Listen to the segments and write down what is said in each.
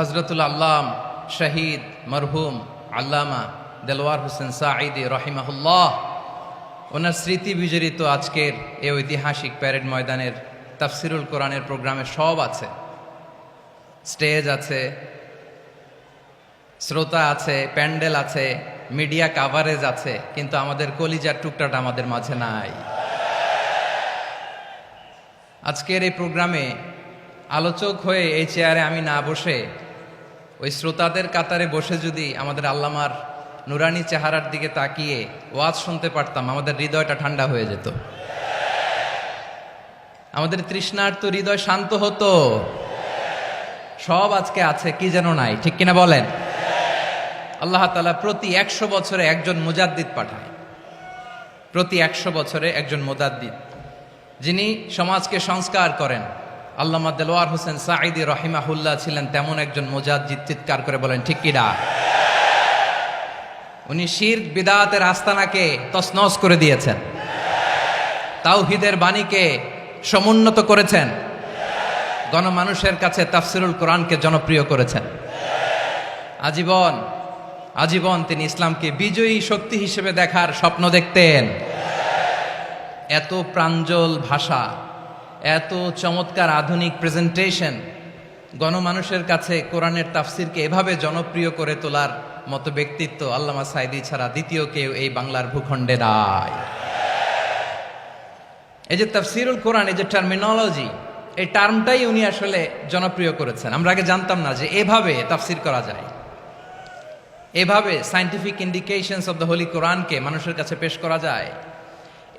হযরতুল আল্লাম শহীদ মরহুম আল্লামা দেলওয়ার হোসেন সাঈদী রহিমাহুল্লাহ ওনার স্মৃতি বিজড়িত আজকের এই ঐতিহাসিক প্যারেড ময়দানের তাফসিরুল কোরআনের প্রোগ্রামে সব আছে। স্টেজ আছে, শ্রোতা আছে, প্যান্ডেল আছে, মিডিয়া কাভারেজ আছে, কিন্তু আমাদের কলিজার টুকটাটা আমাদের মাঝে নাই। আজকের এই প্রোগ্রামে আলোচক হয়ে এই চেয়ারে আমি না বসে ওই শ্রোতাদের কাতারে বসে যদি আমাদের আল্লামার নুরানি চেহারার দিকে তাকিয়ে ওয়াজ শুনতে পারতাম, আমাদের হৃদয়টা ঠান্ডা হয়ে যেত, আমাদের তৃষ্ণার্ত হৃদয় শান্ত হতো। সব আজকে আছে, কি যেন নাই, ঠিক কিনা বলেন? আল্লাহ তাআলা প্রতি 100 বছরে একজন মুজাদ্দিদ পাঠায়, প্রতি 100 বছরে একজন মুজাদ্দিদ, যিনি সমাজকে সংস্কার করেন। আল্লামা দেলওয়ার হোসেন সাঈদী রহিমাহুল্লাহ ছিলেন তেমন একজন মুজাদ্দিদ। চিৎকার করে বলেন ঠিক কিনা? উনি শিরক বিদআতের আস্তানাকে তছনছ করে দিয়েছেন, তাওহীদের বাণীকে সমুন্নত করেছেন, গণমানুষের কাছে তাফসিরুল কোরআনকে জনপ্রিয় করেছেন। আজীবন আজীবন তিনি ইসলামকে বিজয়ী শক্তি হিসেবে দেখার স্বপ্ন দেখতেন। এত প্রাঞ্জল ভাষা, এত চমৎকার আধুনিক প্রেজেন্টেশন, গণমানুষের কাছে কোরআনের তাফসিরকে এভাবে জনপ্রিয় করে তোলার মতো ব্যক্তিত্ব আল্লামা সাঈদী ছাড়া দ্বিতীয় কেউ এই বাংলার ভূখণ্ডে নাই। এই যে তাফসিরুল কোরআন, এই যে টার্মিনোলজি, এই টার্মটাই উনি আসলে জনপ্রিয় করেছেন। আমরা আগে জানতাম না যে এভাবে তাফসির করা যায়, এভাবে scientific indications of the Holi কোরআনকে মানুষের কাছে পেশ করা যায়,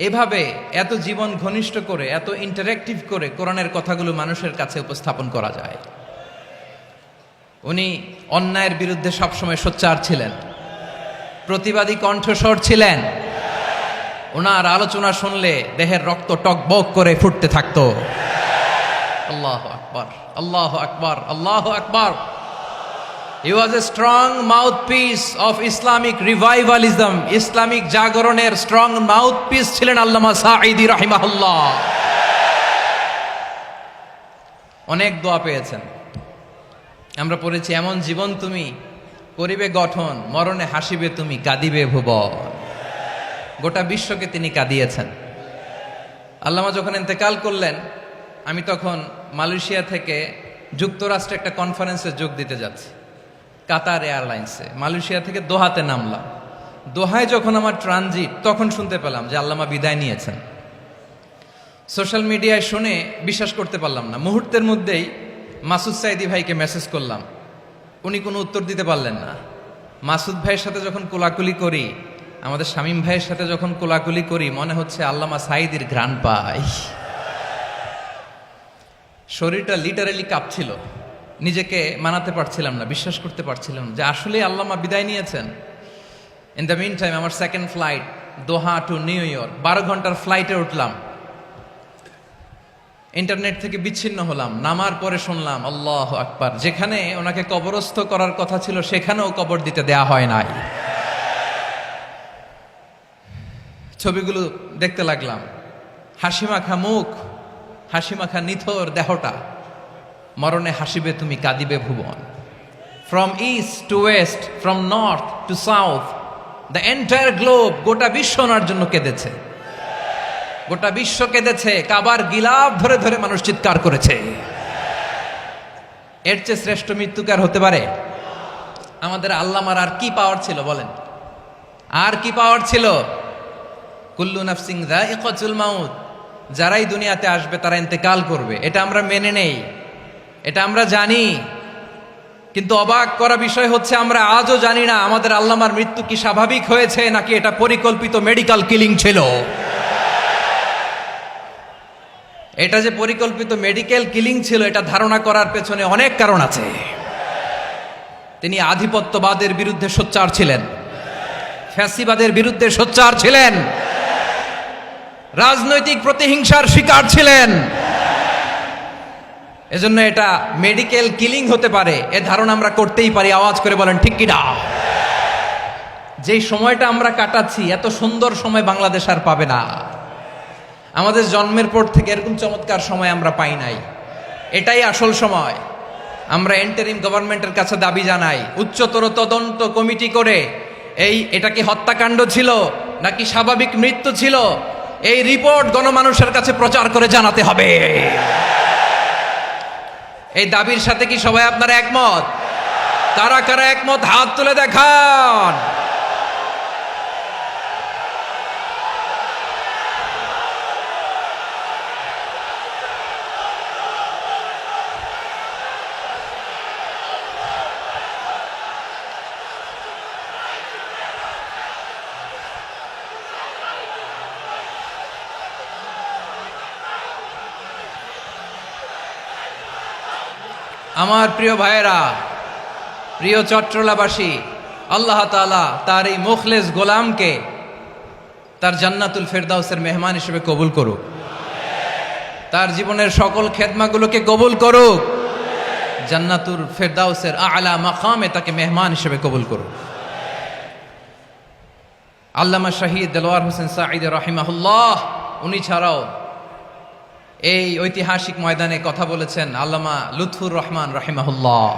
এভাবে এত জীবন ঘনিষ্ঠ করে, এত ইন্টারেক্টিভ করে কোরআনের কথাগুলো মানুষের কাছে উপস্থাপন করা যায়। উনি অন্যায়ের বিরুদ্ধে সবসময় সোচ্চার ছিলেন, প্রতিবাদী কণ্ঠস্বর ছিলেন। ওনার আলোচনা শুনলে দেহের রক্ত টকবক করে ফুটতে থাকতো। আল্লাহু আকবার, আল্লাহু আকবার, আল্লাহু আকবার। He was a strong mouthpiece of Islamic revivalism. Islamic জাগরণের স্ট্রং মাউথপিস ছিলেন আল্লামা সাঈদী রাহিমাহুল্লাহ। অনেক দোয়া পেয়েছেন, আমরা পড়েছি, এমন জীবন তুমি করিবে গঠন, মরণে হাসিবে তুমি, কাঁদিবে ভুবন। গোটা বিশ্বকে তিনি কাঁদিয়েছেন। আল্লামা যখন ইন্তেকাল করলেন, আমি তখন মালয়েশিয়া থেকে যুক্তরাষ্ট্রে একটা কনফারেন্সে যোগ দিতে যাচ্ছি, কাতার এয়ারলাইন্সে। মালয়েশিয়া থেকে দোহাতে নামলাম। দোহায় যখন আমার ট্রানজিট, তখন শুনতে পেলাম যে আল্লামা বিদায় নিয়েছেন। সোশ্যাল মিডিয়ায় শুনে বিশ্বাস করতে পারলাম না। মুহূর্তের মধ্যেই মাসুদ সাঈদী ভাইকে মেসেজ করলাম, উনি কোনো উত্তর দিতে পারলেন না। মাসুদ ভাইয়ের সাথে যখন কোলাকুলি করি, আমাদের শামীম ভাইয়ের সাথে যখন কোলাকুলি করি, মনে হচ্ছে আল্লামা সাঈদীর ঘ্রাণ পাই। শরীরটা লিটারালি কাঁপছিল, নিজেকে মানাতে পারছিলাম না, বিশ্বাস করতে পারছিলাম যে আসলে আল্লামা বিদায় নিয়েছেন। ইন দ্য মিন টাইম আমার সেকেন্ড ফ্লাইট, দোহা টু নিউ ইয়র্ক, 12 ঘন্টার ফ্লাইটে উঠলাম। ইন্টারনেট থেকে বিচ্ছিন্ন হলাম। নামার পরে শুনলাম আল্লাহু আকবার, যেখানে ওনাকে কবরস্থ করার কথা ছিল সেখানেও কবর দিতে দেয়া হয় নাই। ছবিগুলো দেখতে লাগলাম, হাসিমাখা মুখ, হাসিমাখা নিথর দেহটা, মরণে হাসিবে তুমি, কাঁদিবে ভুবন। From east to west, from north to south, the entire globe, গোটা বিশ্ব ওনার জন্য কেঁদেছে, গোটা বিশ্ব কেঁদেছে। কাবার গিলাফ ধরে ধরে মানুষ চিৎকার করেছে। এর চেয়ে শ্রেষ্ঠ মৃত্যুকার হতে পারে? আমাদের আল্লামার আর কি পাওয়ার ছিল বলেন? আর কি পাওয়ার ছিল? কুল্লু নাফসিন যায়িকাতুল মাউত, যারাই দুনিয়াতে আসবে তারা ইন্তেকাল করবে, এটা আমরা মেনে নেই, এটা আমরা জানি। কিন্তু অবাক করা বিষয় হচ্ছে আমরা আজও জানি না আমাদের আল্লামার মৃত্যু কি স্বাভাবিক হয়েছে নাকি এটা পরিকল্পিত মেডিকেল কিলিং ছিল। এটা যে পরিকল্পিত মেডিকেল কিলিং ছিল এটা ধারণা করার পেছনে অনেক কারণ আছে। তিনি আধিপত্যবাদের বিরুদ্ধে সোচ্চার ছিলেন, ফ্যাসিবাদের বিরুদ্ধে সোচ্চার ছিলেন, রাজনৈতিক প্রতিহিংসার শিকার ছিলেন। এজন্য এটা মেডিকেল কিলিং হতে পারে এ ধারণা আমরা করতেই পারি। আওয়াজ করে বলেন ঠিক কিনা? যেই সময়টা আমরা কাটাচ্ছি এত সুন্দর সময় বাংলাদেশ আর পাবে না। আমাদের জন্মের পর থেকে এরকম চমৎকার সময় আমরা পাই নাই, এটাই আসল সময়। আমরা ইন্টারিম গভর্নমেন্টের কাছে দাবি জানাই উচ্চতর তদন্ত কমিটি করে এটা কি হত্যাকাণ্ড ছিল নাকি স্বাভাবিক মৃত্যু ছিল, এই রিপোর্ট গণমানুষের কাছে প্রচার করে জানাতে হবে। এই দাবির সাথে কি সবাই আপনারা একমত? কারা কারা একমত হাত তুলে দেখান। আমার প্রিয় ভাইয়েরা, প্রিয় চট্টলাবাসী, আল্লাহ তাআলা তার এই মুখলেস গোলামকে তার জান্নাতুল ফেরদাউসের মেহমান হিসেবে কবুল করুক, তার জীবনের সকল খেদমাগুলোকে কবুল করুক, জান্নাতুল ফেরদাউসের আলা মাকামে তাকে মেহমান হিসেবে কবুল করুক। আল্লামা শহীদ দেলোয়ার হোসেন সাঈদী রাহিমাহুল্লাহ, উনি ছাড়াও এই ঐতিহাসিক ময়দানে কথা বলেছেন আল্লামা লুৎফুর রহমান রাহিমাহুল্লাহ।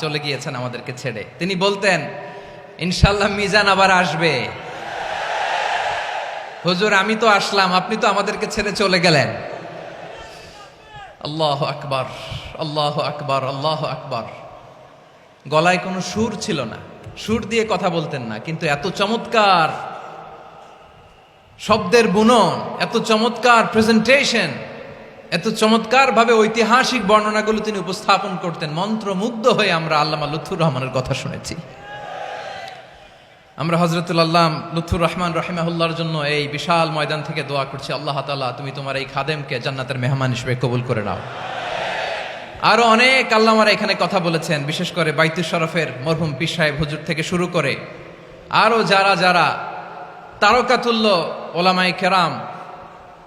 চলে গিয়েছেন আমাদেরকে ছেড়ে। তিনি বলতেন ইনশাআল্লাহ মিজান আবার আসবে। হুজুর আমি তো আসলাম, আপনি তো আমাদেরকে ছেড়ে চলে গেলেন। আল্লাহু আকবার, আল্লাহু আকবার, আল্লাহু আকবার। গলায় কোনো সুর ছিল না, সুর দিয়ে কথা বলতেন না, কিন্তু এত চমৎকার শব্দের বুনন, এত চমৎকার প্রেজেন্টেশন, এত চমৎকার ভাবে ঐতিহাসিক বর্ণনাগুলো তিনি উপস্থাপন করতেন। মন্ত্রমুগ্ধ হয়ে আমরা আল্লামা লুৎফুর রহমানের কথা শুনেছি। আমরা হযরতুল আল্লাম লুৎফুর রহমান রাহিমাহুল্লাহর জন্য এই বিশাল ময়দান থেকে দোয়া করছি, আল্লাহ তাআলা তুমি তোমার এই খাদেমকে জান্নাতের মেহমান হিসেবে কবুল করে নাও। আরো অনেক আল্লামারা এখানে কথা বলেছেন, বিশেষ করে বাইতুল শরফের মরহুম পীর সাহেব হুজুর থেকে শুরু করে আরো যারা যারা তারকাতুল্য ওলামায়ে কেরাম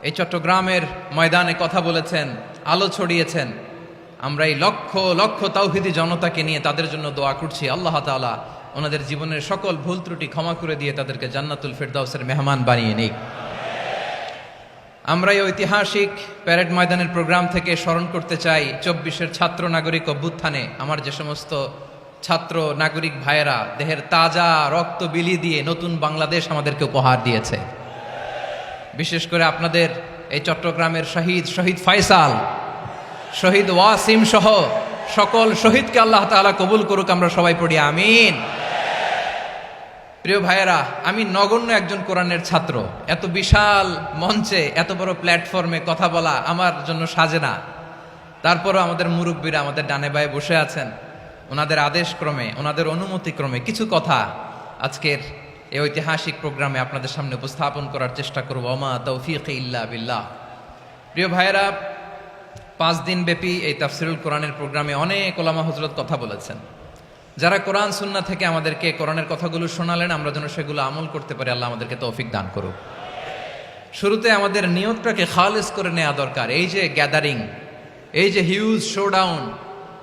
এই চট্টগ্রামের ময়দানে কথা বলেছেন, আলো ছড়িয়েছেন। আমরা এই লক্ষ লক্ষ তাওহীদি জনতাকে নিয়ে তাদের জন্য দোয়া করছি, আল্লাহ তাআলা ওনাদের জীবনের সকল ভুল ত্রুটি ক্ষমা করে দিয়ে তাদেরকে জান্নাতুল ফেরদাউসের মেহমান বানিয়ে নিক। আমরা এই ঐতিহাসিক প্যারেড ময়দানের প্রোগ্রাম থেকে স্মরণ করতে চাই 24-এর ছাত্র নাগরিক অভ্যুত্থানে আমার যে সমস্ত ছাত্র নাগরিক ভাইয়েরা দেহের তাজা রক্ত বিলি দিয়ে নতুন বাংলাদেশ আমাদেরকে উপহার দিয়েছে। বিশেষ করে আপনাদের এই চট্টগ্রামের শহীদ ফয়সাল, শহীদ ওয়াসিম সহ সকল শহীদকে আল্লাহ তাআলা কবুল করুক। আমরা সবাই পড়ি আমিন। প্রিয় ভাইয়েরা, আমি নগণ্য একজন কোরআনের ছাত্র, এত বিশাল মঞ্চে এত বড় প্ল্যাটফর্মে কথা বলা আমার জন্য সাজে না। তারপরও আমাদের মুরব্বীরা আমাদের ডানে বায়ে বসে আছেন, ওনাদের আদেশ ক্রমে, ওনাদের অনুমতি ক্রমে কিছু কথা আজকের এই ঐতিহাসিক প্রোগ্রামে আপনাদের সামনে উপস্থাপন করার চেষ্টা করব। ওমা তৌফিক ইল্লা বিল্লাহ। প্রিয় ভাইয়েরা, 5 দিন ব্যাপী এই তাফসিরুল কোরআনের প্রোগ্রামে অনেক ওলামা হযরত কথা বলেছেন। যারা কোরআন সুন্নাহ থেকে আমাদেরকে কোরআনের কথাগুলো শোনালেন, আমরা যেন সেগুলো আমল করতে পারি, আল্লাহ আমাদেরকে তৌফিক দান করুক। শুরুতে আমাদের নিয়তটাকে খালেস করে নেওয়া দরকার। এই যে গ্যাদারিং, এই যে হিউজ শোডাউন,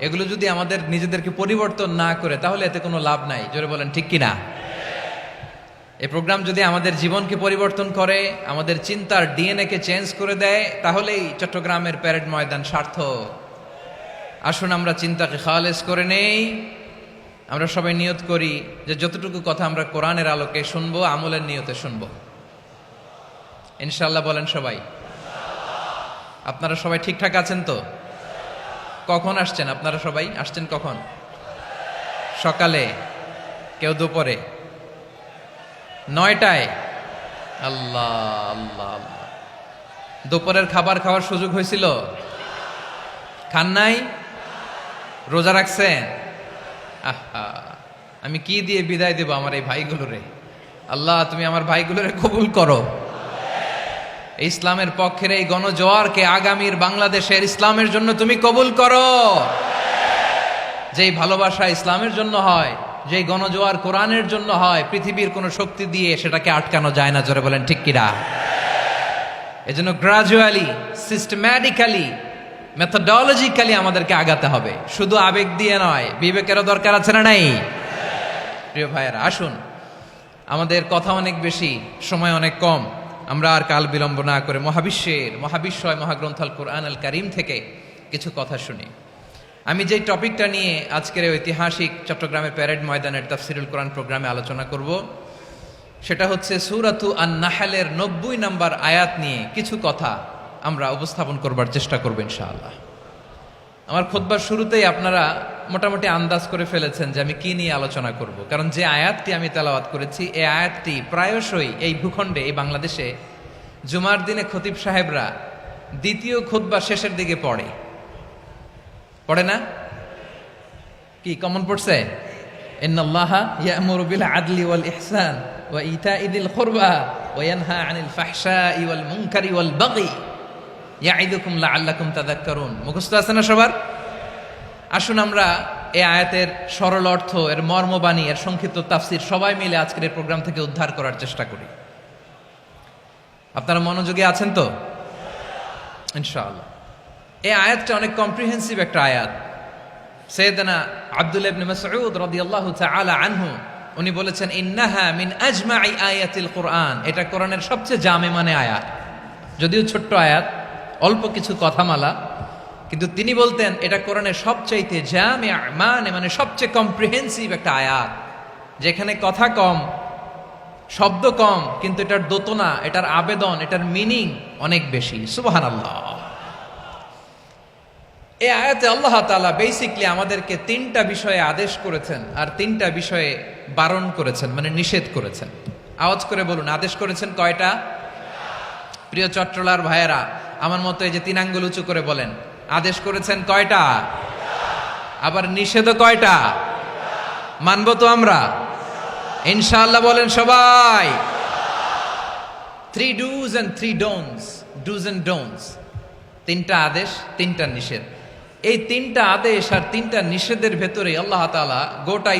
এগুলো যদি আমাদের নিজেদেরকে পরিবর্তন না করে তাহলে এতে কোনো লাভ নাই। জোরে বলেন ঠিক কিনা? এই প্রোগ্রাম যদি আমাদের জীবনকে পরিবর্তন করে, আমাদের চিন্তার ডিএনএ কে চেঞ্জ করে দেয়, তাহলেই চট্টগ্রামের প্যারেড ময়দান সার্থক। আসুন আমরা চিন্তাকে খালেস করে নেই। আমরা সবাই নিয়ত করি যে যতটুকু কথা আমরা কোরআনের আলোকে শুনবো, আমলের নিয়তে শুনবো ইনশাআল্লাহ। বলেন সবাই। আপনারা সবাই ঠিকঠাক আছেন তো? কখন আসছেন আপনারা? সবাই আসছেন কখন? সকালে, কেউ দুপুরে, 9টায়, আল্লাহ আল্লাহ আল্লাহ। দুপুরের খাবার খাওয়ার সুযোগ হয়েছিল? খান নাই? রোজা রাখছেন? আহা, আমি কি দিয়ে বিদায় দেব আমার এই ভাইগুলোরে? আল্লাহ তুমি আমার ভাইগুলোরে কবুল করো। ইসলামের পক্ষের এই গণজোয়ারকে আগামীর বাংলাদেশের ইসলামের জন্য তুমি কবুল করো। যেই ভালোবাসা ইসলামের জন্য হয়, যেই গণজোয়ার কোরআনের জন্য হয়, পৃথিবীর কোনো শক্তি দিয়ে সেটাকে আটকানো যায় না। জোরে বলেন ঠিক কিনা? এজন্য গ্রাজুয়ালি, সিস্টেম্যাটিক্যালি, মেথোডোলজিক্যালি আমাদেরকে আগাতে হবে, শুধু আবেগ দিয়ে নয়। বিবেকেরও দরকার আছে না নাই? প্রিয় ভাইয়েরা, আসুন, আমাদের কথা অনেক বেশি, সময় অনেক কম। আমরা আর কাল বিলম্ব না করে মহাবিশ্বয় মহাগ্রন্থ আল কোরআন আল কারীম থেকে কিছু কথা শুনি। আমি যেই টপিকটা নিয়ে আজকের ঐতিহাসিক চট্টগ্রামের প্যারেড ময়দানের তাফসিরুল কোরআন প্রোগ্রামে আলোচনা করব, সেটা হচ্ছে সূরাতু আন-নাহলের 90 নম্বর আয়াত নিয়ে কিছু কথা আমরা উপস্থাপন করবার চেষ্টা করব ইনশাআল্লাহ। আমার খুতবার শুরুতেই আপনারা মোটামুটি আন্দাজ করে ফেলেছেন যে আমি কি নিয়ে আলোচনা করব, কারণ যে আয়াতটি আমি তেলাওয়াত করেছি এই আয়াতটি প্রায়শই এই ভূখণ্ডে, এই বাংলাদেশে জুমার দিনে খতিব সাহেবরা দ্বিতীয় খুতবা শেষের দিকে পড়ে না? কি কমন পড়ছে? ইন্নাল্লাহা ইয়া'মুরু বিল আদলি ওয়াল ইহসান ওয়া ইতা'i যিল কুরবা ওয়া ইয়ানহা আনিল ফাহশাই ওয়াল মুনকারি ওয়াল বাগি ইয়া'iদুকুম লাআল্লাকুম তাযাক্কারুন। মুখস্থ আছে না সবার? আসুন আমরা এই আয়াতের সরল অর্থ, এর মর্মবাণী, এর সংক্ষিপ্ত তাফসীর সবাই মিলে আজকের এই প্রোগ্রাম থেকে উদ্ধার করার চেষ্টা করি। আপনারা মনোযোগী আছেন তো? ইনশাআল্লাহ। এই আয়াতটা অনেক কম্প্রিহেন্সিভ একটা আয়াত। সাইয়েদনা আব্দুল্লাহ ইবনে মাসউদ রাদিয়াল্লাহু তাআলা আনহু উনি বলেছেন, ইন্নাহা মিন আজমাই আয়াতিল কুরআন। এটা কোরআনের সবচেয়ে জামে মানে আয়াত। যদিও ছোট্ট আয়াত, অল্প কিছু কথামালা, কিন্তু তিনি বলতেন এটা কোরআনের সবচাইতে জামে মানে সবচেয়ে কম্প্রিহেন্সিভ একটা আয়াত, যেখানে কথা কম, শব্দ কম, কিন্তু এটার দোতনা, এটার আবেদন, এটার মিনিং অনেক বেশি। সুবহানাল্লাহ। এই আয়াতে আল্লাহ তাআলা বেসিকলি আমাদেরকে 3টা বিষয়ে আদেশ করেছেন আর 3টা বিষয়ে বারণ করেছেন, মানে নিষেধ করেছেন। আওয়াজ করে বলুন, আদেশ করেছেন কয়টা? প্রিয় চট্টলার ভাইয়েরা, আমার মতো এই যে 3 আঙ্গুল উঁচু করে বলেন, আদেশ করেছেন কয়টা? আবার নিষেধও কয়টা? মানবো তো আমরা ইনশাআল্লাহ? বলেন সবাই। 3 do's and 3 don'ts, do's and don'ts। 3টা আদেশ, 3টা নিষেধ। এই 3টা আদেশ আর 3টা নিষেধের ভেতরে আল্লাহ তাআলা গোটা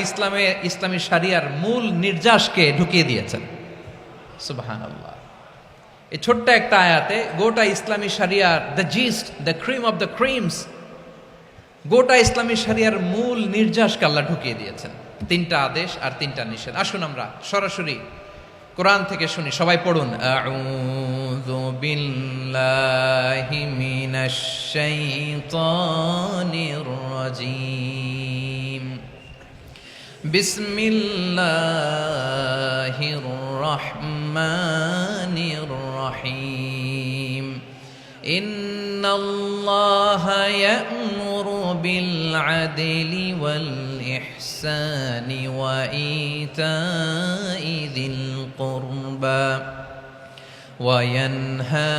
ইসলামী শরিয়ার মূল নির্যাসকে ঢুকিয়ে দিয়েছেন। সুবহানাল্লাহ। এই ছোট্ট একটা আয়াতে গোটা ইসলামী শরিয়ার, the gist, the cream of the creams, গোটা ইসলামী শরিয়ার মূল নির্যাসকে আল্লাহ ঢুকিয়ে দিয়েছেন। 3টা আদেশ আর 3টা নিষেধ। আসুন আমরা সরাসরি কোরআন থেকে শুনি, সবাই পড়ুন। আউযু বিল্লাহি মিনাশ শাইতানির রাজীম। বিসমিল্লাহির রহমানির রহিম। ইন্নাল্লাহা ইয়া'মুরু বিল আদলি ওয়াল ইহসানি ওয়া ইতা'i যিল কুরবা ওয়া ইয়ানহা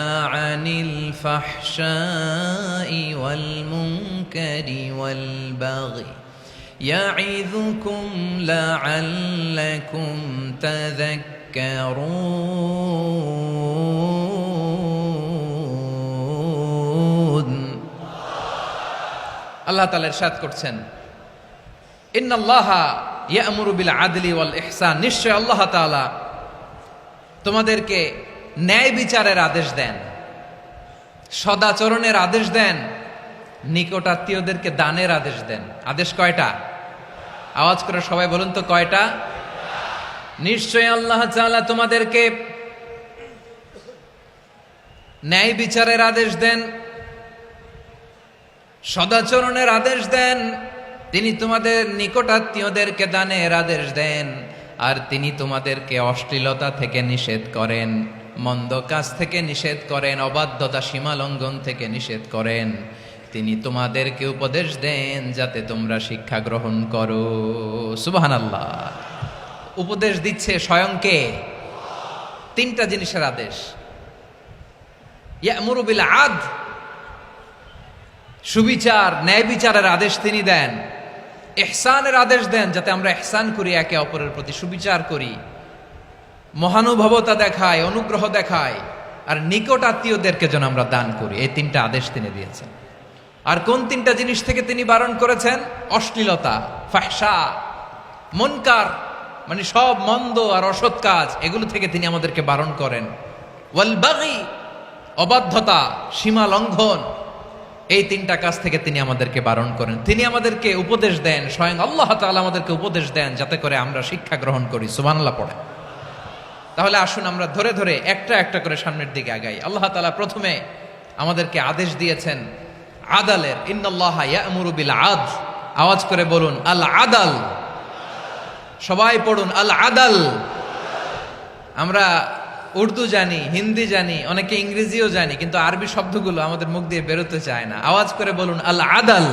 আনিল ফাহশাই ওয়াল মুনকারি ওয়াল বাগি ইয়া'ইযুকুম লা'আল্লাকুম তাযাক্কারুন। আল্লাহ তাআলা ইরশাদ করছেন, ইন্নাল্লাহা ইয়া'মুরু বিল আদলি ওয়াল ইহসান। নিশ্চয় আল্লাহ তাআলা তোমাদেরকে ন্যায় বিচারের আদেশ দেন, সদাচরণের আদেশ দেন, নিকটাত্মীয়দেরকে দানের আদেশ দেন। আদেশ কয়টা? আওয়াজ করে সবাই বলুন তো কয়টা? নিশ্চয় আল্লাহ তাআলা তোমাদেরকে ন্যায় বিচারের আদেশ দেন, সদাচরণের আদেশ দেন, তিনি তোমাদের নিকটাত্মীয়দেরকে দানের আদেশ দেন, আর তিনি তোমাদেরকে অশ্লীলতা থেকে নিষেধ করেন, মন্দ কাজ থেকে নিষেধ করেন, অবাধ্যতা সীমা লঙ্ঘন থেকে নিষেধ করেন। তিনি তোমাদেরকে উপদেশ দেন যাতে তোমরা শিক্ষা গ্রহণ করো। সুবহানাল্লাহ। উপদেশ দিচ্ছে স্বয়ং কে? তিনটা জিনিসের আদেশ। ইয়ামুরু বিল আদল, সুবিচার ন্যায় বিচারের আদেশ তিনি দেন। ইহসানের আদেশ দেন, যাতে আমরা ইহসান করি, একে অপরের প্রতি সুবিচার করি, মহানুভবতা দেখায়, অনুগ্রহ দেখায়, আর নিকট আত্মীয়দেরকে যেন আমরা দান করি। এই তিনটা আদেশ তিনি দিয়েছেন। আর কোন তিনটা জিনিস থেকে তিনি বারণ করেছেন? অশ্লীলতা, ফাহশা, মুনকার, মানে সব মন্দ আর অসৎ কাজ, এগুলো থেকে তিনি আমাদেরকে বারণ করেন। ওয়াল বাগি, অবাধ্যতা, সীমা লঙ্ঘন, এই তিনটা কাজ থেকে তিনি আমাদেরকে বারণ করেন। তিনি আমাদেরকে উপদেশ দেন, স্বয়ং আল্লাহ তাআলা আমাদেরকে উপদেশ দেন, যাতে করে আমরা শিক্ষা গ্রহণ করি। সুবহানাল্লাহ পড়ে। তাহলে আসুন আমরা ধরে ধরে একটা একটা করে সামনের দিকে আগাই। আল্লাহ তাআলা প্রথমে আমাদেরকে আদেশ দিয়েছেন আদালের। ইন্নাল্লাহা ইয়া'মুরু বিল আদল। আওয়াজ করে বলুন আল আদাল। সবাই পড়ুন আল আদাল। আমরা উর্দু জানি, হিন্দি জানি, অনেকে ইংরেজিও জানি, কিন্তু আরবি শব্দগুলো আমাদের মুখ দিয়ে বেরোতে চায় না। আওয়াজ করে বলুন আল আদাল।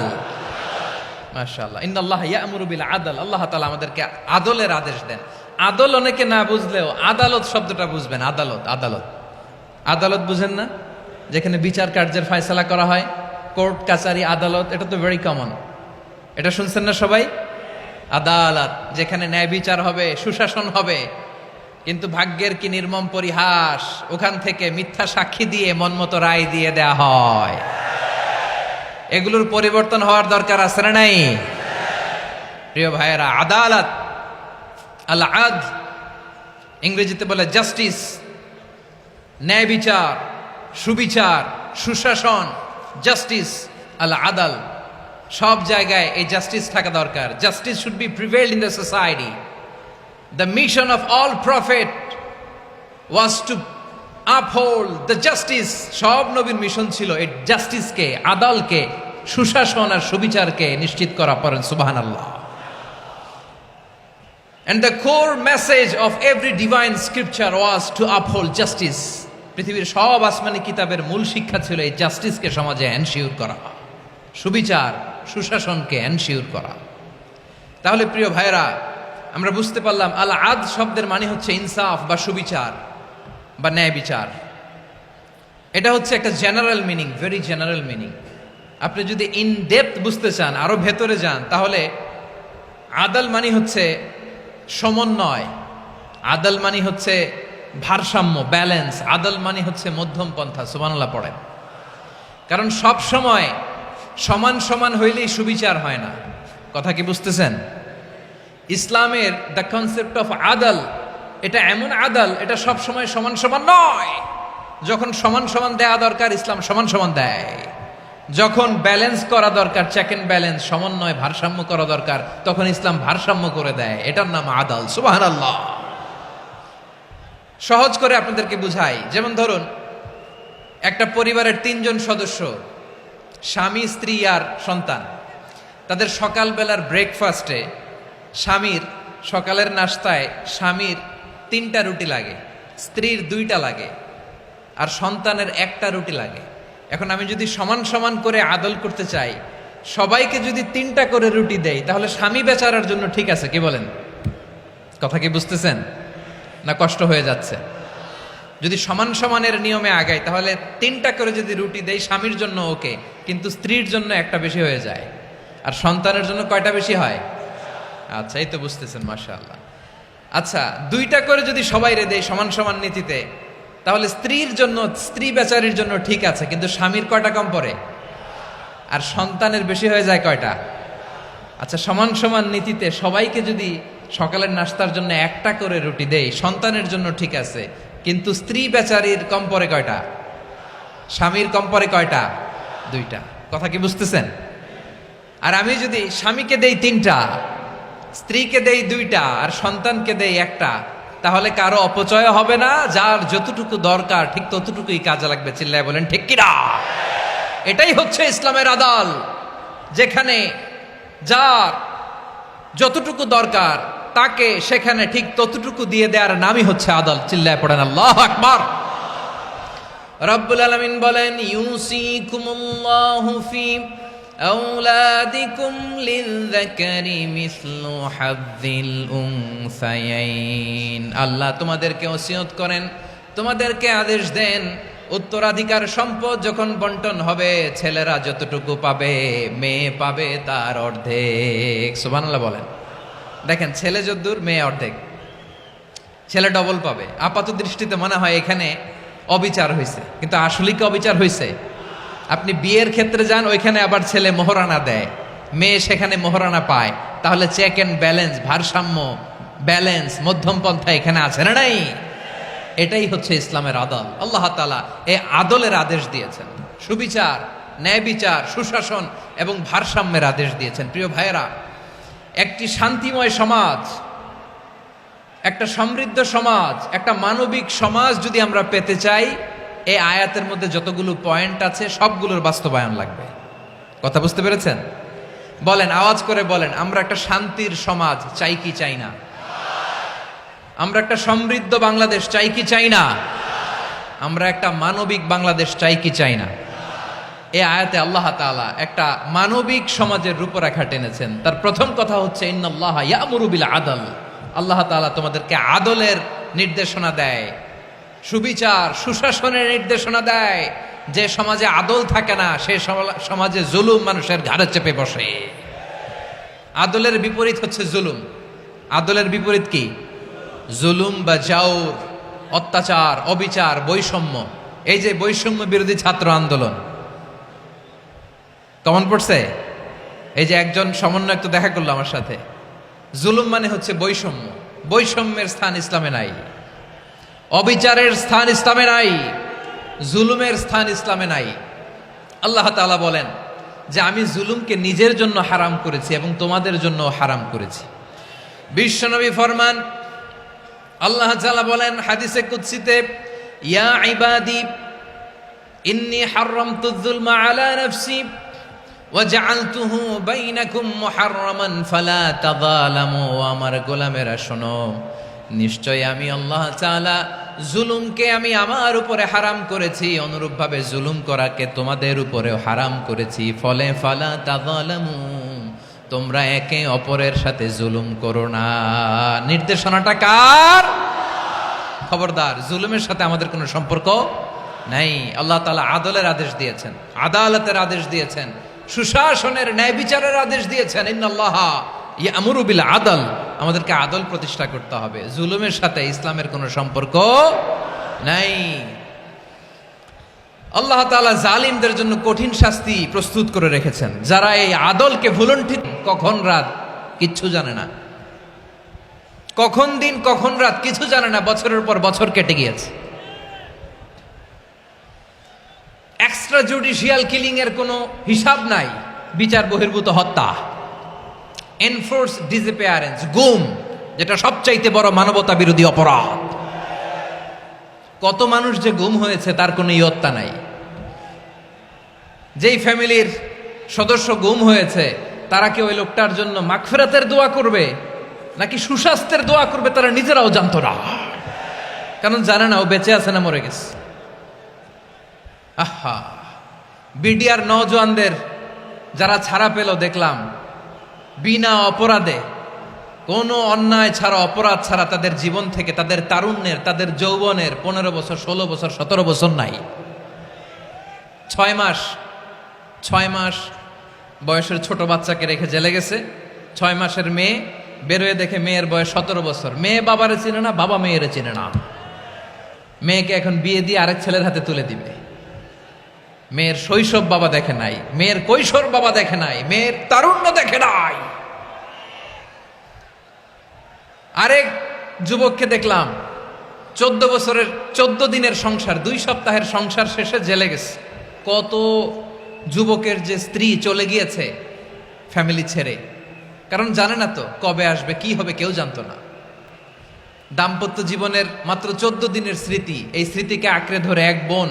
মাশাআল্লাহ। ইন্নাল্লাহা ইয়া'মুরু বিল আদল। আল্লাহ তাআলা আমাদেরকে আদলের আদেশ দেন। আদল অনেকে না বুঝলেও আদালত শব্দটা বুঝবেন। আদালত, আদালত, আদালত বুঝেন না? যেখানে বিচার কার্যের ফয়সালা করা হয়, কোর্ট কাচারি আদালত, এটা তো ভেরি কমন। এটা শুনছেন না সবাই? আদালত, যেখানে ন্যায় বিচার হবে, সুশাসন হবে। কিন্তু ভাগ্যের কি নির্মম পরিহাস, ওখান থেকে মিথ্যা সাক্ষী দিয়ে মনমতো রায় দিয়ে দেয়া হয়। এগুলোর পরিবর্তন হওয়ার দরকার আছে না নাই? প্রিয় ভাইয়েরা, আদালত, আল আদল, ইংরেজিতে বলে জাস্টিস, ন্যায় বিচার, সুবিচার, সুশাসন, জাস্টিস, আল আদাল, সব জায়গায় এই জাস্টিস থাকা দরকার। Justice should be prevailed in the society. The mission of all prophet was to uphold the justice. সব নবীর মিশন ছিল এই জাস্টিসকে, আদালকে, সুশাসন আর সুবিচারকে নিশ্চিত করা। পড়েন সুবহানাল্লাহ। And the core message of every divine scripture was to uphold justice. পৃথিবীর সব আসমানি কিতাবের মূল শিক্ষা ছিল এই জাস্টিসকে সমাজে এনশিওর করা, সুবিচার, সুশাসনকে এনশিওর করা। তাহলে প্রিয় ভাইরা, আমরা বুঝতে পারলাম আল আদ শব্দের মানে হচ্ছে ইনসাফ বা সুবিচার বা ন্যায় বিচার। এটা হচ্ছে একটা general meaning, very general meaning. আপনি যদি ইন ডেপথ বুঝতে চান, আরো ভেতরে যান, তাহলে আদাল মানে হচ্ছে সমন্বয়, আদাল মানে হচ্ছে ভারসাম্য, ব্যালেন্স। আদাল মানে হচ্ছে মধ্যম পন্থা। সুবহানাল্লাহ পড়েন। কারণ সব সময় সমান সমান হইলেই সুবিচার হয় না। কথা কি বুঝতেছেন? ইসলামের দ্য কনসেপ্ট অফ আদাল, এটা এমন আদাল, এটা সব সময় সমান সমান নয়। যখন সমান সমান দেয়া দরকার, ইসলাম সমান সমান দেয়। যখন ব্যালেন্স করা দরকার, চেক এন্ড ব্যালেন্স, সমন্বয়, ভারসাম্য করা দরকার, তখন ইসলাম ভারসাম্য করে দেয়। এটার নাম আদাল। সুবহানাল্লাহ। সহজ করে আপনাদেরকে বুঝাই। যেমন ধরুন, একটা পরিবারের 3 জন সদস্য, স্বামী, স্ত্রী আর সন্তান। তাদের সকালবেলার ব্রেকফাস্টে, স্বামীর সকালের নাস্তায় স্বামীর 3টা রুটি লাগে, স্ত্রীর 2টা লাগে, আর সন্তানের 1টা রুটি লাগে। এখন আমি যদি সমান সমান করে আদল করতে চাই, সবাইকে যদি 3টা করে রুটি দেই, তাহলে স্বামী বেচারার জন্য ঠিক আছে? কি বলেন? কথা কি বুঝতেছেন না কষ্ট হয়ে যাচ্ছে? যদি সমান সমানের নিয়মে আগাই, তাহলে 3টা করে যদি রুটি দেই, স্বামীর জন্য ওকে, কিন্তু স্ত্রীর জন্য 1টা বেশি হয়ে যায়। আর সন্তানের জন্য কয়টা বেশি হয়? আচ্ছা, এই তো বুঝতেছেন, মাশাআল্লাহ। আচ্ছা, 2টা করে যদি সবাই দেয় সমান সমান নীতিতে, তাহলে স্ত্রীর জন্য, স্ত্রী বেচারির জন্য ঠিক আছে, কিন্তু স্বামীর কয়টা কম পড়ে? আর সন্তানের বেশি হয়ে যায় কয়টা? আচ্ছা, সমান সমান নীতিতে সবাইকে যদি সকালের নাস্তার জন্য 1টা করে রুটি দেই, সন্তানের জন্য ঠিক আছে, কিন্তু স্ত্রী বেচারির কম পড়ে কয়টা? স্বামীর কম পড়ে কয়টা? 2টা। কথা কি বুঝতেছেন? আর আমি যদি স্বামীকে দেই 3টা, স্ত্রীকে দেই 2টা, আর সন্তানকে দেই 1টা, তাহলে কারো অপচয় হবে না। যার যতটুকু দরকার ঠিক ততটুকুই কাজে লাগবে। চিল্লায় বলেন ঠিক কিনা? এটাই হচ্ছে ইসলামের আদাল, যেখানে যার যতটুকু দরকার তাকে সেখানে ঠিক ততটুকু দিয়ে দেওয়ার নামই হচ্ছে আদাল। চিল্লায় পড়েন আল্লাহু আকবার। রব্বুল আলামিন বলেন, ইউসিকুমুল্লাহু ফি আওলাদিকুম লিযযাকারি মিসলু হাযযিল উনসায়াইন। আল্লাহ তোমাদেরকে ওসিয়ত করেন তোমাদেরকে আদেশ দেন উত্তরাধিকার সম্পদ যখন বন্টন হবে ছেলেরা যতটুকু পাবে মেয়ে পাবে তার অর্ধেক। সুবহানাল্লাহ বলেন। দেখেন ছেলে যদ্দূর মেয়ে অর্ধেক, ছেলে ডবল পাবে। আপাত দৃষ্টিতে মনে হয় এখানে অবিচার হয়েছে, কিন্তু আসলে কি অবিচার হয়েছে? আপনি বিয়ের ক্ষেত্রে যান, ওইখানে আবার ছেলে মোহরানা দেয়, মেয়ে সেখানে মোহরানা পায়। তাহলে চেক এন্ড ব্যালেন্স, ভারসাম্য, ব্যালেন্স, মধ্যম পন্থা এখানে আছে না নাই? এটাই হচ্ছে ইসলামের আদল। আল্লাহ তাআলা এই আদলের আদেশ দিয়েছেন, সুবিচার, ন্যায় বিচার, সুশাসন এবং ভারসাম্যের আদেশ দিয়েছেন। প্রিয় ভাইয়েরা, একটি শান্তিময় সমাজ, একটা সমৃদ্ধ সমাজ, একটা মানবিক সমাজ যদি আমরা পেতে চাই, এই আয়াতের মধ্যে যতগুলো পয়েন্ট আছে সবগুলোর বাস্তবায়ন লাগবে। কথা বুঝতে পেরেছেন? বলেন, আওয়াজ করে বলেন, আমরা একটা শান্তির সমাজ চাই কি চাই না? আমরা একটা সমৃদ্ধ বাংলাদেশ চাই কি চাই না? আমরা একটা মানবিক বাংলাদেশ চাই কি চাই না? এই আয়াতে আল্লাহ তাআলা একটা মানবিক সমাজের রূপরেখা টেনেছেন। তার প্রথম কথা হচ্ছে ইন্নাল্লাহা ইয়ামুরু বিল আদল। আল্লাহ তাআলা তোমাদেরকে আদলের নির্দেশনা দেয়, সুবিচার, সুশাসনের নির্দেশনা দেয়। যে সমাজে আদল থাকে না সে সমাজে জুলুম মানুষের ঘাড়ে চেপে বসে। আদলের বিপরীত হচ্ছে জুলুম। আদলের বিপরীত কি? জুলুম বা জাওর, অত্যাচার, অবিচার, বৈষম্য। এই যে বৈষম্য বিরোধী ছাত্র আন্দোলন কমন পড়ছে? এই যে একজন সমন্বয়ক তো দেখা করলো আমার সাথে। জুলুম মানে হচ্ছে বৈষম্য। বৈষম্যের স্থান ইসলামে নাই, অবিচারের স্থান ইসলামে নাই, জুলুমের স্থান ইসলামে নাই। আল্লাহ তাআলা বলেন যে আমি জুলুমকে নিজের জন্য হারাম করেছি এবং তোমাদের জন্য হারাম করেছি। বিশ্বনবী ফরমান, আল্লাহ তাআলা বলেন হাদিসে কুদসিতে, ইয়া ইবাদি ইন্নী হারামতু যুলমা আলা নাফসি ওয়া জাআলতুহু বাইনাকুম মুহাররামান ফালা তাযালামু। আমার গোলামেরা শোনো, নিশ্চয় আমি আল্লাহ তাআলা জুলুমকে আমি আমার উপরে হারাম করেছি, অনুরূপভাবে জুলুম করাকে তোমাদের উপরেও হারাম করেছি। ফলে ফালা তাযালামু, তোমরা একে অপরের সাথে জুলুম করো না। নির্দেশনাটা কার? খবরদার, জুলুমের সাথে আমাদের কোনো সম্পর্ক নাই। আল্লাহ তাআলা আদলের আদেশ দিয়েছেন, আদালতের আদেশ দিয়েছেন, সুশাসনের, ন্যায় বিচারের আদেশ দিয়েছেন। ইন্নাল্লাহা ইয়ামুরু বিল আদল, আমাদেরকে আদল প্রতিষ্ঠা করতে হবে। জুলুমের সাথে ইসলামের কোনো সম্পর্ক নাই। আল্লাহ তাআলা জালিমদের জন্য কঠিন শাস্তি প্রস্তুত করে রেখেছেন। যারা এই আদলকে ভুলণ্ঠিত, কখন রাত কিচ্ছু জানে না, কখন দিন কখন রাত কিছু জানে না, বছরের পর বছর কেটে গিয়েছে। এক্সট্রা জুডিশিয়াল কিলিং এর কোনো হিসাব নাই, বিচার বহির্ভূত হত্যা, এনফোর্স ডিসঅ্যাপিয়ারেন্স, গুম, যেটা সবচাইতে বড় মানবতা বিরোধী অপরাধ। কত মানুষ যে গুম হয়েছে তার কোনো ইয়ত্তা নাই। যেই ফ্যামিলির সদস্য গুম হয়েছে তারা কি ওই লোকটার জন্য মাগফিরাতের দোয়া করবে নাকি সুস্বাস্থ্যের দোয়া করবে তারা নিজেরাও জানতো না, কারণ জানে না ও বেঁচে আছে না মরে গেছে। আহা, বিডিআর নওজোয়ানদের যারা ছাড়া পেল দেখলাম, বিনা অপরাধে, কোনো অন্যায় ছাড়া, অপরাধ ছাড়া তাদের জীবন থেকে, তাদের তারুণ্যের, তাদের যৌবনের 15 বছর, 16 বছর, 17 বছর নাই। 6 মাস বয়সের ছোট বাচ্চাকে রেখে জেলে গেছে। 6 মাসের মেয়ে বেরোয় দেখে মেয়ের বয়স 17 বছর। মেয়ে বাবারে চিনে না, বাবা মেয়েরে চিনে না। মেয়েকে এখন বিয়ে দিয়ে আরেক ছেলের হাতে তুলে দিবে। মেয়ের শৈশব বাবা দেখে নাই, মেয়ের কৈশোর বাবা দেখে নাই, মেয়ের তারুণ্য দেখে নাই। আরেক যুবককে দেখলাম 14 বছরের 14 দিনের সংসার, 2 সপ্তাহের সংসার শেষে জেলে গেছে। কত যুবকের যে স্ত্রী চলে গিয়েছে ফ্যামিলি ছেড়ে, কারণ জানে না তো কবে আসবে, কি হবে, কেউ জানতো না। দাম্পত্য জীবনের মাত্র 14 দিনের স্মৃতি, এই স্মৃতিকে আঁকড়ে ধরে এক বোন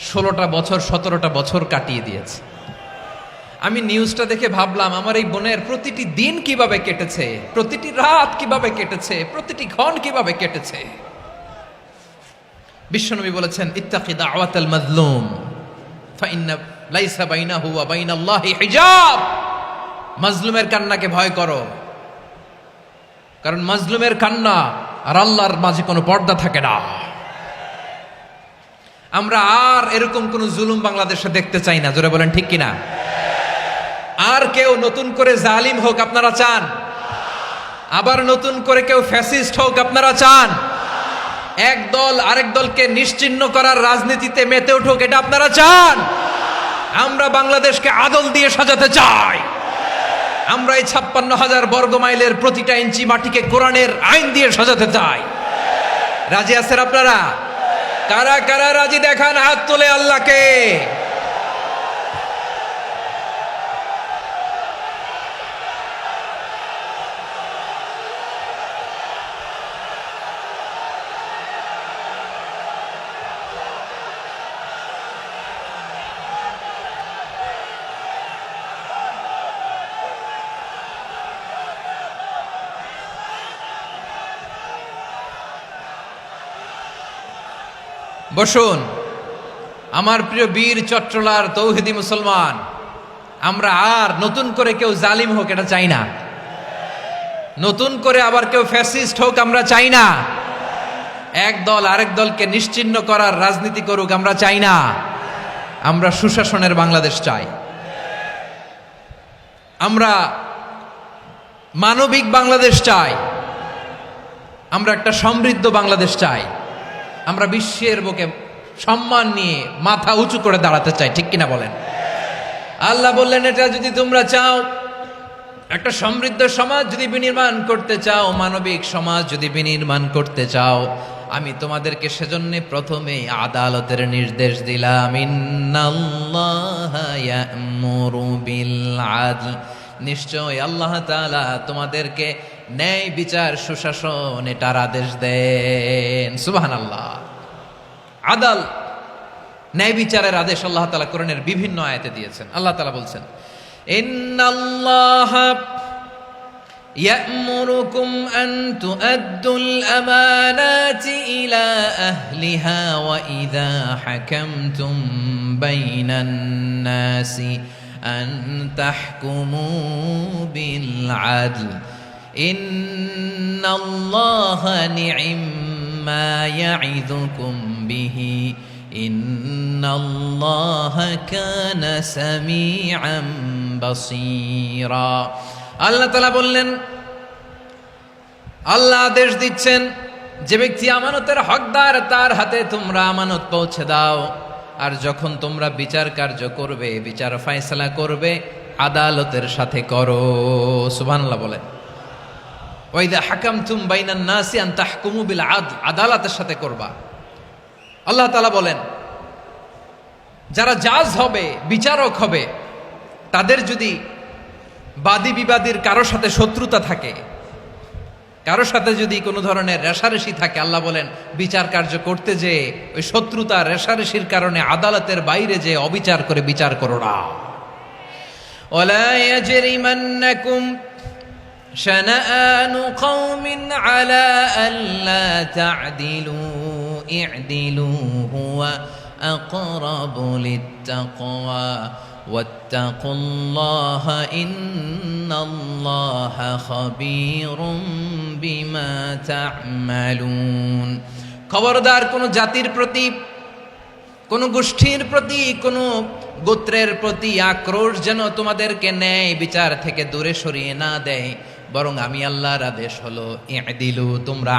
16টা বছর, 17টা বছর কাটিয়ে দিয়েছে। আমি নিউজটা দেখে ভাবলাম, আমার এই বোনের প্রতিটি দিন কিভাবে কেটেছে, প্রতিটি রাত কিভাবে কেটেছে, প্রতিটি ক্ষণ কিভাবে কেটেছে। বিশ্বনবী বলেছেন, ইত্তাকি দাওয়াতাল মাজলুম ফাইন্না লাইসা বাইনাহু ওয়া বাইনাল্লাহি হিজাব। মাজলুমের কান্নাকে ভয় করো, কারণ মাজলুমের কান্না আর আল্লাহর মাঝে কোনো পর্দা থাকে না। আমরা আর এরকম কোন জুলুম বাংলাদেশে দেখতে চাই না, জোরে বলেন ঠিক কিনা? আর কেউ নতুন করে জালিম হোক আপনারা চান? আবার নতুন করে কেউ ফ্যাসিস্ট হোক আপনারা চান? এক দল আরেক দলকে নিশ্চিহ্ন করার রাজনীতিতে মেতে উঠুক এটা আপনারা চান? আমরা বাংলাদেশকে আদল দিয়ে সাজাতে চাই। আমরা এই 56,000 বর্গ মাইলের প্রতিটা ইঞ্চি মাটিকে কোরআনের আইন দিয়ে সাজাতে চাই। রাজি আছেন আপনারা? কারা কারা রাজি দেখান হাত তুলে আল্লাহকে। বসুন আমার প্রিয় বীর চট্টলার তৌহিদি মুসলমান, আমরা আর নতুন করে কেউ জালিম হোক এটা চাই না। নতুন করে আবার কেউ ফ্যাসিস্ট হোক আমরা চাই না। এক দল আরেক দলকে নিশ্চিহ্ন করার রাজনীতি করুক আমরা চাই না। আমরা সুশাসনের বাংলাদেশ চাই। আমরা মানবিক বাংলাদেশ চাই। আমরা একটা সমৃদ্ধ বাংলাদেশ চাই। আমরা বিশ্বের বুকে সম্মান নিয়ে মাথা উঁচু করে দাঁড়াতে চাই, ঠিক কিনা বলেন? আল্লাহ বললেন এটা যদি তোমরা চাও, একটা সমৃদ্ধ সমাজ যদি বিনির্মাণ করতে চাও, মানবিক সমাজ যদি বিনির্মাণ করতে চাও, আমি তোমাদেরকে সেজন্য প্রথমে আদালতের নির্দেশ দিলাম। ইন্নাল্লাহা ইয়া'মুরু বিল আদল, নিশ্চয় আল্লাহ তাআলা তোমাদেরকে ন্যায় বিচার সুশাসন এটার আদেশ দেন। সুবহানাল্লাহ। আদাল, ন্যায় বিচারের আদেশ আল্লাহ তাআলা কোরআনের বিভিন্ন আয়াতে দিয়েছেন। আল্লাহ তাআলা বলছেন ইন্নাল্লাহা ইয়া'মুরুকুম আন তুআদ্দুল আমানাতি ইলা আহলিহা ওয়া ইযা হাকামতুম বাইনান নাসি আন তাহকুমু বিল আদল ইন্নাল্লাহা নি'ম্মা ইয়া'iযুকুম বিহি ইন্নাল্লাহা কানা সামিআন বাসীরা। আল্লাহ তাআলা বললেন, আল্লাহ আদেশ দিচ্ছেন যে ব্যক্তি আমানতের হকদার তার হাতে তোমরা আমানত পৌঁছে দাও। আর যখন তোমরা বিচার কার্য করবে, বিচার ফয়সালা করবে, আদালতের সাথে করো। সুবহানাল্লাহ বলেন। ওয়া ইযা হাকামতুম বাইনান নাসি আন তাহকুমু বিল আদল, আদালতের সাথে করবা। আল্লাহ তাআলা বলেন যারা জাজ হবে, বিচারক হবে, তাদের যদি বাদী বিবাদীর কারো সাথে শত্রুতা থাকে, কারো সাথে যদি কোনো ধরনের রেষারেষি থাকে, আল্লাহ বলেন বিচার কার্য করতে যে ওই শত্রুতা রেষারেষির কারণে আদালতের বাইরে যে অবিচার করে বিচার করো না। ওয়ালা ইয়াজরিমান্নাকুম শানাআনু কওমিন আলা আল্লা তা'দিলু ই'দিলু হুয়া আকরাবু লিত্তাকওয়া ওয়াত্তাকুল্লাহা ইন্নাল্লাহা খাবীরুম বিমা তা'মালুন। খবরদার কোন জাতির প্রতি, কোন গোষ্ঠীর প্রতি, কোন গোত্রের প্রতি আক্রোশ যেন তোমাদেরকে ন্যায় বিচার থেকে দূরে সরিয়ে না দেয়, বরং আমি আল্লাহর আদেশ হলো ই'দিলু, তোমরা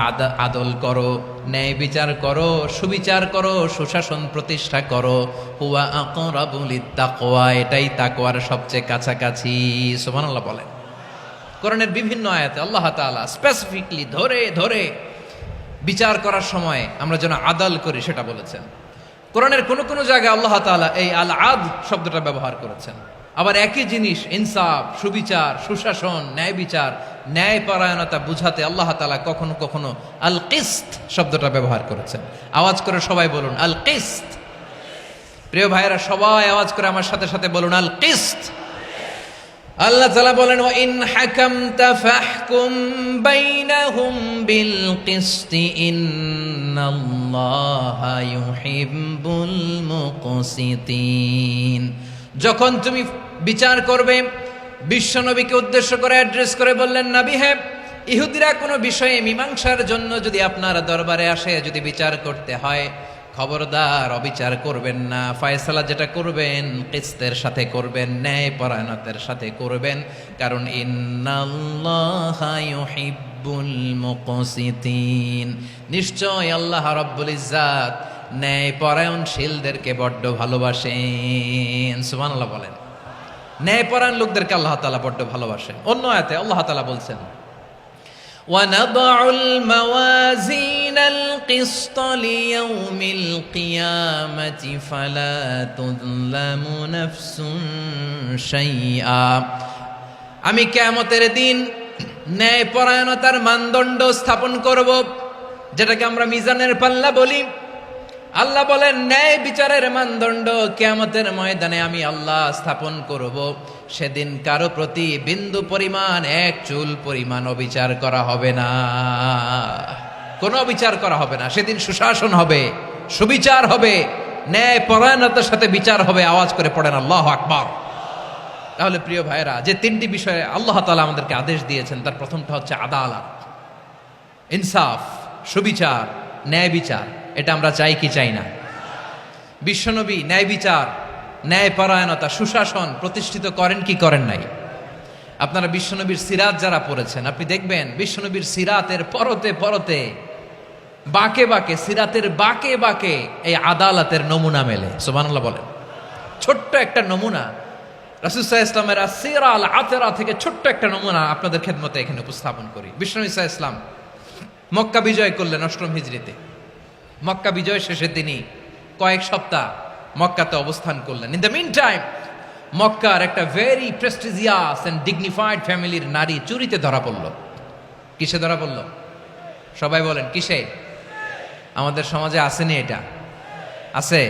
আদল করো, ন্যায় বিচার করো, সুবিচার করো, সুশাসন প্রতিষ্ঠা করো। হুয়া আকরাবু লিত্তাকওয়া, এটাই তাকওয়ার সবচেয়ে কাছাকাছি। সুবহানাল্লাহ বলেন। কোরআনের বিভিন্ন আয়াতে আল্লাহ তাআলা স্পেসিফিকলি ধরে ধরে বিচার করার সময় আমরা যেন আদল করি সেটা বলেছেন। কোরআনের কোন কোন জায়গায় আল্লাহ তাআলা এই আল আদল শব্দটা ব্যবহার করেছেন। আবার একই জিনিস ইনসাফ, সুবিচার, সুশাসন, ন্যায় বিচার, ন্যায় পরায়ণতা বুঝাতে আল্লাহ তাআলা কখনো কখনো আল কিসত শব্দটা ব্যবহার করেছেন। আওয়াজ করে সবাই বলুন আল কিসত। প্রিয় ভাইরা সবাই আওয়াজ করে আমার সাথে সাথে বলুন আল কিসত। আল্লাহ তাআলা বলেন ওয়া ইন হাকামতা ফাহকুম বাইনাহুম বিল কিসতি ইন্নাল্লাহা ইউহিব্বুল মুকসিতিন। যখন তুমি বিচার করবে, বিশ্বনবীকে উদ্দেশ্য করে অ্যাড্রেস করে বললেন, নবী হে, ইহুদিরা কোনো বিষয়ে মীমাংসার জন্য যদি আপনার দরবারে আসে, যদি বিচার করতে হয়, খবরদার অবিচার করবেন না, ফয়সালা যেটা করবেন কিসতের সাথে করবেন, ন্যায় পরায়ণতার সাথে করবেন, কারণ ইন্নাল্লাহা ইউহিব্বুল মুকসিতিন, নিশ্চয় আল্লাহ রাব্বুল ইজ্জাত ন্যায় পরায়ণশীলদেরকে বড্ড ভালোবাসেন। সুবহানাল্লাহ বলেন। ন্যায় পরায়ণ লোকদেরকে আল্লাহ তাআলা বড্ড ভালোবাসেন। অন্য আয়াতে আল্লাহ তাআলা বলছেন, وَنَضَعُ الْمَوَازِينَ الْقِسْطَ لِيَوْمِ الْقِيَامَةِ فَلَا تُظْلَمُ نَفْسٌ شَيْئًا, আমি কিয়ামতের দিন ন্যায় পরায়ণতার মানদণ্ড স্থাপন করব, যেটাকে আমরা মিজানের পাল্লা বলি। আল্লাহ বলেন ন্যায় বিচারের মানদণ্ড কিয়ামতের ময়দানে আমি আল্লাহ স্থাপন করব। সেদিন কারো প্রতি বিন্দু পরিমাণ, এক চুল পরিমাণ অবিচার করা হবে না, কোনো অবিচার করা হবে না। সেদিন সুশাসন হবে, সুবিচার হবে, ন্যায় পরায়ণতার সাথে বিচার হবে। আওয়াজ করে পড়েন আল্লাহু আকবার। তাহলে প্রিয় ভাইরা, যে তিনটি বিষয়ে আল্লাহ তাআলা আমাদেরকে আদেশ দিয়েছেন, তার প্রথমটা হচ্ছে আদালত, ইনসাফ, সুবিচার, ন্যায় বিচার। এটা আমরা চাই কি চাই না? বিশ্বনবী ন্যায় বিচার, ন্যায় পরায়ণতা, সুশাসন প্রতিষ্ঠিত করেন কি করেন নাই? আপনারা বিশ্বনবীর সিরাত যারা পড়েছেন, আপনি দেখবেন বিশ্বনবীর সিরাতের পরতে পরতে, বাঁকে বাঁকে, সিরাতের বাঁকে বাঁকে এই আদালতের নমুনা মেলে। সুবহানাল্লাহ বলেন। ছোট্ট একটা নমুনা রাসূল সাল্লাল্লাহু আলাইহি ওয়াসাল্লামের আসসিরা আল আতরা থেকে ছোট্ট একটা নমুনা আপনাদের খেদমতে এখানে উপস্থাপন করি। বিশ্বনবী সাল্লাল্লাহু আলাইহি ওয়াসাল্লাম মক্কা বিজয় করলেন ৮ম হিজরিতে। মক্কা বিজয় শেষে তিনি কয়েক সপ্তাহ মক্কাতে অবস্থান করলেন। ইন দ্য মিন টাইম মক্কার একটা ভেরি প্রেস্টিজিয়াস এন্ড ডিগনিফাইড ফ্যামিলির নারী চুরিতে ধরা পড়ল। কিসে ধরা পড়ল? সবাই বলেন কিসে? আমাদের সমাজে আসেনি এটা? আছে?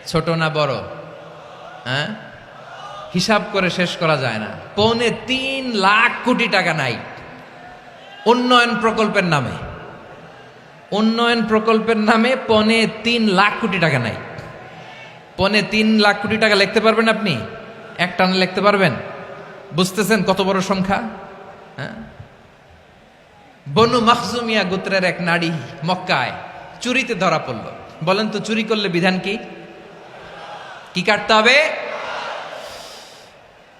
ছোট না বড়? হ্যাঁ, হিসাব করে শেষ করা যায় না। ৩.৫ লাখ কোটি টাকা নাই উন্নয়ন প্রকল্পের নামে। উন্নয়ন প্রকল্পের নামে ৩.৫ লাখ কোটি টাকা নাই। ৩.৫ লাখ কোটি টাকা লিখতে পারবেন আপনি? এক টানে লিখতে পারবেন? বুঝতেছেন কত বড় সংখ্যা? হ্যাঁ, বনু মাখজুমিয়া গোত্রের এক নারী মক্কায় চুরিতে ধরা পড়ল। বলেন তো চুরি করলে বিধান কি? কি কাটতে হবে?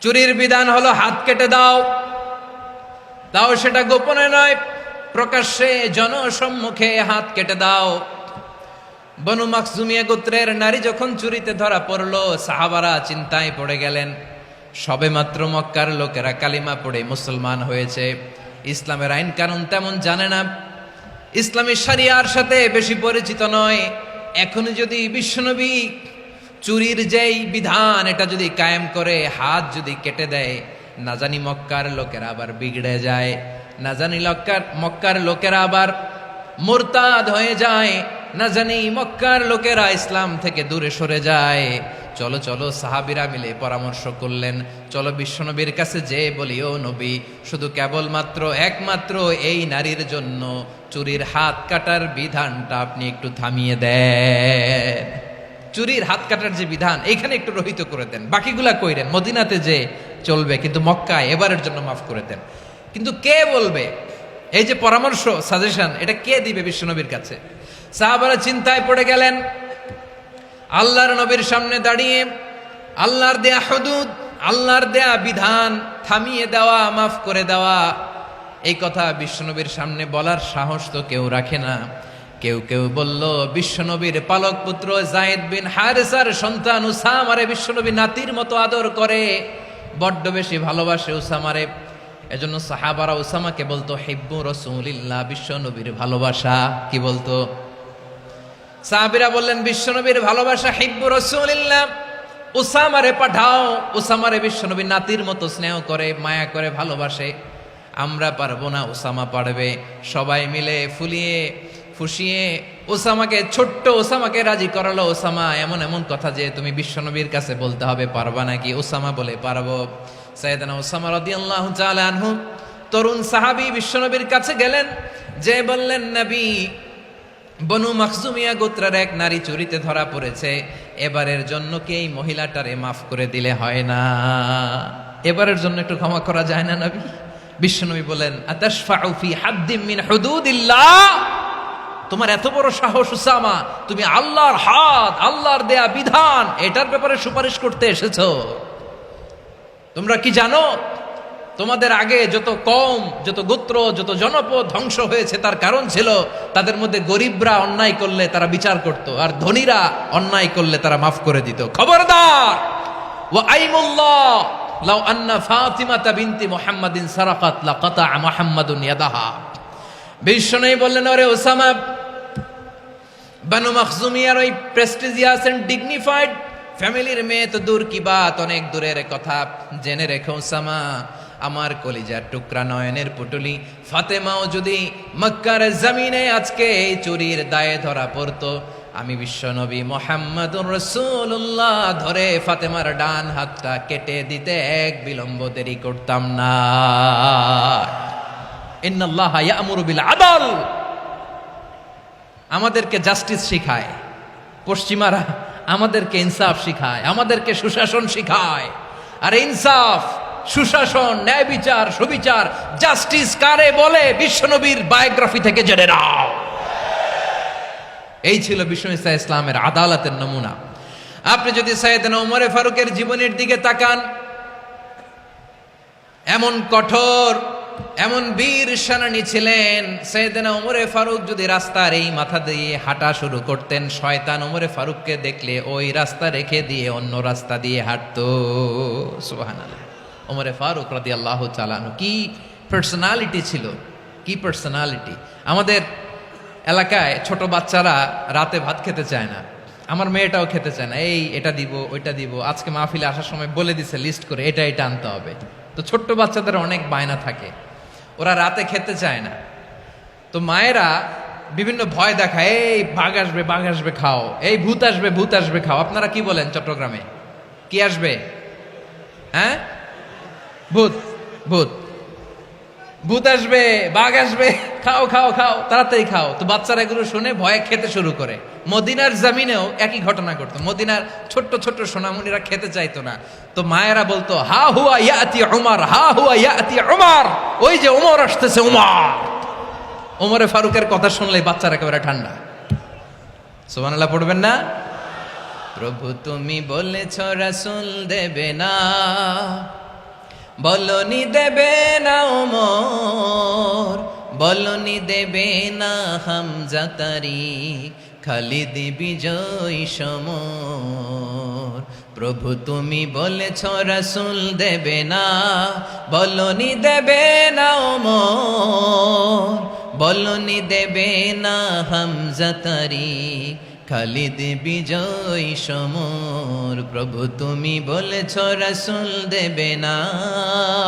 চুরির বিধান হলো হাত কেটে দাও। তাও সেটা গোপনে নয়, প্রকাশ্যে জনসম্মুখে হাত কেটে দাও। বনু মাখজুমিয়া গোত্রের নারী যখন চুরিতে ধরা পড়লো, সাহাবারা চিন্তায় পড়ে গেলেন। সবেমাত্র মক্কার লোকেরা কালিমা পড়ে মুসলমান হয়েছে, ইসলামের আইন কানুন তেমন জানে না, ইসলামী শরিয়ার সাথে বেশি পরিচিত নয়। এখনো যদি বিশ্বনবী চুরির যেই বিধান এটা যদি কায়েম করে হাত যদি কেটে দেয়, না জানি মক্কার লোকেরা আবার বিগড়ে যায়, না জানি মক্কার লোকেরা আবার মুরতাদ হয়ে যায়, না জানি মক্কার লোকেরা ইসলাম থেকে দূরে সরে যায়। চলো চলো, সাহাবীরা মিলে পরামর্শ করলেন, চলো বিশ্বনবীর কাছে যে বলি, ও নবী, শুধু কেবলমাত্র একমাত্র এই নারীর জন্য চুরির হাত কাটার বিধানটা আপনি একটু থামিয়ে দেন। চুরির হাত কাটার যে বিধান এখানে একটু রহিত করে দেন, বাকিগুলা কইরেন মদিনাতে যে চলবে, কিন্তু মক্কায় এবারের জন্য মাফ করে দেন। কিন্তু কে বলবে? এই যে পরামর্শ, সাজেশন, এটা কে দিবে বিশ্বনবীর কাছে? সাহাবারা চিন্তায় পড়ে গেলেন। আল্লাহর নবীর সামনে দাঁড়িয়ে আল্লাহর দেয়া হুদুদ, আল্লাহর দেয়া বিধান থামিয়ে দেওয়া, মাফ করে দেওয়া, এই কথা বিশ্বনবীর সামনে বলার সাহস তো কেউ রাখে না। কেউ কেউ বলল, বিশ্বনবীর পালক পুত্র যায়েদ বিন হারেসার সন্তান উসামারে বিশ্বনবী নাতির মতো আদর করে, বড্ড বেশি ভালোবাসে উসামারে। এজন্য সাহাবারা উসামাকে বলতো হিব্বু রাসূলিল্লাহ, বিশ্বনবীর ভালোবাসা। কি বলতো? সাহাবীরা বললেন, বিশ্বনবীর ভালোবাসা হিব্বু রাসূলিল্লাহ, উসামারে পাঠাও। উসামারে বিশ্বনবী নাতির মতো স্নেহ করে, মায়া করে, ভালোবাসে। আমরা পারবো না, উসামা পারবে। সবাই মিলে ফুলিয়ে ফুসিয়ে ওসামাকে, ছোট্ট ওসামাকে রাজি করালো। ওসামা, এমন এমন কথা যে তুমি বিশ্বনবীর কাছে বলতে হবে, পারবা নাকি? ওসামা বলে, পারবো। সাইয়েদনা ওসামা রাদিয়াল্লাহু তাআলা আনহু তরুণ সাহাবী বিশ্বনবীর কাছে গেলেন, যে বললেন, নবী, বনু মাখজুমিয়া গোত্রের এক নারী চুরিতে ধরা পড়েছে, এবারের জন্য কি এই মহিলাটারে মাফ করে দিলে হয় না? এবারের জন্য একটু ক্ষমা করা যায় না নবী? বিশ্বনবী বলেন, আতাশফাউ ফি হাদ্দিম মিন হুদুদিল্লাহ, তোমার এত বড় সাহস উসামা, তুমি আল্লাহর হাত, আল্লাহর দেয়া বিধান এটার ব্যাপারে সুপারিশ করতে এসেছো? তোমরা কি জানো তোমাদের আগে যত কওম, যত গোত্র, যত জনপদ ধ্বংস হয়েছে তার কারণ ছিল তাদের মধ্যে গরিবরা অন্যায় করলে তারা বিচার করত, আর ধনীরা অন্যায় করলে তারা মাফ করে দিত। খবরদার, ওয়া আইমুল্লাহ লাউ আন্না ফাতিমাতা বিনতি মুহাম্মাদিন সারাকাত লাকাতা মুহাম্মাদুন ইয়াদাহা। বিশ্বনবী বললেন, ওরে ওসামা, বানু মাখজুমিয়ার ওই প্রেস্টিজিয়াস এন্ড ডিগনিফাইড ফ্যামিলির মেয়ে তো দূর কি বাত, অনেক দূরের কথা। জেনে রেখো ওসামা, আমার কলিজার টুকরা নয়নের পুটুলি ফাতেমাও যদি মক্কার জমিনে আজকে এই চুরির দায়ে ধরা পড়তো, আমি বিশ্বনবী মুহাম্মাদুর রাসূলুল্লাহ ধরে ফাতেমার ডান হাতটা কেটে দিতে এক বিলম্ব দেরি করতাম না। ইন্নাল্লাহা ইয়া'মুরু বিল আদল, আমাদেরকে জাস্টিস শিখায় পশ্চিমারা, আমাদেরকে ইনসাফ শিখায়, আমাদেরকে সুশাসন শিখায়। আর ইনসাফ, সুশাসন, ন্যায় বিচার, সুবিচার, জাস্টিস কারে বলে বিশ্বনবীর বায়োগ্রাফি থেকে জেনে নাও। এই ছিল বিশ্বনবী ইসলামের আদালতের নমুনা। আপনি যদি সাইয়েদনা ওমর ফারুকের জীবনের দিকে তাকান, এমন কঠোর, এমন বীর সেনানী ছিলেন। সাইয়েদনা ওমর ফারুক যদি রাস্তার এই মাথা দিয়ে হাঁটা শুরু করতেন, শয়তান ওমর ফারুককে দেখলে ওই রাস্তা রেখে দিয়ে অন্য রাস্তা দিয়ে হাঁটতো। সুবহানাল্লাহ। ওমর ফারুক রাদিয়াল্লাহু তাআলা আনহু কি পার্সোনালিটি ছিল, কি পার্সোনালিটি। আমাদের এলাকায় ছোট বাচ্চারা রাতে ভাত খেতে চায় না, আমার মেয়েটাও খেতে চায় না। এই এটা দিব, ওইটা দিব, আজকে মাহফিলে আসার সময় বলে দিছে লিস্ট করে এটা এটা আনতে হবে। তো ছোট্ট বাচ্চাদের অনেক বায়না থাকে, ওরা রাতে খেতে চায় না। তো মায়েরা বিভিন্ন ভয় দেখায়, এই বাঘ আসবে, বাঘ আসবে খাও, এই ভূত আসবে, ভূত আসবে খাও। আপনারা কি বলেন চট্টগ্রামে? কি আসবে? হ্যাঁ, ভূত, ভূত, ভূত আসবে, বাঘ আসবে, খাও খাও খাও, তাড়াতাড়ি খাও। তো বাচ্চারা এগুলো শুনে ভয়ে খেতে শুরু করে। মদিনার জমিনেও একই ঘটনা করতো। মদিনার ছোট্ট ছোট্ট সোনামণিরা খেতে চাইতো না, তো মায়েরা বলতো, হা হুয়া ইয়াতি উমর, হা হুয়া ইয়াতি উমর, ওই যে ওমর আসতেছে, ওমর। ওমরে ফারুকের কথা শুনলেই বাচ্চারা একেবারে ঠান্ডা। সুবহানাল্লাহ পড়বেন না? প্রভু তুমি বলেছ রাসূল দেবে না, বলনি দেবে না ওমর, বলনি দেবে না হামজা তারিক, খালিদ বিজয় সমর। প্রভু তুমি বলেছ রাসূল দেবে না, বলনি দেবে না ওমর, বলনি দেবে না হামজা তারিক, খালিদ বিজয় সমর। প্রভু তুমি বলেছ রাসূল দেবে না।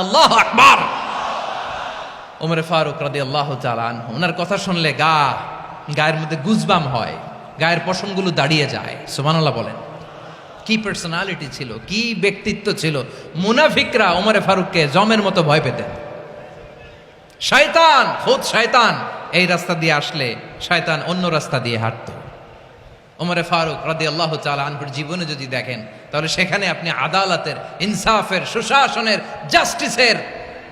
আল্লাহু আকবার। ওমর ফারুক রাদিয়াল্লাহু তাআলা আনহু, ওনার কথা শুনলে গায়ের মধ্যে গুজবাম হয়, গায়ের পশমগুলো দাঁড়িয়ে যায়। সুবহানাল্লাহ বলেন। কি পার্সোনালিটি ছিল, কি ব্যক্তিত্ব ছিল। মুনাফিকরা ওমর ফারুককে জমের মতো ভয় পেতেন। শয়তান, খুদ শয়তান এই রাস্তা দিয়ে আসলে শয়তান অন্য রাস্তা দিয়ে হাঁটতো। ওমর ফারুক রাদিয়াল্লাহু তাআলা আনহুর জীবনে যদি দেখেন, তাহলে সেখানে আপনি আদালতের, ইনসাফের, সুশাসনের, জাস্টিসের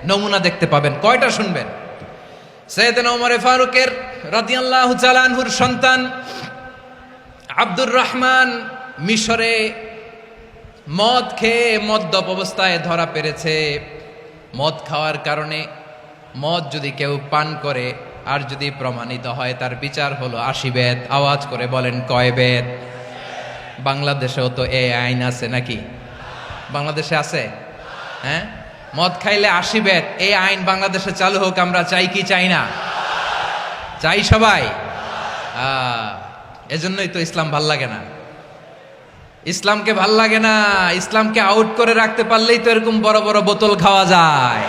নমুনা দেখতে পাবেন। কয়টা শুনবেন? সাইয়েদনা ওমর ফারুকের রাদিয়াল্লাহু তাআলা আনহুর সন্তান আব্দুর রহমান মিশরে মদ খেয়ে মদ্যপ অবস্থায় ধরা পড়েছে। মদ খাওয়ার কারণে, মদ যদি কেউ পান করে আর যদি প্রমাণিত হয়, তার বিচার হলো 80 বেত। আওয়াজ করে বলেন কয় বেত? বাংলাদেশেও তো এই আইন আছে নাকি? বাংলাদেশে আছে? হ্যাঁ, মদ খাইলে 80 বেত, এই আইন বাংলাদেশে চালু হোক। আমরা চাই কি চাই না? চাই সবাই। এজন্যই তো ইসলাম ভাল লাগে না। ইসলামকে ভাল লাগে না। ইসলামকে আউট করে রাখতে পারলেই তো এরকম বড় বড় বোতল খাওয়া যায়।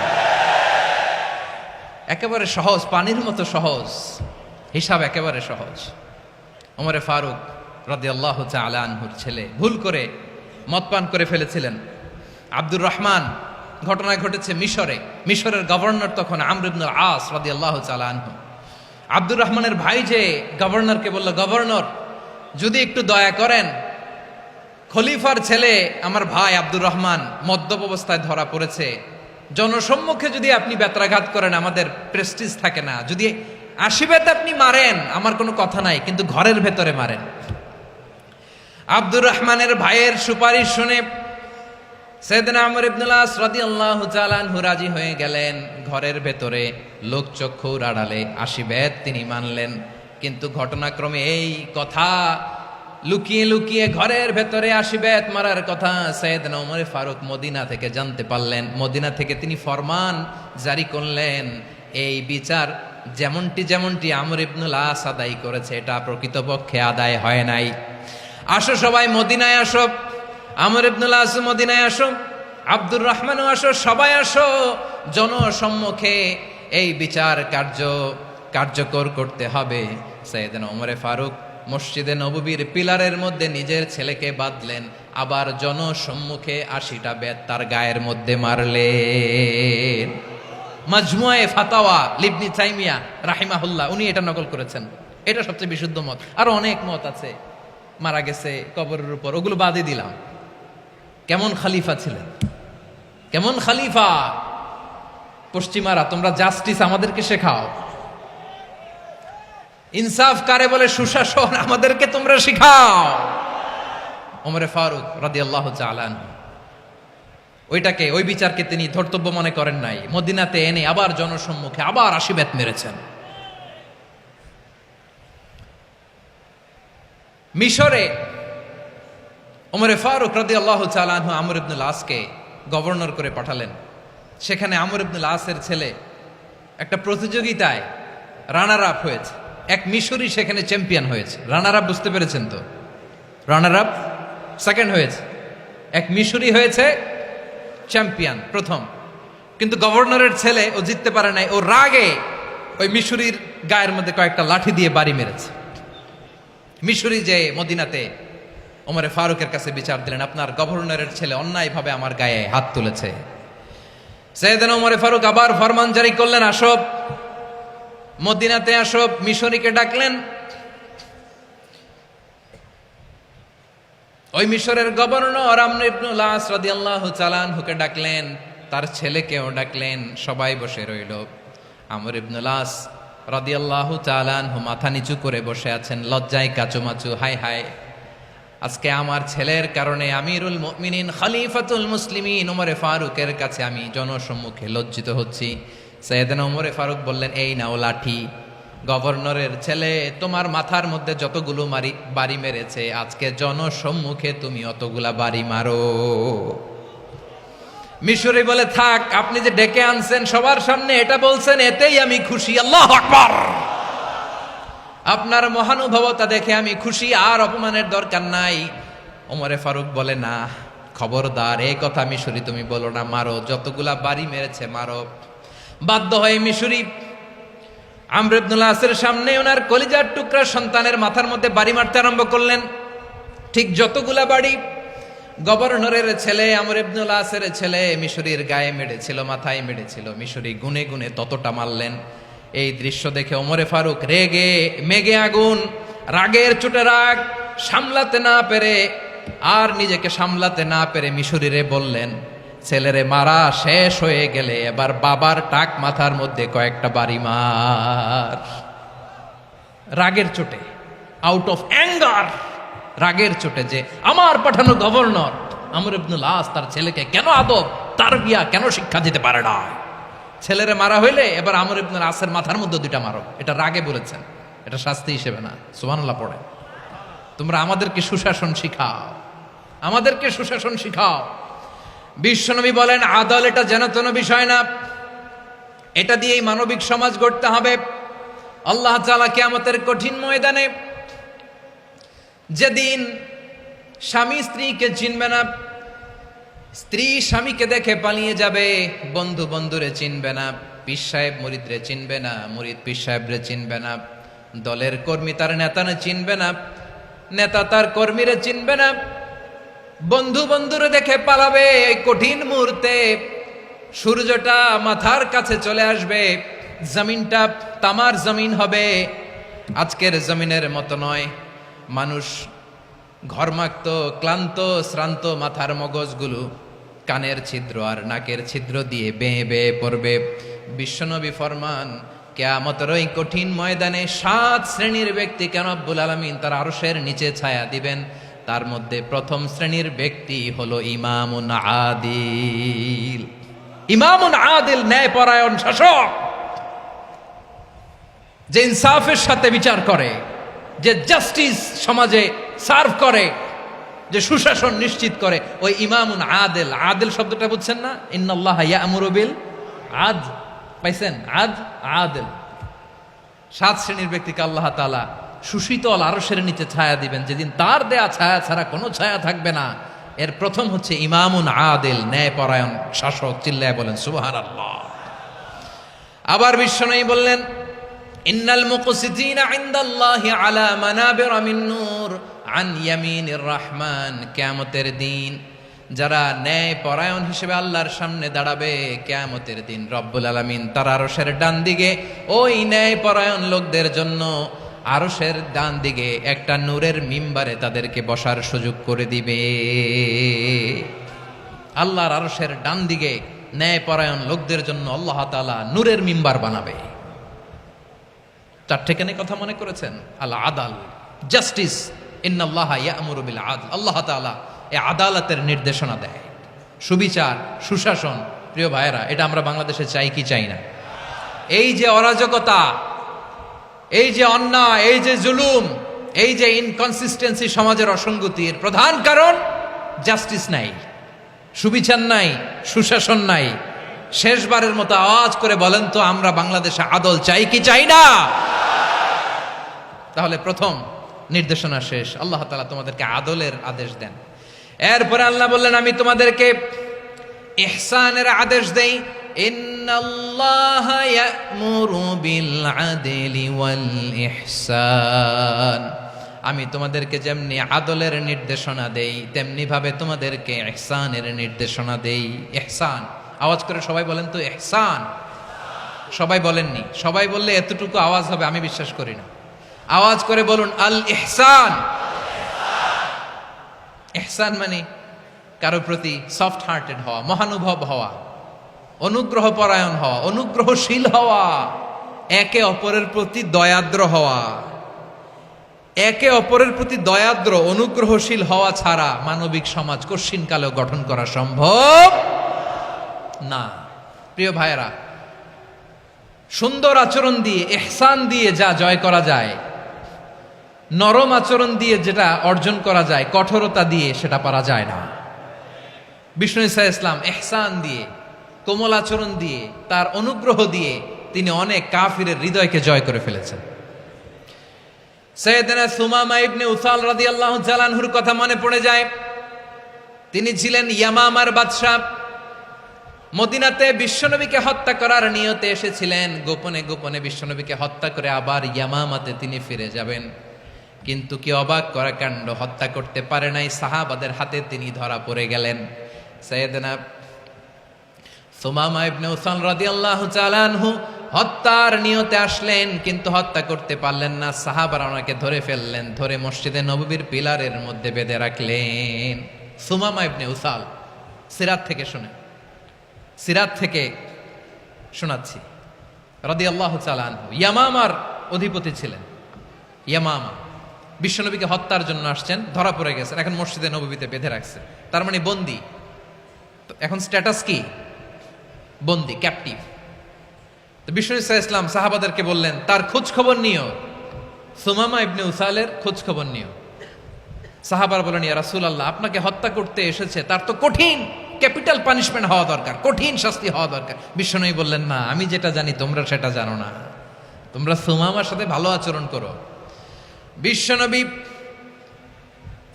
একেবারে সহজ, পানির মতো সহজ, হিসাব একেবারে সহজ। ওমর ফারুক রাদিয়াল্লাহু তাআলা আনহুর ছেলে ভুল করে মদ পান করে ফেলেছিলেন। আব্দুর রহমান, ঘটনা ঘটেছে মিশরে। মিশরের গভর্নর তখন আমর ইবনুল আস রাদিয়াল্লাহু তাআলা আনহু। আব্দুর রহমানের ভাই যে গভর্নরকে বলল, গভর্নর যদি একটু দয়া করেন, খলিফার ছেলে আমার ভাই আব্দুর রহমান মদ্যপ অবস্থায় ধরা পড়েছে, জনসম্মুখে যদি আপনি বেত্রাঘাত করেন, আমাদের প্রেস্টিজ থাকে না, যদি আশিবেত আপনি মারেন, আমার কোনো কথা নাই, কিন্তু ঘরের ভেতরে মারেন। আব্দুর রহমানের ভাইয়ের সুপারিশ শুনে সাইয়েদনা আমর ইবনুল আস রাদিয়াল্লাহু তাআলা আনহু রাজি হয়ে গেলেন। ঘরের ভেতরে লোকচক্ষুর আড়ালে আশিবেত তিনি মানলেন। কিন্তু ঘটনাক্রমে এই কথা লুকিয়ে লুকিয়ে ঘরের ভেতরে আশিবেত মারার কথা সাইয়েদনা ওমর ফারুক মদিনা থেকে জানতে পারলেন। মদিনা থেকে তিনি ফরমান জারি করলেন, এই বিচার যেমনটি আমর ইবনুল আস আদায় করেছে, এটা প্রকৃতপক্ষে আদায় হয় নাই। আসো সবাই মদিনায় আসো, আমর ইবনুল আস মদিনায় আসো, আব্দুর রহমানও আসো, সবাই আসো, জনসম্মুখে এই বিচার কার্যকর করতে হবে। সাইয়েদনা ওমর ফারুক মসজিদে নববীর পিলারের মধ্যে নিজের ছেলেকে বাঁধলেন, আবার জনসম্মুখে ৮০টা বেত তার গায়ের মধ্যে মারলেন। মাজমুয়ে ফাতাওয়া লিবনি তাইমিয়া রাহিমাহুল্লাহ উনি এটা নকল করেছেন। এটা সবচেয়ে বিশুদ্ধ মত। আরো অনেক মত আছে, মারা গেছে কবরের উপর, ওগুলো বাদই দিলাম। কেমন খালিফা ছিলেন, কেমন খালিফা! পশ্চিমারা তোমরা জাস্টিস আমাদেরকে শেখাও, ইনসাফ কারে বলে সুশাসন আমাদেরকে তোমরা শিখাও। ওমর ফারুক রাদিয়াল্লাহু তাআলা আনহু ওই বিচারকে তিনি ধর্তব্য মনে করেন নাই। মদিনাতে এনে আবার জনসম্মুখে আবার ৮০ বেত মেরেছেন। মিশরে ওমর ফারুক রাদিয়াল্লাহু তাআলা আনহু আমর ইবনুল আসকে গভর্নর করে পাঠালেন। সেখানে আমর ইবনুল আসের ছেলে একটা প্রতিযোগিতায় রানার আপ হয়েছে। এক মিশরি সেখানে চ্যাম্পিয়ন হয়েছে। রানার আপ বুঝতে পেরেছেন তো? রানার আপ সেকেন্ড হয়েছে, এক মিশরি হয়েছে চ্যাম্পিয়ন প্রথম। কিন্তু গভর্নরের ছেলে ও জিততে পারে নাই। ও রাগে ওই মিশরির গায়ের মধ্যে কয়েকটা লাঠি দিয়ে বাড়ি মেরেছে। মিশরি যে মদিনাতে ওমর ফারুকের কাছে বিচার দিলেন, আপনার গভর্নরের ছেলে অন্যায়ভাবে আমার গায়ে হাত তুলেছে। সাইয়েদনা ওমর ফারুক আবার ফরমান জারি করলেন, আসো মদিনাতে আসো। মিশরীকে ডাকলেন। ওই মিশরের গভর্নর আমর ইবনুল আস রাদিয়াল্লাহু তাআলা আনহুকে ডাকলেন, তার ছেলেকেও ডাকলেন। সবাই বসে রইল। আমর ইবনুল আস রাদিয়াল্লাহু তাআলা আনহু মাথা নিচু করে বসে আছেন, লজ্জায় কাচুমাচু। হায় হায়, আজকে আমার ছেলের কারণে আমিরুল মুমিনিন খলিফাতুল মুসলিমিন ওমর ফারুকের কাছে আমি জনসম্মুখে লজ্জিত হচ্ছি। সাইয়েদনা ওমর ফারুক বললেন, এই নাও লাঠি, গভর্নরের ছেলে তোমার মাথার মধ্যে যতগুলো বাড়ি মেরেছে, আজকে জনসম্মুখে তুমি অতগুলা বাড়ি মারো। মিশরি বলে, থাক, আপনি যে ডেকে আনছেন সবার সামনে এটা বলছেন, এতেই আমি খুশি। আল্লাহু আকবার! আপনার মহানুভবতা দেখে আমি খুশি, আর অপমানের দরকার নাই। ওমর ফারুক বলে, না, খবরদার, এই কথা মিশরি তুমি বলো না, মারো, যতগুলা বাড়ি মেরেছে মারো। বাধ্য হয়ে মিশরি আমর ইবনুল আসের সামনে ওনার কলিজার টুকরা সন্তানের মাথার মধ্যে বাড়ি মারতে আরম্ভ করলেন। ঠিক যতগুলা বাড়ি গভর্নরের ছেলে আমর ইবনুল আসের ছেলে মিশরির গায়ে মেরেছিল, মাথায় মেরেছিল, মিশরি গুনে গুনে ততটা মারলেন। এই দৃশ্য দেখে ওমর ফারুক রেগে মেগে আগুন, রাগের চোটে রাগ সামলাতে না পেরে আর নিজেকে সামলাতে না পেরে মিশরিরে বললেন, ছেলেরে মারা শেষ হয়ে গেলে এবার বাবার টাক মাথার মধ্যে কয়েকটা বাড়ি মার। রাগের চোটে, আউট অফ অ্যাঙ্গার, রাগের চোটে, যে আমার পাঠানো গভর্নর আমর ইবনুল আস তার ছেলেকে কেন আদব তারবিয়া কেন শিক্ষা দিতে পারে না। ছেলেরে মারা হইলে এবার আমর ইবনুল আসের মাথার মধ্যে দুইটা মারো। এটা রাগে বলেছেন, এটা শাস্তি হিসেবে না। সুবহানাল্লাহ পড়ে। তোমরা আমাদেরকে সুশাসন শিখাও, আমাদেরকে সুশাসন শিখাও। বিশ্বনবী বলেন, আদল এটা যেন তেন বিষয় না, এটা দিয়েই মানবিক সমাজ গড়তে হবে। আল্লাহ তাআলা কিয়ামতের কঠিন ময়দানে, যেদিন স্বামী স্ত্রীকে চিনবে না, স্ত্রী স্বামীকে দেখে পালিয়ে যাবে, বন্ধু বন্ধুরে চিনবে না, পীর সাহেব মুরিদরে চিনবে না, মুরিদ পীর সাহেবরে চিনবে না, দলের কর্মী তার নেতারে চিনবে না, নেতা তার কর্মীরে চিনবে না, বন্ধু বন্ধুরে দেখে পালাবে। এই কঠিন মুহূর্তে সূর্যটা মাথার কাছে চলে আসবে, জমিনটা তামার জমিন হবে। আজকের জমিনের মতো নয়। মানুষ ঘর্মাক্ত, ক্লান্ত, শ্রান্ত মাথার মগজগুলো কানের ছিদ্র আর নাকের ছিদ্র দিয়ে বেয়ে বেয়ে পড়বে। বিশ্বনবী ফরমান, কিয়ামতের ওই কঠিন ময়দানে 7 শ্রেণীর ব্যক্তিকে রব্বুল আলামিন তার আরশের নিচে ছায়া দিবেন। তার মধ্যে প্রথম শ্রেণীর ব্যক্তি হলো ইমামুন আদিল। ইমামুন আদিল, ন্যায়পরায়ণ শাসক, যে ইনসাফের সাথে বিচার করে, যে জাস্টিস সমাজে সার্ভ করে, যে সুশাসন নিশ্চিত করে, ওই ইমামুন আদিল। আদিল শব্দটা বুঝছেন না? ইন্নাল্লাহা ইয়া'মুরু বিল আদল, পাইছেন? আদিল। 7 শ্রেণীর ব্যক্তিকে আল্লাহ তাআলা সুশীতল আরশের নিচে ছায়া দিবেন, যেদিন তার দেয়া ছায়া ছাড়া কোনো ছায়া থাকবে না। এর প্রথম হচ্ছে ইমামুন আদিল, ন্যায়পরায়ণ শাসক। চিল্লায় বলেন সুবহানাল্লাহ। আবার বিশ্বনবী বললেন, ইন্নাল মুকসিতিনা ইনদাল্লাহি আলা মানাবিরা মিন নূর আন ইয়ামিনির রহমান। কিয়ামতের দিন যারা ন্যায়পরায়ণ হিসেবে আল্লাহর সামনে দাঁড়াবে, কিয়ামতের দিন রব্বুল আলামিন তার আরশের ডান দিকে ওই ন্যায়পরায়ণ লোকদের জন্য আরশের ডান দিকে একটা নূরের মিম্বারে তাদেরকে বসার সুযোগ করে দিবে। আল্লাহর আরশের ডান দিকে ন্যায়পরায়ণ লোকদের জন্য আল্লাহ তাআলা নূরের মিম্বার বানাবে। 4টেখানে কথা মনে করেছেন? আল আদাল, জাস্টিস। ইন্নাল্লাহা ইয়া'মুরু বিল আদল। আল্লাহ তাআলা এই আদালতের নির্দেশনা দেয়, সুবিচার, সুশাসন। প্রিয় ভাইয়েরা, এটা আমরা বাংলাদেশে চাই কি চাই না? এই যে অরাজকতা, এই যে অন্যায়, এই যে জুলুম, এই যে ইনকনসিস্টেন্সি সমাজের অসঙ্গতির প্রধান কারণ জাস্টিস নাই, সুবিচার নাই, সুশাসন নাই। শেষবারের মতো আওয়াজ করে বলেন তো, আমরা বাংলাদেশে আদল চাই কি চাই না? তাহলে প্রথম নির্দেশনা শেষ। আল্লাহ তাআলা তোমাদেরকে আদলের আদেশ দেন। এরপরে আল্লাহ বললেন, আমি তোমাদেরকে ইহসানের আদেশ দেই। ইন্নাল্লাহা ইয়া'মুরু বিল আদলি ওয়াল ইহসান। আমি তোমাদেরকে যেমনি আদলের নির্দেশনা দেই, তেমনি ভাবে তোমাদেরকে ইহসানের নির্দেশনা দেই। ইহসান, আওয়াজ করে সবাই বলেন তো ইহসান। সবাই বলেননি, সবাই বললে এতটুকু আওয়াজ হবে আমি বিশ্বাস করি না। আওয়াজ করে বলুন আল ইহসান। ইহসান মানে কারো প্রতি সফট হার্টেড হওয়া, মহানুভব হওয়া, অনুগ্রহ পরায়ণ হওয়া, অনুগ্রহশীল হওয়া, একে অপরের প্রতি দয়াদ্র হওয়া। একে অপরের প্রতি দয়াদ্র, অনুগ্রহশীল হওয়া ছাড়া মানবিক সমাজ কশিনকালেও গঠন করা সম্ভব না। প্রিয় ভাইয়েরা, সুন্দর আচরণ দিয়ে, ইহসান দিয়ে যা জয় করা যায়, নরম আচরণ দিয়ে যেটা অর্জন করা যায়, কঠোরতা দিয়ে সেটা পারা যায় না। বিষ্ণু ঈসা ইসলাম ইহসান দিয়ে, কোমল আচরণ দিয়ে, তার অনুগ্রহ দিয়ে তিনি অনেক কাফিরের হৃদয়কে জয় করে ফেলেছেন। সাইয়েদনা সুমামা ইবনে উসাল রাদিয়াল্লাহু তাআলা আনহুর কথা মনে পড়ে যায়। তিনি ছিলেন ইয়ামামার বাদশা। মদিনাতে বিশ্বনবীকে হত্যা করার নিয়তে এসেছিলেন। গোপনে গোপনে বিশ্বনবীকে হত্যা করে আবার ইয়ামামাতে তিনি ফিরে যাবেন। কিন্তু কি অবাক করা কাণ্ড, হত্যা করতে পারে নাই, সাহাবাদের হাতে তিনি ধরা পড়ে গেলেন। সাইয়েদনা সুমামা ইবনে উসাল রাদিয়াল্লাহু তাআলা আনহু হত্যার নিয়তে আসলেন, কিন্তু হত্যা করতে পারলেন না। সাহাবারা ওনাকে ধরে ফেললেন, ধরে মসজিদে নববীর পিলারের মধ্যে বেঁধে রাখলেন। সুমামা ইবনে উসাল, সিরাত থেকে শুনে, সিরাত থেকে শোনাচ্ছি, রাদিয়াল্লাহু তাআলা আনহু ইয়ামামার অধিপতি ছিলেন। ইয়ামামা বিশ্বনবীকে হত্যার জন্য আসছেন, ধরা পড়ে গেছেন, এখন মসজিদে নববীতে বেঁধে রাখছে, তার মানে বন্দী। এখন স্ট্যাটাস কি? বন্দী, ক্যাপটিভ। তো বিষ্ণু ঈসা ইসলাম সাহাবাদেরকে বললেন, তার খোঁজ খবর নিও, সুমামা ইবনে উসালের খোঁজ খবর নিও। সাহাবার বলেন, ইয়া রাসূলুল্লাহ, আপনাকে হত্যা করতে এসেছে, তার তো কঠিন ক্যাপিটাল পানিশমেন্ট হওয়া দরকার, কঠিন শাস্তি হওয়া দরকার। বিশ্বনবী বললেন, না, আমি যেটা জানি তোমরা সেটা জানো না, তোমরা সুমামার সাথে ভালো আচরণ করো। বিশ্বনবী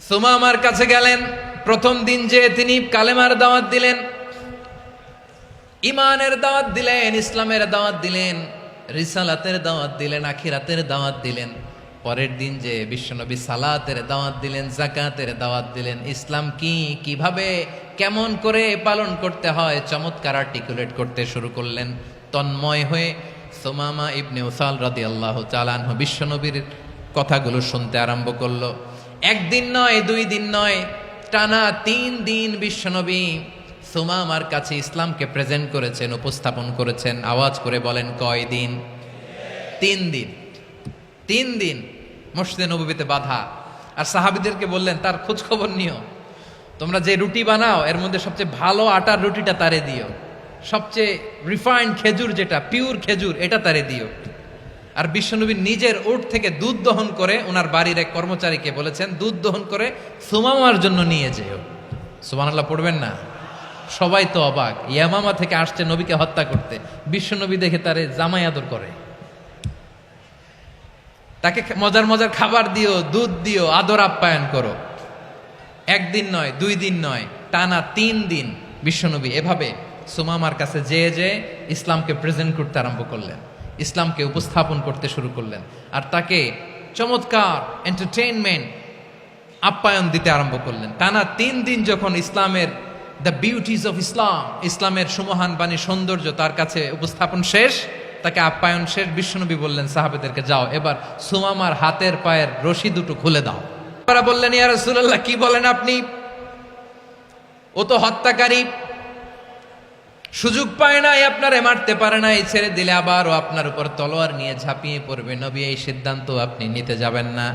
সুমামার কাছে গেলেন। প্রথম দিন যে তিনি কালেমার দাওয়াত দিলেন, ইমানের দাওয়াত দিলেন, ইসলামের দাওয়াত দিলেন, রিসালাতের দাওয়াত দিলেন, আখিরাতের দাওয়াত দিলেন। পরের দিন যে বিশ্বনবী সালাতের দাওয়াত দিলেন, যাকাতের দাওয়াত দিলেন, ইসলাম কি, কিভাবে, কেমন করে পালন করতে হয় চমৎকার আর্টিকুলেট করতে শুরু করলেন। তন্ময় হয়ে সুমামা ইবনে উসাল রাদিয়াল্লাহু তাআলা আনহু বিশ্বনবীর কথাগুলো শুনতে আরম্ভ করলো। একদিন নয়, 2 দিন নয়, টানা 3 দিন বিশ্বনবী সুমামার কাছে ইসলামকে প্রেজেন্ট করেছেন, উপস্থাপন করেছেন। আওয়াজ করে বলেন, কয় দিন? তিন দিন মসজিদে নববীতে বাধা। আর সাহাবীদেরকে বললেন তার খোঁজ খবর নিও, তোমরা যে রুটি বানাও এর মধ্যে সবচেয়ে ভালো আটার রুটিটা তারে দিও, সবচেয়ে রিফাইন্ড খেজুর যেটা পিওর খেজুর এটা তারে দিও। আর বিশ্বনবী নিজের উট থেকে দুধ দহন করে ওনার বাড়ির এক কর্মচারীকে বলেছেন দুধ দহন করে সুমামার জন্য নিয়ে যেও। সুবহানাল্লাহ পড়বেন না? সবাই তো অবাক, ইয়ামামা থেকে আসছে নবীকে হত্যা করতে, বিশ্বনবী দেখে তারে জামাই আদর করে, তাকে মজার মজার খাবার দিও, দুধ দিও, আদর আপ্যায়ন করো। একদিন নয়, 2 দিন নয়, টানা 3 দিন বিশ্বনবী এভাবে সুমামার কাছে যেয়ে ইসলামকে প্রেজেন্ট করতে আরম্ভ করলেন, ইসলামকে উপস্থাপন করতে শুরু করলেন। আর তাকে চমৎকার এন্টারটেইনমেন্ট আপ্যায়ন দিতে আরম্ভ করলেন। টানা 3 দিন যখন ইসলামের দ্য বিউটিজ অফ ইসলামের সুমহান বাণী সৌন্দর্য তার কাছে উপস্থাপন শেষ, তাকে আপ্যায়ন শেষ, বিশ্বনবী বললেন সাহাবেদেরকে যাও এবার সুমামার হাতের পায়ের রশি দুটো খুলে দাও। তারা বললেন ইয়া রাসূলুল্লাহ কি বলেন আপনি, ও তো হত্যাকারী, সুযোগ পায় নাই, আপনারে মারতে পারে নাই, ছেড়ে দিলে আবার ও আপনার উপর তলোয়ার নিয়ে ঝাঁপিয়ে পড়বে। নবী এই সিদ্ধান্ত আপনি নিতে যাবেন না।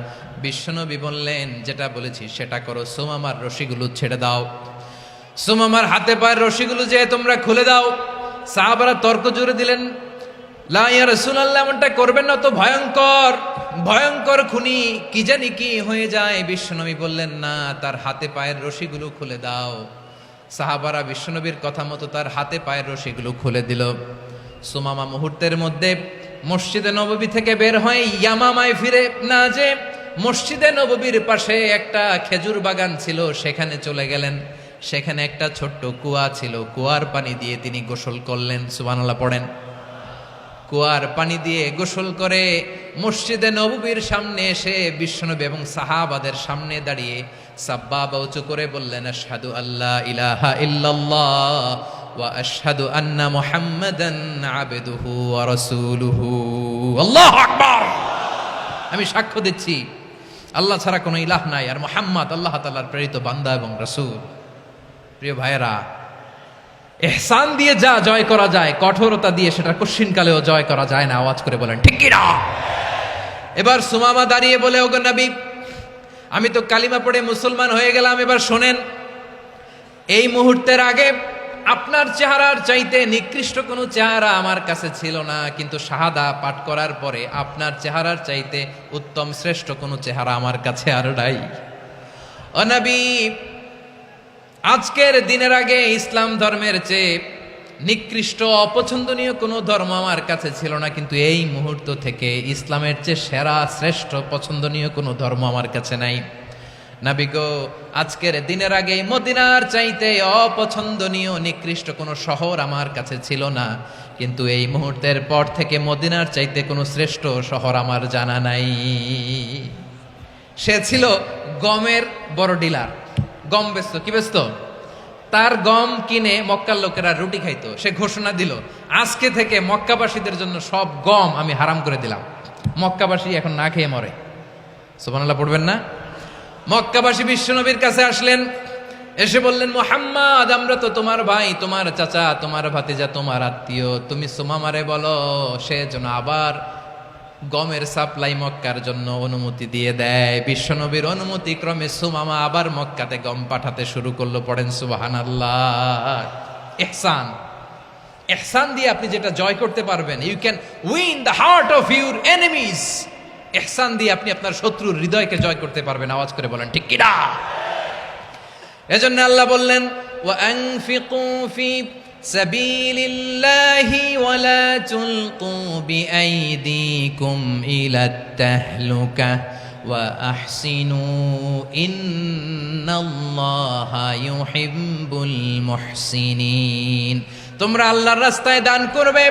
বিশ্বনবী বললেন যেটা বলেছি সেটা করো, সুমামার রশিগুলো ছেড়ে দাও, সুমামার হাতে পায়ের রশিগুলো যে তোমরা খুলে দাও। সাহাবারা তর্ক জুড়ে দিলেন লা ইয়া রাসূলুল্লাহ এমনটা করবেন না, তো ভয়ঙ্কর খুনি, কি জানি কি হয়ে যায়। বিশ্বনবী বললেন না, তার হাতে পায়ের রশিগুলো খুলে দাও। সাহাবারা বিশ্বনবীর কথা মতো তার হাতে পায়ের রশিগুলো খুলে দিল। সুমামা মুহূর্তের মধ্যে মসজিদে নববী থেকে বের হয়ে ইয়ামামায় ফিরে না যে মসজিদে নববীর পাশে একটা খেজুর বাগান ছিল সেখানে চলে গেলেন। সেখানে একটা ছোট্ট কুয়া ছিল, কুয়ার পানি দিয়ে তিনি গোসল করলেন। সুবহানাল্লাহ পড়েন। কুয়ার পানি দিয়ে গোসল করে মসজিদে নববীর সামনে এসে বিশ্বনবী এবং সাহাবাদের সামনে দাঁড়িয়ে সাব্বাবা উঁচু করে বললেন আশহাদু আল্লা ইলাহা ইল্লাল্লাহ ওয়া আশহাদু আন্না মুহাম্মাদান আবদুহু ওয়া রাসূলুহু। আল্লাহু আকবার। আমি সাক্ষ্য দিচ্ছি আল্লাহ ছাড়া কোনো ইলাহ নাই, আর মুহাম্মদ আল্লাহ তাআলার প্রেরিত বান্দা এবং রাসূল। প্রিয় ভাইয়েরা, ইহসান দিয়ে যা জয় করা যায়, কঠোরতা দিয়ে সেটা কঠিনকালেও জয় করা যায় না। আওয়াজ করে বলেন ঠিক কি না? এবার সুমামা দাঁড়িয়ে বলে ওগো নবী, আমি তো কালিমা পড়ে মুসলমান হয়ে গেলাম, এবার শোনেন, এই মুহূর্তের আগে আপনার চেহারার চাইতে নিকৃষ্ট কোনো চেহারা আমার কাছে ছিল না, কিন্তু শাহাদা পাঠ করার পরে আপনার চেহারার চাইতে উত্তম শ্রেষ্ঠ কোনো চেহারা আমার কাছে আর নাই। ও নবী, আজকের দিনের আগে ইসলাম ধর্মের চেয়ে নিকৃষ্ট অপছন্দনীয় কোনো ধর্ম আমার কাছে ছিল না, কিন্তু এই মুহূর্ত থেকে ইসলামের চেয়ে সেরা শ্রেষ্ঠ পছন্দনীয় কোনো ধর্ম আমার কাছে নাই। নবী গো, আজকের দিনের আগে মদিনার চাইতে অপছন্দনীয় নিকৃষ্ট কোনো শহর আমার কাছে ছিল না, কিন্তু এই মুহূর্তের পর থেকে মদিনার চাইতে কোনো শ্রেষ্ঠ শহর আমার জানা নাই। সে ছিল গমের বড় ডিলার, গম বেচতো। কি বেচতো? তার গম কিনে মক্কার লোকেরা রুটি খাইতো। সে ঘোষণা দিল আজকে থেকে মক্কাবাসীদের জন্য সব গম আমি হারাম করে দিলাম, মক্কাবাসী এখন না খেয়ে মরে। সুবহানাল্লাহ পড়বেন না? মক্কাবাসী বিশ্বনবীর কাছে আসলেন, এসে বললেন মুহাম্মদ, আমরা তো তোমার ভাই, তোমার চাচা, তোমার ভাতিজা, তোমার আত্মীয়, তুমি সুমামারে বলো সে যেন আবার গমের সাপ্লাই মক্কার জন্য অনুমতি দিয়ে দেয়। বিশ্বনবীর অনুমতি ক্রমে সুমামা আবার মক্কাতে গম পাঠাতে শুরু করলো। পড়েন সুবহানাল্লাহ। ইহসান, ইহসান দিয়ে আপনি যেটা জয় করতে পারবেন, you can win the heart of your enemies. ইহসান দিয়ে আপনি আপনার শত্রুর হৃদয়কে জয় করতে পারবেন। আওয়াজ করে বলেন ঠিক কি না? এজন্য আল্লাহ বললেন ওয়া আনফিকু ফি সাবিলিল্লাহি ওয়া লা তুলকু বিআইদিকুম ইলাত তাহলুকা ওয়া আহসিনু ইন্নাল্লাহা ইউহিব্বুল মুহসিনিন। তোমরা আল্লাহর রাস্তায় দান করবে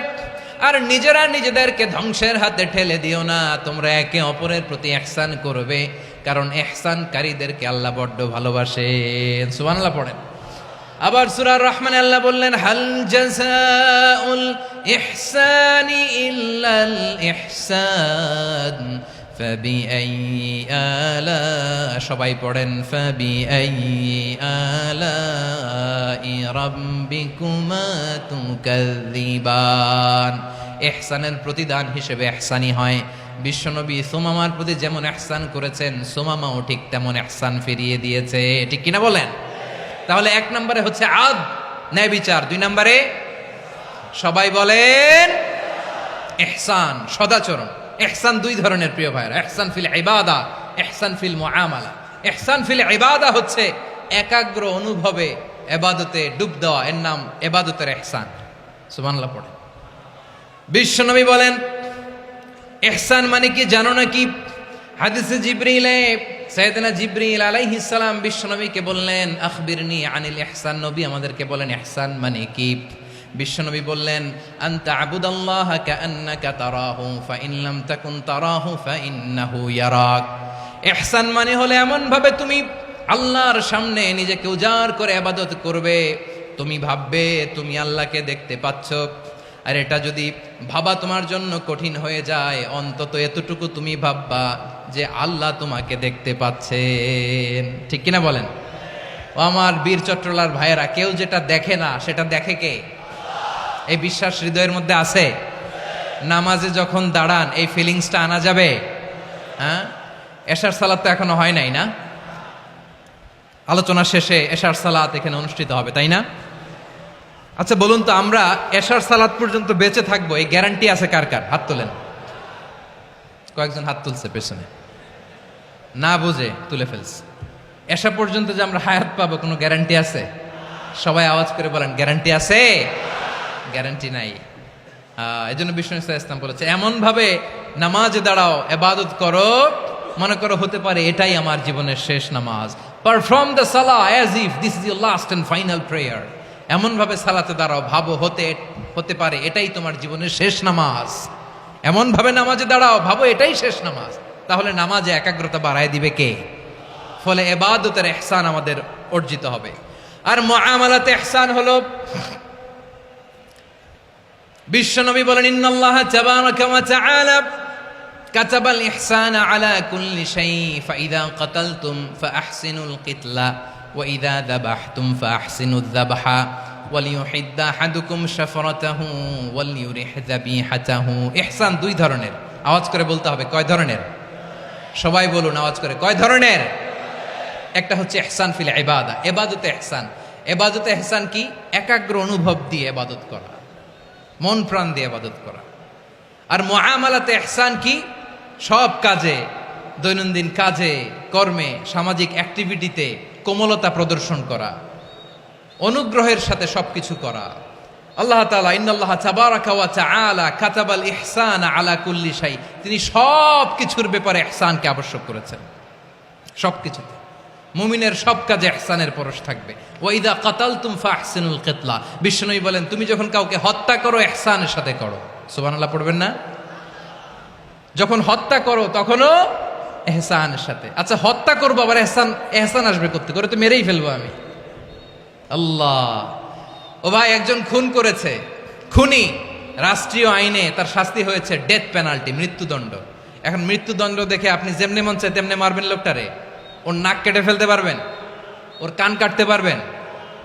আর নিজেরা নিজেদেরকে ধ্বংসের হাতে ঠেলে দিও না। তোমরা একে অপরের প্রতি ইহসান করবে, কারণ ইহসানকারীদেরকে আল্লাহ বড্ড ভালোবাসেন। সুবহানাল্লাহ পড়েন। আবার সূরা রহমানে আল্লাহ বললেন হাল জাযাউল ইহসানি ইল্লাল ইহসান ফাবিআইয়ি আলা, সবাই পড়েন ফাবিআইয়ি আলাই রাব্বিকুমা তুকাযযিবান। ইহসানের প্রতিদান হিসেবে ইহসানি হয়। বিশ্বনবী সুমামার প্রতি যেমন ইহসান করেছেন, সুমামাও ঠিক তেমন ইহসান ফিরিয়ে দিয়েছে। ঠিক কিনা বলেন? তাহলে 1 নম্বরে হচ্ছে আদ, ন্যায় বিচার। 2 নম্বরে সবাই বলেন ইহসান, সদাচরণ। ইহসান 2 ধরনের প্রিয় ভাইরা, ইহসান ফিল ইবাদা, ইহসান ফিল মুআমালা। ইহসান ফিল ইবাদা হচ্ছে একাগ্র অনুভবে ইবাদতে ডুব দেওয়া, এর নাম ইবাদতের ইহসান। সুবহানাল্লাহ পড়ে। বিশ্বনবী বলেন ইহসান মানে কি জানো নাকি? হাদিসে জিবরিলে সাইয়েদনা জিবরিল আলাইহিস সালাম বিশ্বনবীকে বললেন আখবিরনি আনিল ইহসান। নবী আমাদেরকে বলেন ইহসান মানে কি? বিশ্বনবী বললেন আনতা আবুদাল্লাহা কাআন্নাকা তারাহু ফাইন লাম তাকুন তারাহু ফাইন্নাহু ইয়ারাক। ইহসান মানে হলো এমন ভাবে তুমি আল্লাহর সামনে নিজেকে উজাড় করে ইবাদত করবে, তুমি ভাববে তুমি আল্লাহকে দেখতে পাচ্ছ। আর এটা যদি ভাবা তোমার জন্য কঠিন হয়ে যায়, অন্তত এতটুকু তুমি ভাববা যে আল্লাহ তোমাকে দেখতে পাচ্ছেন। ঠিক কিনা বলেন? ও আমার বীর চট্টলার ভাইয়েরা, কেউ যেটা দেখে না সেটা দেখে কে? এই বিশ্বাস হৃদয়ের মধ্যে আছে? নামাজে যখন দাঁড়ান এই ফিলিংসটা আনা যাবে? হ্যাঁ, এশার সালাত তো এখনো হয় নাই না? আলোচনা শেষে এশার সালাত এখানে অনুষ্ঠিত হবে, তাই না? আচ্ছা বলুন তো, আমরা এশার সালাত পর্যন্ত বেঁচে থাকবো এই গ্যারান্টি আছে কার কার? হাত তোলেন। কয়েকজন হাত তুলছে পেছনে, না বুঝে তুলে ফেলছে। এশা পর্যন্ত যে আমরা হায়াত পাবো কোনো গ্যারান্টি আছে? সবাই আওয়াজ করে বলেন গ্যারান্টি আছে? গ্যারান্টি নাই। এই জন্য বিষ্ণু ইসলাম বলেছে এমন ভাবে নামাজে দাঁড়াও, ইবাদত করো, মনে করো হতে পারে এটাই আমার জীবনের শেষ নামাজ। পারফর্ম দ্য সালাহ as if this is your last and final prayer. এমন ভাবে সালাতে দাঁড়াও, ভাবো হতে পারে এটাই তোমার জীবনের শেষ নামাজ। এমন ভাবে নামাজে দাঁড়াও, ভাবো এটাই শেষ নামাজ। তাহলে নামাজে একাগ্রতা বাড়ায় দিবে কে? ফলে ইবাদতের ইহসান আমাদের অর্জিত হবে। আর মুআমালাতে ইহসান হলো, বিশ্বনবী বলেন ইন্নাল্লাহা তাবারাকা ওয়া তাআলা কাতাবাল ইহসানা আলা কুল্লি শাই ফাইদা কাতালতুম ফাআহসিনুল কিতলা ওয়া ইযা যাবাহতুম ফাআহসিনুয যাবহা ওয়ালিয়ুহিদ্দা আহাদুকুম শাফরাতাহু ওয়ালিয়ুরিহ যাবিহাতাহু। ইহসান 2 ধরনের। আওয়াজ করে বলতে হবে কয় ধরনের? সবাই বলুন আওয়াজ করে, কয় ধরনের? একটা হচ্ছে ইহসান ফিল ইবাদা, ইবাদতে ইহসান। ইবাদতে ইহসান কি? একাগ্র অনুভব দিয়ে ইবাদত করা, মন প্রাণ দিয়ে ইবাদত করা। আর মুআমালাতে ইহসান কি? সব কাজে, দৈনন্দিন কাজে, কর্মে, সামাজিক অ্যাক্টিভিটিতে কোমলতা প্রদর্শন করা, অনুগ্রহের সাথে সবকিছু করা। আল্লাহ তাআলা ইন্নাল্লাহা তাবারাকা ওয়া তাআলা কাতাবাল ইহসানা আলা কুল্লি শাই, তিনি সব কিছুর ব্যাপারে ইহসানকে আবশ্যক করেছেন। সবকিছুতে মুমিনের সব কাজে ইহসানের পরশ থাকবে। ওয়া ইযা কাতালতুম ফাহসিনুল কিতলা, বিশ্বনবী বলেন তুমি যখন কাউকে হত্যা করো ইহসানের সাথে করো। সুবহানাল্লাহ পড়বেন না? যখন হত্যা করো তখনও ইহসানের সাথে। আচ্ছা হত্যা করবো আবার ইহসান আসবে করতে করে, তো মেরেই ফেলবো আমি। আল্লাহ, ও ভাই একজন খুন করেছে, খুনি, রাষ্ট্রীয় আইনে তার শাস্তি হয়েছে ডেথ পেনাল্টি, মৃত্যুদণ্ড। এখন মৃত্যুদণ্ড দেখে আপনি যেমনি মন চায় তেমনি মারবেন লোকটারে? ওর নাক কেটে ফেলতে পারবেন? ওর কান কাটতে পারবেন?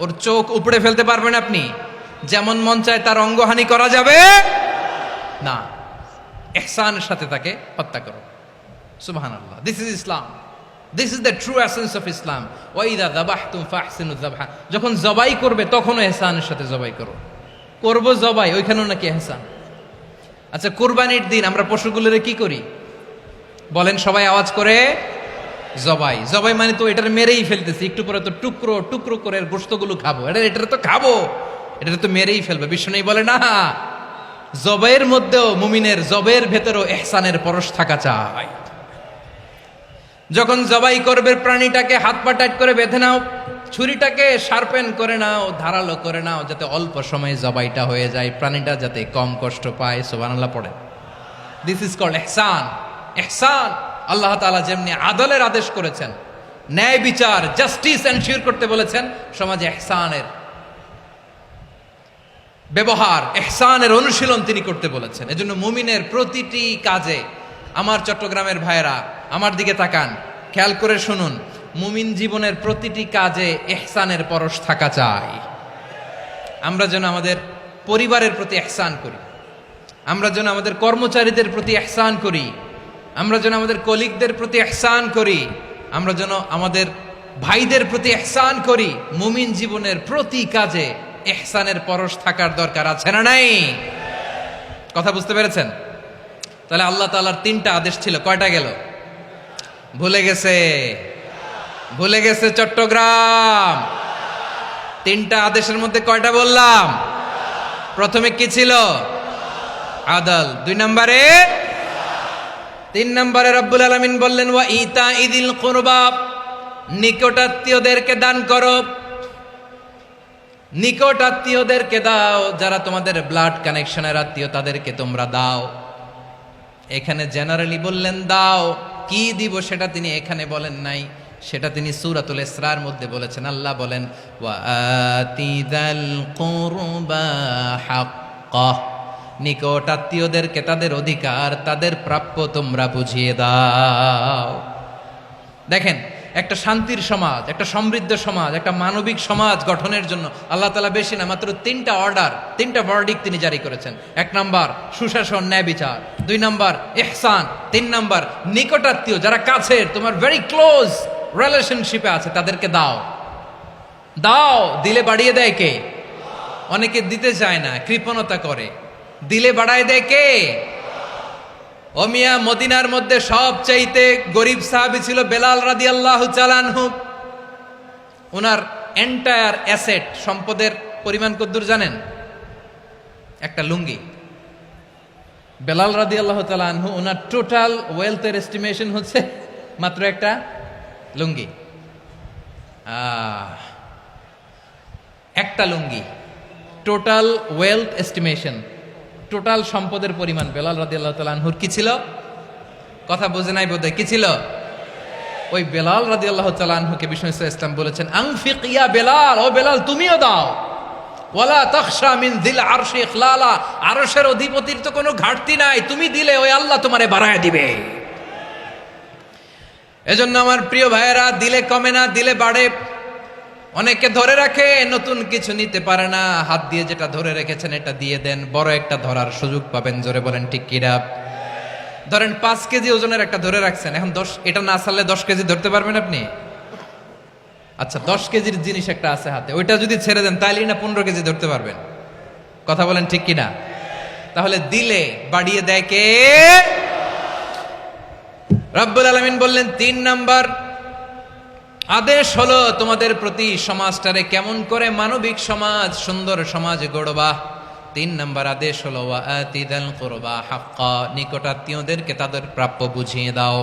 ওর চোখ উপড়ে ফেলতে পারবেন আপনি? যেমন মন চায় তার অঙ্গহানি করা যাবে না। ইহসানের সাথে তাকে হত্যা করো। সুবহানাল্লাহ, this is Islam, this is the true essence of Islam. ওয়া ইযা যাবাহতুম ফাহসিনুয যাবহা, যখন জবাই করবে তখনও ইহসানের সাথে জবাই করো। করব জবাই, ওইখানেও নাকি ইহসান। আচ্ছা কুরবানির দিন আমরা পশুগুলোরে কি করি বলেন সবাই আওয়াজ করে? জবাই। জবাই মানে তো এটার মেরেই ফেলতেছি, একটু পরে তো টুকরো টুকরো করে গোশতগুলো খাবো, এটা তো খাবো, এটা তো মেরেই ফেলবে। বিষ্ণু বলে না, জবের মধ্যেও মুমিনের জবের ভেতরেও ইহসানের পরশ থাকা চাই। যখন জবাই করবে প্রাণীটাকে হাত পা টাইট করে বেঁধে নাও, ছুরিটাকে শার্পেন করে নাও, ধারালো করে নাও, যাতে অল্প সময়ে জবাইটা হয়ে যায়, প্রাণীটা যাতে কম কষ্ট পায়। সুবহানাল্লাহ পড়ে। দিস ইজ কল্ড ইহসান। ইহসান আল্লাহ তাআলা যেমনি আদলের আদেশ করেছেন, ন্যায় বিচার, জাস্টিস এনশিওর করতে বলেছেন, সমাজে ইহসানের ব্যবহার, ইহসানের অনুশীলন তিনি করতে বলেছেন। এজন্য মুমিনের প্রতিটি কাজে, আমার চট্টগ্রামের ভাইয়েরা আমার দিকে তাকান, খেয়াল করে শুনুন, মুমিন জীবনের প্রতিটি কাজে ইহসানের পরশ থাকা চাই। আমরা যেন আমাদের পরিবারের প্রতি ইহসান করি, আমরা যেন আমাদের কর্মচারীদের প্রতি ইহসান করি, আমরা যেন আমাদের কলিগদের প্রতি ইহসান করি, আমরা যেন আমাদের ভাইদের প্রতি ইহসান করি। মুমিন জীবনের প্রতি কাজে ইহসানের পরশ থাকার দরকার আছে না নাই? কথা বুঝতে পেরেছেন? তাহলে আল্লাহ তাআলার 3টা আদেশ ছিল, কয়টা গেল? ভুলে গেছে, ভুলে গেছে চট্টগ্রাম। 3টা আদেশের মধ্যে কয়টা বললাম? প্রথমে কি ছিল? আদল। 2 নম্বরে, 3 নম্বরে রব্বুল আলামিন বললেন ওয়া ইতা ইদিল কুরবা, নিকটাত্মীয়দেরকে দান করো, নিকটাত্মীয়দেরকে দাও, যারা তোমাদের ব্লাড কানেকশনের আত্মীয় তাদেরকে তোমরা দাও। এখানে জেনারেলি বললেন দাও, কি দিব সেটা তিনি এখানে বলেন নাই, সেটা তিনি সূরাতুল ইসরার মধ্যে বলেছেন। আল্লাহ বলেন ওয়া আতিযাল কুরবা হাক্কাহ, নিকটাত্মীয়দেরকে তাদের অধিকার, তাদের প্রাপ্য তোমরা বুঝিয়ে দাও। দেখেন, একটা শান্তির সমাজ, একটা সমৃদ্ধ সমাজ, একটা মানবিক সমাজ গঠনের জন্য আল্লাহ তাআলা বেশি না, মাত্র 3টা অর্ডার, 3টা ভার্ডিক্ট তিনি জারি করেছেন। 1 নাম্বার সুশাসন, ন্যায় বিচার। 2 নাম্বার ইহসান। 3 নাম্বার নিকটাত্মীয়, যারা কাছের, তোমার ভেরি ক্লোজ রিলেশনশিপে আছে, তাদেরকে দাও। দাও, দিলে বাড়িয়ে দেয় কে? অনেকে দিতে চায় না, কৃপণতা করে। দিলে বাড়ায় দেয় কে? ও মিয়া, মদিনার মধ্যে সবচাইতে গরিব সাহাবী ছিল বেলাল রাদিয়াল্লাহু তাআলা আনহু। ওনার এন্টায়ার অ্যাসেট, সম্পদের পরিমাণ কতদূর জানেন? একটা লুঙ্গি। বেলাল রাদিয়াল্লাহু তাআলা আনহু, ওনার টোটাল ওয়েলথের এস্টিমেশন হচ্ছে মাত্র একটা লুঙ্গি। একটা লুঙ্গি, টোটাল ওয়েলথ এস্টিমেশন, টোটাল সম্পদের পরিমাণ বেলাল রাদিয়াল্লাহু তাআলা আনহুর কি ছিল? কথা বোঝে নাই বোধহয়, কি ছিল? ওই বেলাল রাদিয়াল্লাহু তাআলা আনহুকে বিষ্ণু ইসলাম বলেছেন আনফিক ইয়া বেলাল, ও বেলাল তুমিও দাও। ওয়ালা তাখশা মিন যিল আরশি ইখলালা, আরশের অধিপতির তো কোনো ঘাটতি নাই, তুমি দিলে ওই আল্লাহ তোমারে বাড়ায় দিবে। এজন্য আমার প্রিয় ভাইয়েরা, দিলে কমে না, দিলে বাড়ে। অনেকে ধরে রাখে, নতুন কিছু নিতে পারে না, হাত দিয়ে যেটা ধরে রেখেছেন এটা দিয়ে দেন, বড় একটা ধরার সুযোগ পাবেন। জোরে বলেন ঠিক কিনা? ধরেন 5 কেজি ওজনের একটা ধরে রাখছেন, এখন 10, এটা না ছাড়লে 10 কেজি ধরতে পারবেন আপনি? আচ্ছা, 10 কেজির জিনিস একটা আছে হাতে, ওইটা যদি ছেড়ে দেন তাইলেই না 15 কেজি ধরতে পারবেন। কথা বলেন ঠিক কিনা? তাহলে দিলে বাড়িয়ে দেয় কে? রব্বুল আলামিন বললেন 3 নাম্বার আদেশ হলো তোমাদের প্রতি সমাজটারে কেমন করে মানবিক সমাজ, সুন্দর সমাজ গড়বা। 3 নাম্বার আদেশ হলো ওয়া আতিযাল কুরবা হাক্কা, নিকটাত্মীয়দেরকে তাদের প্রাপ্য বুঝিয়ে দাও।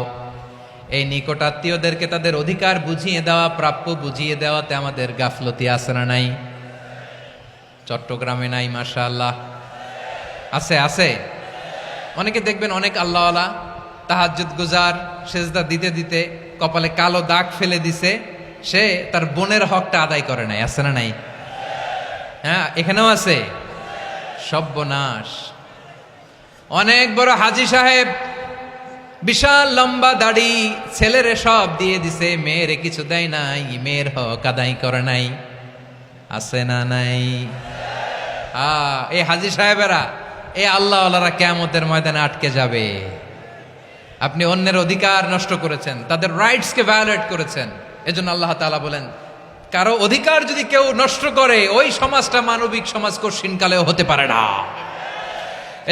এই নিকটাত্মীয়দেরকে তাদের অধিকার বুঝিয়ে দেওয়া, প্রাপ্য বুঝিয়ে দেওয়াতে আমাদের গাফলতি আছে না নাই? চট্টগ্রামে নাই? মাশাআল্লাহ আছে, আছে। অনেকে দেখবেন অনেক আল্লাহওয়ালা, তাহাজ্জুদ গুজার, সেজদা দিতে দিতে কপালে কালো দাগ ফেলে দিছে, সে তার বোনের হকটা আদায় করে নাই। আছে না নাই? হ্যাঁ, এখানেও আছে। সর্বনাশ। অনেক বড় হাজী সাহেব, বিশাল লম্বা দাড়ি, ছেলেরে সব দিয়ে দিছে, মেয়েরে কিছু দেয় নাই, মেয়ের হক আদায় করে নাই। আছে না নাই? এই হাজী সাহেবেরা, এই আল্লাহওয়ালারা কিয়ামতের ময়দানে আটকে যাবে। আপনি অন্যের অধিকার নষ্ট করেছেন, তাদের রাইটসকে ভায়োলেট করেছেন। এজন্য আল্লাহ তাআলা বলেন, কারো অধিকার যদি কেউ নষ্ট করে, ওই সমাজটা মানবিক সমাজ কঠিনকালেও হতে পারে না।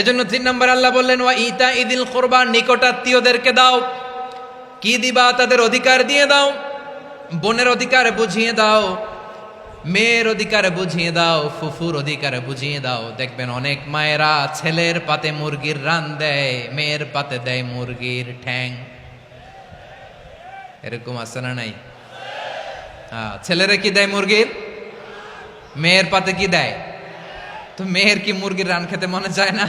এজন্য 3 নম্বর আল্লাহ বললেন ওয়া ইতা ইদিল কুরবা, নিকটাত্মীয়দেরকে দাও। কি দিবা? তাদের অধিকার দিয়ে দাও। বোনের অধিকার বুঝিয়ে দাও, মেয়ের অধিকার বুঝিয়ে দাও, ফুফুর অধিকার বুঝিয়ে দাও। দেখবেন অনেক মায়েরা ছেলের পাতে মুরগির রান দেয়, মেয়ের পাতে দেয় মুরগির ঠ্যাং। এরকম আছে না নাই? ছেলেরা কি দেয়? মুরগির। মেয়ের পাতে কি দেয়? তো মেয়ের কি মুরগির রান খেতে মনে চায় না?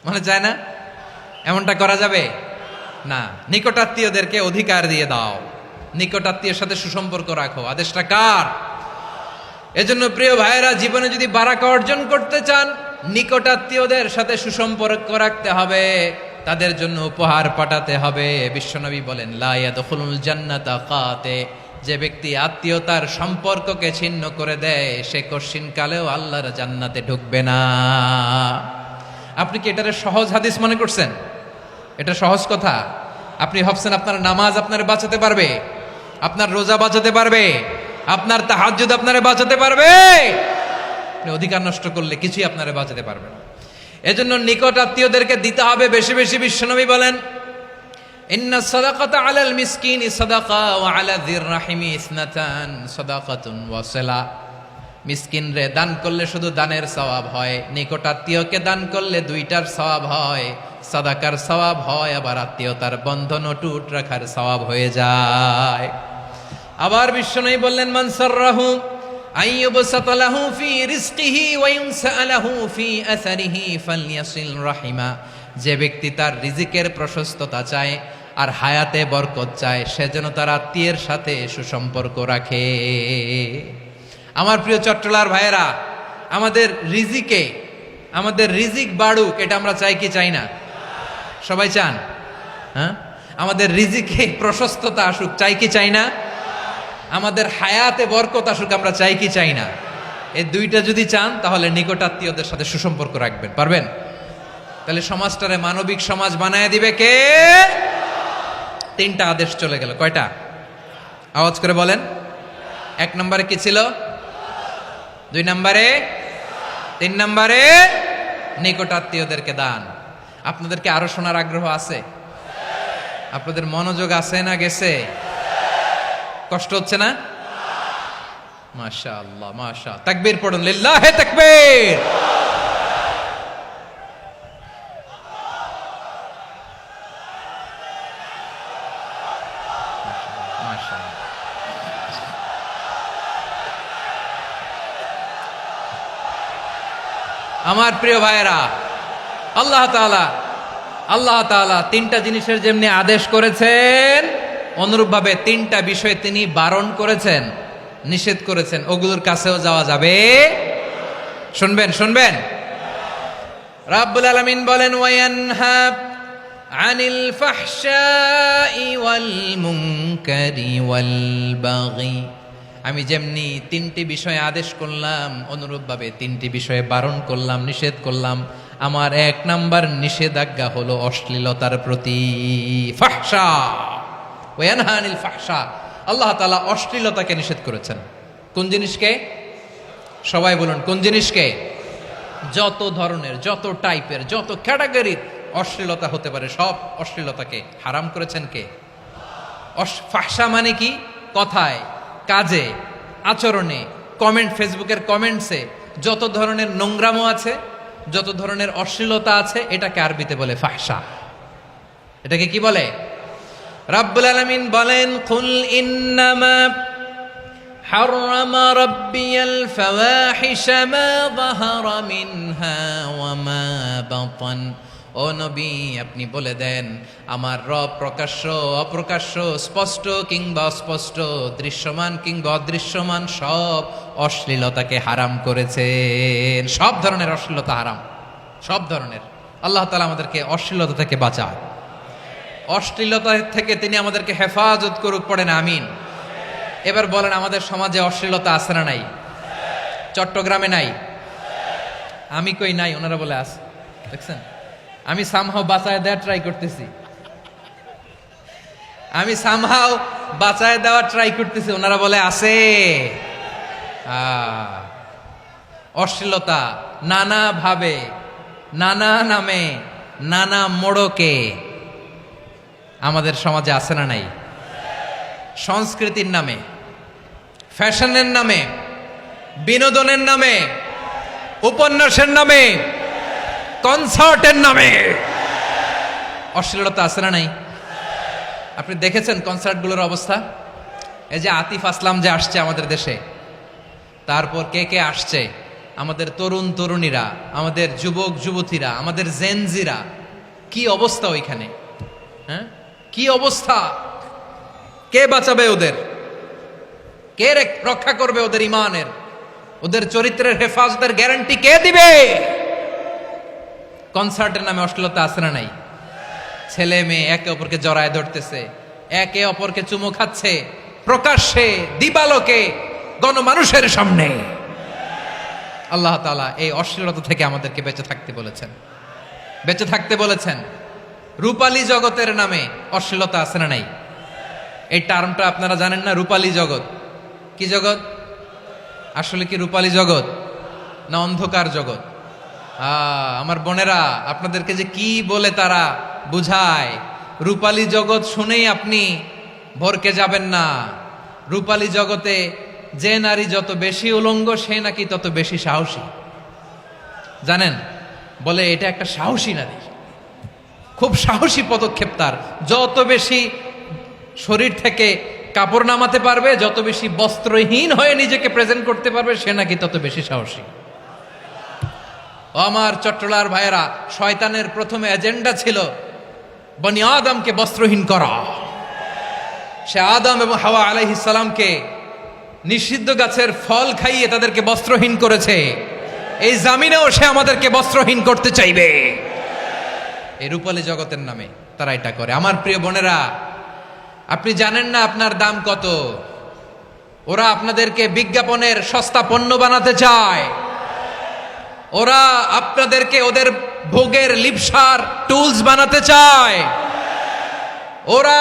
মনে চায় না? এমনটা করা যাবে না। নিকটাত্মীয়দেরকে অধিকার দিয়ে দাও, নিকটাত্মীয়ের সাথে সুসম্পর্ক রাখো। আদেশটা কার? এজন্য প্রিয় ভাইয়েরা, জীবনে যদি বারাকা অর্জন করতে চান, নিকটাত্মীয়দের সাথে সুসম্পর্ক রাখতে হবে, তাদের জন্য উপহার পাঠাতে হবে। বিশ্বনবী বলেন লা ইয়াদখুলুল জান্নাতা কাতে, যে ব্যক্তি আত্মীয়তার সম্পর্ককে ছিন্ন করে দেয়, সে কশিন কালেও আল্লাহর জান্নাতে ঢুকবে না। আপনি কি এটারে সহজ হাদিস মনে করছেন? এটা সহজ কথা? আপনি ভাবছেন আপনার নামাজ আপনারে বাঁচাতে পারবে, আপনার রোজা বাঁচাতে পারবে, আপনার তাহাজ্জুদ আপনারে বাঁচাতে পারবে? আপনি অধিকার নষ্ট করলে কিছুই আপনারে বাঁচাতে পারবে না। এজন্য নিকট আত্মীয়দেরকে দিতে হবে বেশি বেশি। বিশ্বনবী বলেন, ইন্না সাদাকাতা আলাল মিসকিন সাদাকা ওয়া আলা যির রাহিমি ইসনাতান সাদাকাতুন ওয়া সিলা। মিসকিন রে দান করলে শুধু দানের সওয়াব হয়, নিকট আত্মীয়কে দান করলে দুইটার সওয়াব হয়, সাদাকার সওয়াব হয়, আবার আত্মীয়তার বন্ধন অটুট রাখার সওয়াব হয়ে যায়। আবার বিশ্বনবী বললেন, মান সাররাহু আইয়ুবসাতা লাহু ফি রিজকিহি ওয়া ইউনসা লাহু ফি আসারিহি ফালইয়াসিল রাহিমা। যে ব্যক্তি তার রিজিকের প্রশস্ততা চায় আর হায়াতে বরকত চায়, সে যেন তার আত্মীয়ের সাথে সুসম্পর্ক রাখে। আমার প্রিয় চট্টলার ভাইয়েরা, আমাদের রিজিক বাড়ুক, এটা আমরা চাই কি চাই না? সবাই চান? হ্যাঁ, আমাদের রিজিকে প্রশস্ততা আসুক, চাই কি চাই না? আমাদের হায়াতে বরকত আসুক, আমরা চাই কি চাই না? এই দুইটা যদি চান তাহলে নিকট আত্মীয়দের সাথে সুসম্পর্ক রাখবেন, পারবেন? তাহলে সমাজটারে মানবিক সমাজ বানায় দিবে কে? তিনটা আদেশ চলে গেল। কয়টা? আওয়াজ করে বলেন। 1 নম্বরে কি ছিল? 2 নম্বরে, 3 নম্বরে নিকট আত্মীয়দেরকে দান। আপনাদেরকে আরো শোনার আগ্রহ আছে? আপনাদের মনোযোগ আছে না গেছে? কষ্ট হচ্ছে না? মাশাআল্লাহ, মাশাআল্লাহ। তাকবীর পড়ুন, লিল্লাহে তাকবীর। আমার প্রিয় ভাইয়েরা, আল্লাহ তাআলা 3টা জিনিসের যেমনি আদেশ করেছেন, অনুরূপভাবে 3টা বিষয় তিনি বারণ করেছেন, নিষেধ করেছেন। ওগুলোর কাছেও যাওয়া যাবে। শুনবেন। রাব্বুল আলামিন বলেন, ওয়ায়ানহা আনিল ফাহশাই ওয়াল মুনকারি ওয়াল বাগি। আমি যেমনি 3টি বিষয়ে আদেশ করলাম, অনুরূপভাবে 3টি বিষয়ে বারণ করলাম, নিষেধ করলাম। আমার 1 নাম্বার নিষেধাজ্ঞা হলো অশ্লীলতার প্রতি। ফাহশা, ওয়ায়ানহা আনিল ফাহশা। আল্লাহ তাআলা অশ্লীলতাকে নিষেধ করেছেন। কোন জিনিসকে? সবাই বলুন, কোন জিনিসকে? যত ধরনের, যত টাইপের, যত ক্যাটাগরির অশ্লীলতা হতে পারে, সব অশ্লীলতাকে হারাম করেছেন কে? ফাহশা মানে কি? কথায়, কাজে, আচরণে, কমেন্ট, ফেসবুকের কমেন্টসে যত ধরনের নোংরামো আছে, যত ধরনের অশ্লীলতা আছে, এটাকে আরবিতে বলে ফাহশা। এটাকে কি বলে? রাব্বুল আলামিন বলেন, কুল ইন্নামা হাররামা রাব্বিয়াল ফাওয়াহিশা মা যাহারা মিনহা ওয়া মা বাতান। ও নবী, আপনি বলে দেন, আমার রব প্রকাশ্য, অপ্রকাশ্য, স্পষ্ট কিংবা অস্পষ্ট, দৃশ্যমান কিংবা অদৃশ্যমান সব অশ্লীলতাকে হারাম করেছেন। সব ধরনের অশ্লীলতা হারাম, সব ধরনের। আল্লাহ তাআলা আমাদেরকে অশ্লীলতা থেকে বাঁচায়। অশ্লীলতা থেকে তিনি আমাদেরকে হেফাজত করুক, পড়েন আমিন। এবার বলেন, আমাদের সমাজে অশ্লীলতা আছে না নাই? চট্টগ্রামে নাই? আমি কই নাই, ওনারা বলে আছে। দেখছেন, আমি সামহাও বাঁচায় দেওয়ার ট্রাই করতেছি, ওনারা বলে আছে। অশ্লীলতা নানা ভাবে, নানা নামে, নানা মোড়কে আমাদের সমাজে আছে না নাই? সংস্কৃতির নামে, ফ্যাশনের নামে, বিনোদনের নামে, উপন্যাসের নামে, কনসার্টের নামে অশ্লীলতা আছে না নাই? আপনি দেখেছেন কনসার্টগুলোর অবস্থা? এই যে আতিফ আসলাম যে আসছে আমাদের দেশে, তারপর কে কে আসছে, আমাদের তরুণ তরুণীরা, আমাদের যুবক যুবতীরা, আমাদের জেনজিরা, কি অবস্থা ওইখানে? হ্যাঁ, কি অবস্থা? কে বাঁচাবে ওদের? কে রক্ষা করবে ওদের ইমানের, ওদের চরিত্রের হেফাজতের গ্যারান্টি কে দিবে? কনসার্টের নামে অশ্লীলতা আছে না নাই? ছেলে মেয়ে একে অপরকে জড়ায় ধরতেছে, একে অপরকে চুমু খাচ্ছে, প্রকাশ্যে, দিবালোকে, গণমানুষের সামনে। আল্লাহ তাআলা এই অশ্লীলতা থেকে আমাদেরকে বেঁচে থাকতে বলেছেন। বেঁচে থাকতে বলেছেন। রূপালী জগতের নামে অশ্লীলতা আছে না নাই? এই টার্মটা আপনারা জানেন না? রূপালী জগৎ কি জগৎ? আসলে কি রূপালী জগৎ না অন্ধকার জগৎ? আমার বোনেরা, আপনাদেরকে যে কি বলে তারা বুঝায়, রূপালী জগৎ শুনেই আপনি ভরকে যাবেন না। রূপালী জগতে যে নারী যত বেশি উলঙ্গ সে নাকি তত বেশি সাহসী। জানেন, বলে এটা একটা সাহসী নারী, খুব সাহসী পদক্ষেপ তার। যত বেশি শরীর থেকে কাপড় নামাতে পারবে, যত বেশি বস্ত্রহীন হয়ে নিজেকে প্রেজেন্ট করতে পারবে, সে নাকি তত বেশি সাহসী। আমার চট্টলার ভাইয়েরা, শয়তানের প্রথমে এজেন্ডা ছিল বনি আদমকে বস্ত্রহীন করা। সে আদম এবং হাওয়া আলাইহিস সালামকে নিষিদ্ধ গাছের ফল খাইয়ে তাদেরকে বস্ত্রহীন করেছে। এই জামিনেও সে আমাদেরকে বস্ত্রহীন করতে চাইবে। এই রূপালী জগতের নামে তারা এটা করে। আমার প্রিয় বোনেরা, আপনি জানেন না আপনার দাম কত। ওরা আপনাদেরকে বিজ্ঞাপনের সস্তা পণ্য বানাতে চায়। ওরা আপনাদেরকে ওদের ভোগের লিপসার টুলস বানাতে চায়। ওরা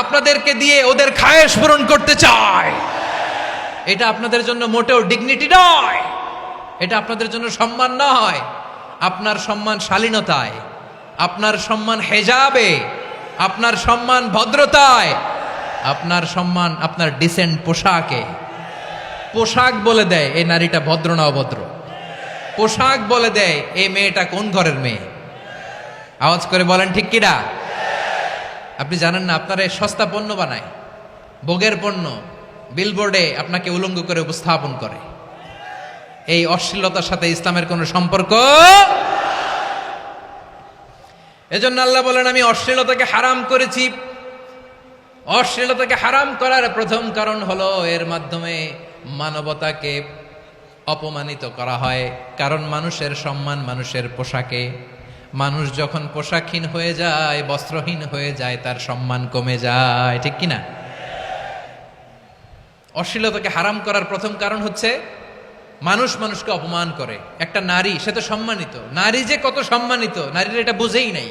আপনাদেরকে দিয়ে ওদের খায়েশ পূরণ করতে চায়। এটা আপনাদের জন্য মোটেও ডিগনিটি নয়, এটা আপনাদের জন্য সম্মান নয়। আপনার সম্মান শালীনতায়, আপনার সম্মান হেজাবে, আপনার সম্মান ভদ্রতায়, আপনার সম্মান আপনার ডিসেন্ট পোশাকে। পোশাক বলে দেয় এই নারীটা ভদ্র না অভদ্র। পোশাক বলে দেয় এই মেয়েটা কোন ঘরের মেয়ে। আওয়াজ করে বলেন ঠিক কিনা? আপনি জানেন না, আপনার এই সস্তা পণ্য বানায়, ভোগের পণ্য, বিলবোর্ডে আপনাকে উলঙ্গ করে উপস্থাপন করে। এই অশ্লীলতার সাথে ইসলামের কোনো সম্পর্ক। এজন্য আল্লাহ বলেন, আমি অশ্লীলতাকে হারাম করেছি। অশ্লীলতাকে হারাম করার প্রথম কারণ হলো এর মাধ্যমে মানবতাকে অপমানিত করা হয়। কারণ মানুষের সম্মান মানুষের পোশাকে। মানুষ যখন পোশাকহীন হয়ে যায়, বস্ত্রহীন হয়ে যায়, তার সম্মান কমে যায়। ঠিক কিনা? অশ্লীলতাকে হারাম করার প্রথম কারণ হচ্ছে মানুষ মানুষকে অপমান করে। একটা নারী, সে তো সম্মানিত। নারী যে কত সম্মানিত, নারীরা এটা বুঝেই নাই।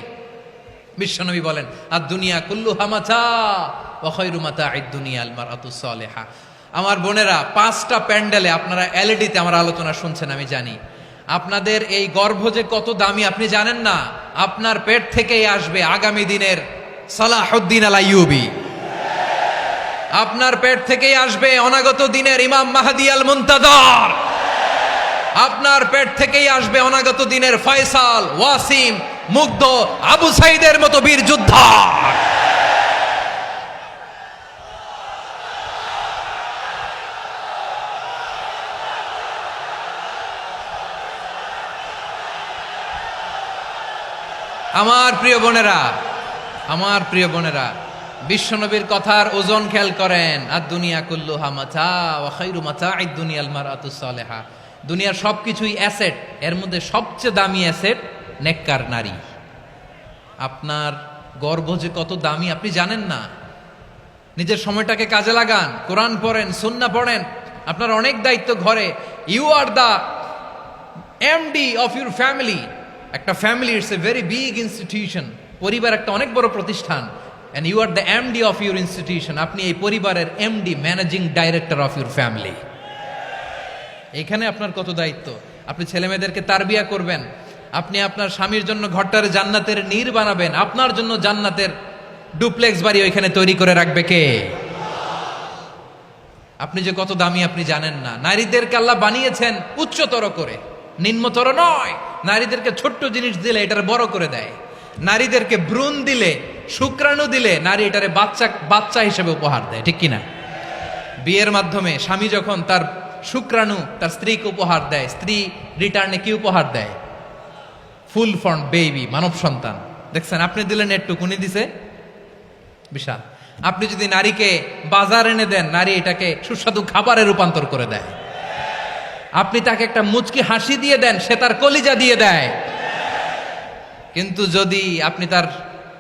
বিশ্বনবী বলেন, আর দুনিয়া কুল্লুহা মাতা ওয়া খায়রু মাতা'আদ দুনিয়া আল মারআতুস সালিহা। আমার বোনেরা, 5টা প্যান্ডেলে আপনারা এলইডিতে আমার আলোচনা শুনছেন, আমি জানি। আপনাদের এই গর্ভ যে কত দামি আপনি জানেন না। আপনার পেট থেকেই আসবে আগামী দিনের সালাহুদ্দিন আল আইয়ুবী। আপনার পেট থেকেই আসবে অনাগত দিনের ইমাম মাহদী আল মুনতাজার। আপনার পেট থেকেই আসবে অনাগত দিনের ফয়সাল, ওয়াসিম, মুগ্ধ, আবু সাইদের মতো বীর যোদ্ধা। আমার প্রিয় বোনেরা, আমার প্রিয় বোনেরা, বিশ্বনবীর কথার ওজন খেয়াল করেন। আর দুনিয়া কুল্লুহা মাতা ওয়া খায়রু মাতা'আদ দুনিয়া আল মারআতুস সালিহা। দুনিয়ার সবকিছুই অ্যাসেট, এর মধ্যে সবচেয়ে দামি অ্যাসেট নেককার নারী। আপনার গর্ভ যে কত দামি আপনি জানেন না। নিজের সময়টাকে কাজে লাগান, কোরআন পড়েন, সুন্নাহ পড়েন। আপনার অনেক দায়িত্ব ঘরে। You are the MD of your family. একটা family it's a very big institution. পরিবার একটা অনেক বড় প্রতিষ্ঠান। And you are the MD of your institution. আপনি এই পরিবারের MD, managing director of your family. এখানে আপনার কত দায়িত্ব। আপনি ছেলে মেয়েদেরকে তারবিয়া করবেন। আপনি আপনার স্বামীর জন্য ঘরটার জান্নাতের নীর বানাবেন। আপনার জন্য জান্নাতের ডুপ্লেক্স বাড়ি ওইখানে তৈরি করে রাখবে কে? আপনি যে কত দামি আপনি জানেন না। নারীদেরকে আল্লাহ বানিয়েছেন উচ্চতর করে, নিম্নতর নয়। নারীদেরকে ছোট্ট জিনিস দিলে এটার বড় করে দেয়। নারীদেরকে ভ্রূণ দিলে, শুক্রাণু দিলে নারী এটারে বাচ্চা হিসেবে উপহার দেয়। ঠিক কিনা? বিয়ের মাধ্যমে স্বামী যখন তার শুক্রাণু তার স্ত্রীকে উপহার দেয়, স্ত্রী রিটার্নে কি উপহার দেয়? ফুল ফর্ম বেবি, মানব সন্তান। দেখছেন, আপনি দিলেন একটুকুনি, দিছে বিশাল। আপনি যদি নারীকে বাজার এনে দেন, নারী এটাকে সুস্বাদু খাবারে রূপান্তর করে দেয়। আপনি তাকে একটা মুচকি হাসি দিয়ে দেন, সে তার কলিজা দিয়ে দেয়। কিন্তু যদি আপনি তার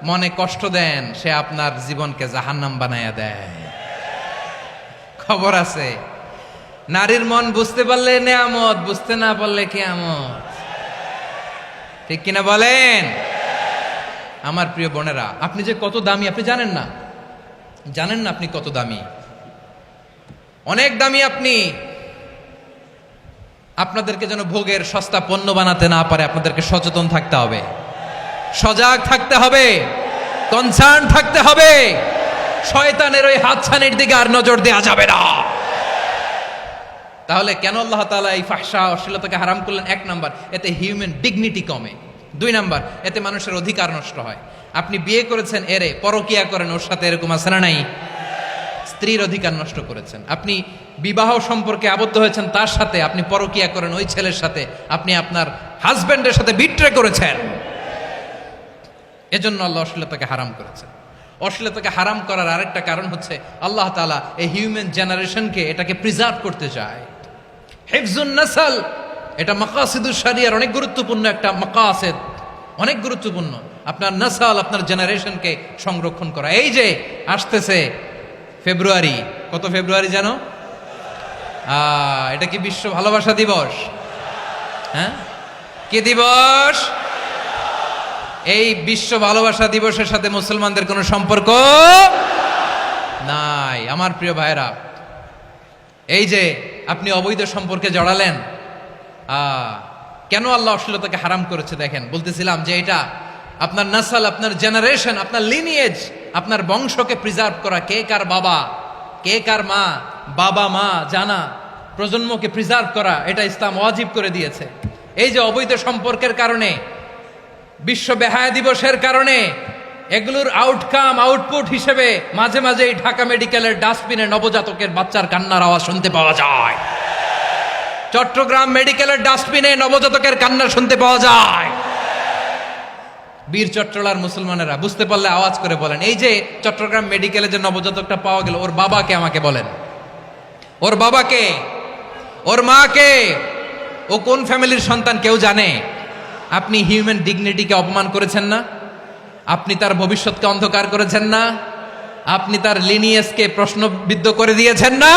মনে কষ্ট দেন, সে আপনার জীবনকে জাহান্নাম বানায়া দেয়। খবর আছে, নারীর মন বুঝতে পারলে নেয়ামত, বুঝতে না পারলে কিয়ামত। ঠিক কিনা বলেন? আমার প্রিয় বোনেরা, আপনি যে কত দামি আপনি জানেন না, জানেন না আপনি কত দামি, অনেক দামি আপনি। আপনাদেরকে যেন ভোগের সস্তা পণ্য বানাতে না পারে আপনাদেরকে সচেতন থাকতে হবে, সজাগ থাকতে হবে, কনসার্ন থাকতে হবে। শয়তানের ওই হাতছানির দিকে আর নজর দেওয়া যাবে না। তাহলে কেন আল্লাহ তাআলা এই ফাহশা অশ্লীলতাকে হারাম করলেন? এক নাম্বার, এতে হিউম্যান ডিগনিটি কমে। দুই নাম্বার, এতে মানুষের অধিকার নষ্ট হয়। আপনি বিয়ে করেছেন এরে, পরকিয়া করেন ওর সাথে, এরকম আছে না নাই? স্ত্রীর অধিকার নষ্ট করেছেন। আপনি বিবাহ সম্পর্কে আবদ্ধ হয়েছেন তার সাথে, আপনি পরকিয়া করেন ওই ছেলের সাথে, আপনি আপনার হাজবেন্ডের সাথে বিট্রে করেছেন। এজন্য আল্লাহ অশ্লীলতাকে হারাম করেছেন। অশ্লীলতাকে হারাম করার আরেকটা কারণ হচ্ছে আল্লাহ তাআলা এই হিউম্যান জেনারেশনকে এটাকে প্রিজার্ভ করতে চায়। হিফজুন নাসল, এটা মাকাসিদুশ শরিয়ার অনেক গুরুত্বপূর্ণ একটা মাকাসিদ, অনেক গুরুত্বপূর্ণ। আপনার নাসল, আপনার জেনারেশনকে সংরক্ষণ করা। এই যে আসতেছে ফেব্রুয়ারি, কত ফেব্রুয়ারি জানো? এটা কি বিশ্ব ভালোবাসা দিবস? হ্যাঁ, কি দিবস? এই বিশ্ব ভালোবাসা দিবসের সাথে মুসলমানদের কোনো সম্পর্ক নাই। আমার প্রিয় ভাইরা, এই যে আপনি অবৈধ সম্পর্কে জড়ালেন, কেন আল্লাহ অশ্লীলতাকে হারাম করেছে দেখেন। বলতেছিলাম যে এটা আপনার নাসল, আপনার জেনারেশন, আপনার লিনিয়েজ, আপনার বংশকে প্রিজার্ভ করা। কে কার বাবা, কে কার মা, বাবা মা জানা, প্রজন্মকে প্রিজার্ভ করা, এটা ইসলাম ওয়াজিব করে দিয়েছে। এই যে অবৈধ সম্পর্কের কারণে, বিশ্ব বেহায়া দিবসের কারণে, এগুলোর আউটপুট হিসেবে মাঝে মাঝে এই ঢাকা মেডিকেলের ডাস্টবিনে নবজাতকের বাচ্চার কান্নার আওয়াজ শুনতে পাওয়া যায়। চট্টগ্রাম মেডিকেলের ডাস্টবিনে নবজাতকের কান্না শুনতে পাওয়া যায়। বীর চট্টলার মুসলমানেরা বুঝতে পারলে আওয়াজ করে বলেন, এই যে চট্টগ্রাম মেডিকেলে যে নবজাতকটা পাওয়া গেল, ওর বাবাকে আমাকে বলেন, ওর বাবাকে, ওর মাকে, ও কোন ফ্যামিলির সন্তান কেউ জানে? আপনি হিউম্যান ডিগনিটিকে অপমান করেছেন না? আপনি তার ভবিষ্যৎকে অন্ধকার করেছেন না? আপনি তার লিনিয়েজকে প্রশ্নবিদ্ধ করে দিয়েছেন না?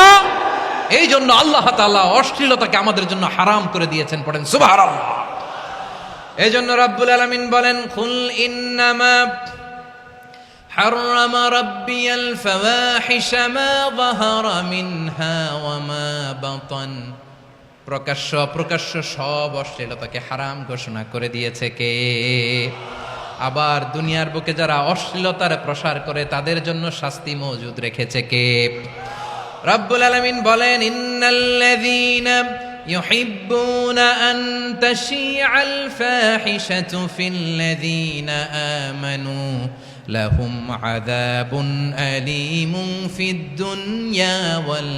এই জন্য আল্লাহ তাআলা অশ্লীলতাকে আমাদের জন্য হারাম করে দিয়েছেন। পড়েন সুবহানাল্লাহ। এই জন্য রাব্বুল আলামিন বলেন, কুল ইন্নামা হাররামা রাব্বিয়াল ফাওয়াহিশা মা যাহারা মিনহা ওয়া মা বাতান। প্রকাশ্য অপ্রকাশ্য সব অশ্লীলতাকে হারাম ঘোষণা করে দিয়েছে কে? আবার দুনিয়ার বুকে যারা অশ্লীলতার প্রসার করে তাদের জন্য শাস্তি মজুদ রেখেছে কে? রব্বুল আলামিন বলেন, ইন্নাল্লাযীনা ইউহিব্বুনা আন তাশিআল ফাহিশাতু ফিল্লাযীনা আমানু লাহুম আযাবুন আলীমুন ফিদ দুনিয়া ওয়াল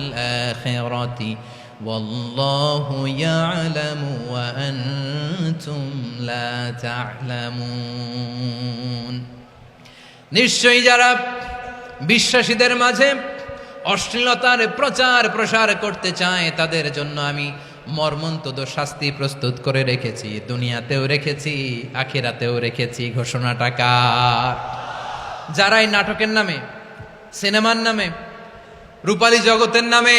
আখিরাতি ওয়াল্লাহু ইয়ালামু ওয়া আনতুম লা তা'লামুন। নিশ্চয়ই যারা বিশ্বাসীদের মাঝে অশ্লীলতার প্রচার প্রসার করতে চায় তাদের জন্য আমি মর্মন্তুদ শাস্তি প্রস্তুত করে রেখেছি, দুনিয়াতেও রেখেছি, আখিরাতেও রেখেছি। ঘোষণাটা কার? যারাই নাটকের নামে, সিনেমার নামে, রূপালী জগতের নামে,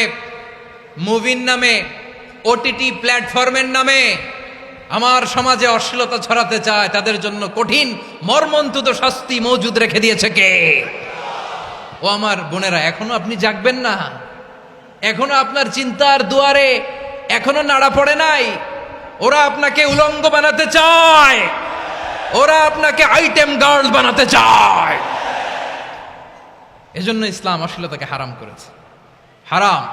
মুভির নামে, ওটিটি প্ল্যাটফর্মের নামে আমার সমাজে অশ্লীলতা ছড়াতে চায় তাদের জন্য কঠিন মর্মন্তুদ শাস্তি মজুদ রেখে দিয়েছে কে? ও আমার বোনেরা, এখনো আপনি জাগবেন না? এখনো আপনার চিন্তার দুয়ারে এখনো নাড়া পড়ে নাই? ওরা আপনাকে উলঙ্গ বানাতে চায়, ওরা আপনাকে আইটেম গার্ল বানাতে চায়। এজন্য ইসলাম অশ্লীলতাকে হারাম করেছে। হারাম।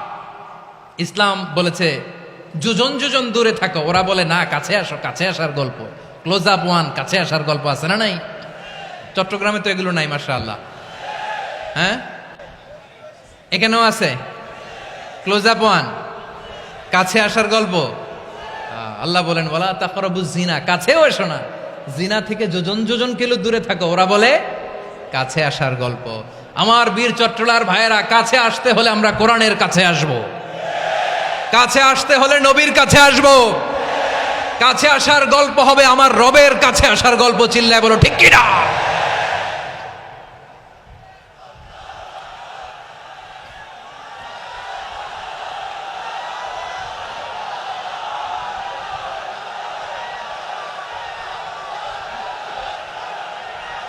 ইসলাম বলেছে যোজন যোজন দূরে থাকো, ওরা বলে না কাছে আসো, কাছে আসার গল্প, ক্লোজ আপ ওয়ান, কাছে আসার গল্প আছে না নাই? চট্টগ্রামে তো এগুলো নাই মাশাআল্লাহ। হ্যাঁ, এখানেও আছে ক্লোজ আপ ওয়ান, কাছে আসার গল্প। আল্লাহ বলেন ওয়ালা তাকরাবুজ জিনা, কাছেও এসো না, জিনা থেকে যোজন যোজন কিলো দূরে থাকো, ওরা বলে কাছে আসার গল্প। আমার বীর চট্টলার ভাইয়েরা, কাছে আসতে হলে আমরা কোরআনের কাছে আসব, কাছে আসতে হলে নবীর কাছে আসব, কাছে আসার গল্প হবে আমার রবের কাছে আসার গল্প। চিল্লায় বলো ঠিক কিনা?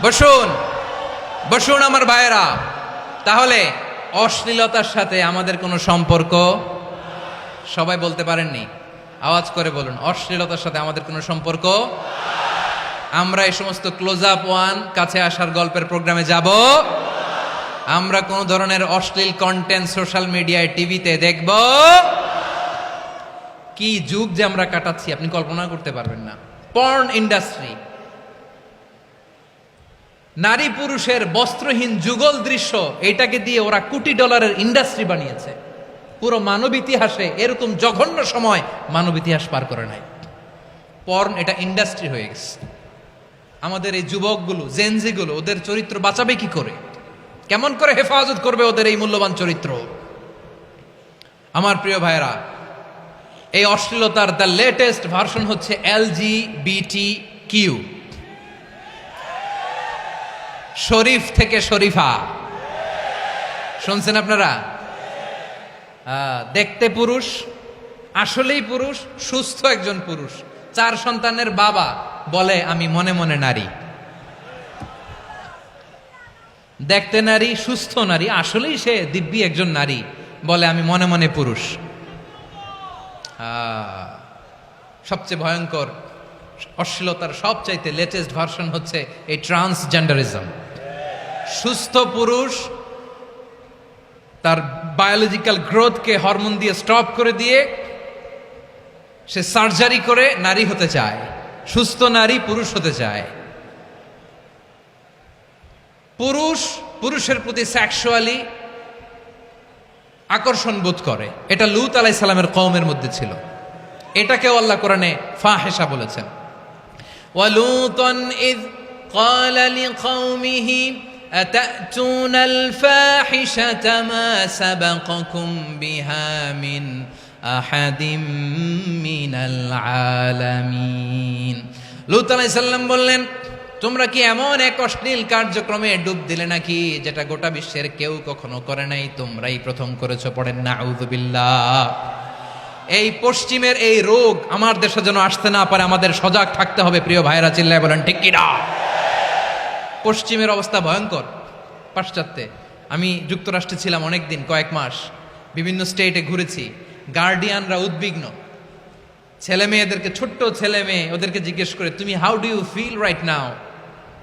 বসুন, বসুন আমার ভাইয়েরা। তাহলে অশ্লীলতার সাথে আমাদের কোনো সম্পর্ক, সবাই বলতে পারেননি, আওয়াজ করে বলুন, অশ্লীলতার সাথে আমাদের কোনো সম্পর্ক। আমরা এই সমস্ত ক্লোজ আপ ওয়ান, কাছে আসার গল্পের প্রোগ্রামে যাব, আমরা কোন ধরনের অশ্লীল কন্টেন্ট সোশ্যাল মিডিয়ায়, টিভিতে দেখব। কি যুগ যে আমরা কাটাচ্ছি আপনি কল্পনা করতে পারবেন না। পর্ন ইন্ডাস্ট্রি, নারী পুরুষের বস্ত্রহীন যুগল দৃশ্য, এটাকে দিয়ে ওরা কোটি ডলারের ইন্ডাস্ট্রি বানিয়েছে। পুরো মানব ইতিহাসে এরকম জঘন্য সময় মানব ইতিহাস পার করে নাই। পর্ন এটা ইন্ডাস্ট্রি হয়ে গেছে। আমাদের এই যুবকগুলো, জেনজিগুলো, ওদের চরিত্র বাঁচাবে কি করে? কেমন করে হেফাজত করবে ওদের এই মূল্যবান চরিত্র? আমার প্রিয় ভাইরা, এই অশ্লীলতার দ্য লেটেস্ট ভার্সন হচ্ছে LGBTQ, শরীফ থেকে শরীফা। শুনছেন আপনারা? দেখতে পুরুষ, আসলেই পুরুষ, সুস্থ একজন পুরুষ, 4 সন্তানের বাবা, বলে আমি মনে মনে নারী। দেখতে নারী, সুস্থ নারী, আসলেই সে দিব্যি একজন নারী, বলে আমি মনে মনে পুরুষ। সবচেয়ে ভয়ঙ্কর অশ্লীলতার সবচাইতে লেটেস্ট ভার্সন হচ্ছে এই ট্রান্সজেন্ডারিজম। সুস্থ পুরুষ তার বায়োলজিক্যাল গ্রোথকে হরমোন দিয়ে স্টপ করে দিয়ে সে সার্জারি করে নারী হতে চায়, সুস্থ নারী পুরুষ হতে চায়। পুরুষ পুরুষের প্রতি সেক্সুয়ালি আকর্ষণ বোধ করে, এটা লূত আলাইহিস সালামের কওমের মধ্যে ছিল। এটাকেও আল্লাহ কোরআনে ফাহিশা বলেছেন। ওয়ালুতান ইয ক্বালা লিকাওমিহি আতাতুনাল ফাহিশাতা মা সাবাকাকুম বিহা মিন আহাদিম মিনাল আলামিন। লূত আলাইহিস সালাম বললেন, তোমরা কি এমন এক অশ্লীল কার্যক্রমে ডুব দিলে নাকি যেটা গোটা বিশ্বের কেউ কখনো করে নাই, তোমরাই প্রথম করেছো? পড়েন নাউযুবিল্লাহ। এই পশ্চিমের এই রোগ আমার দেশে যেন আসতে না পারে, আমাদের সজাগ থাকতে হবে। প্রিয় ভাইরা চিল্লায় বলেন ঠিক কিনা? পশ্চিমের অবস্থা ভয়ঙ্কর। পাশ্চাত্যে, আমি যুক্তরাষ্ট্রে ছিলাম অনেকদিন, কয়েক মাস, বিভিন্ন স্টেটে ঘুরেছি। গার্ডিয়ানরা উদ্বিগ্ন, ছেলে মেয়েদেরকে, ছোট্ট ছেলে মেয়ে, ওদেরকে জিজ্ঞেস করে, তুমি how do you feel right now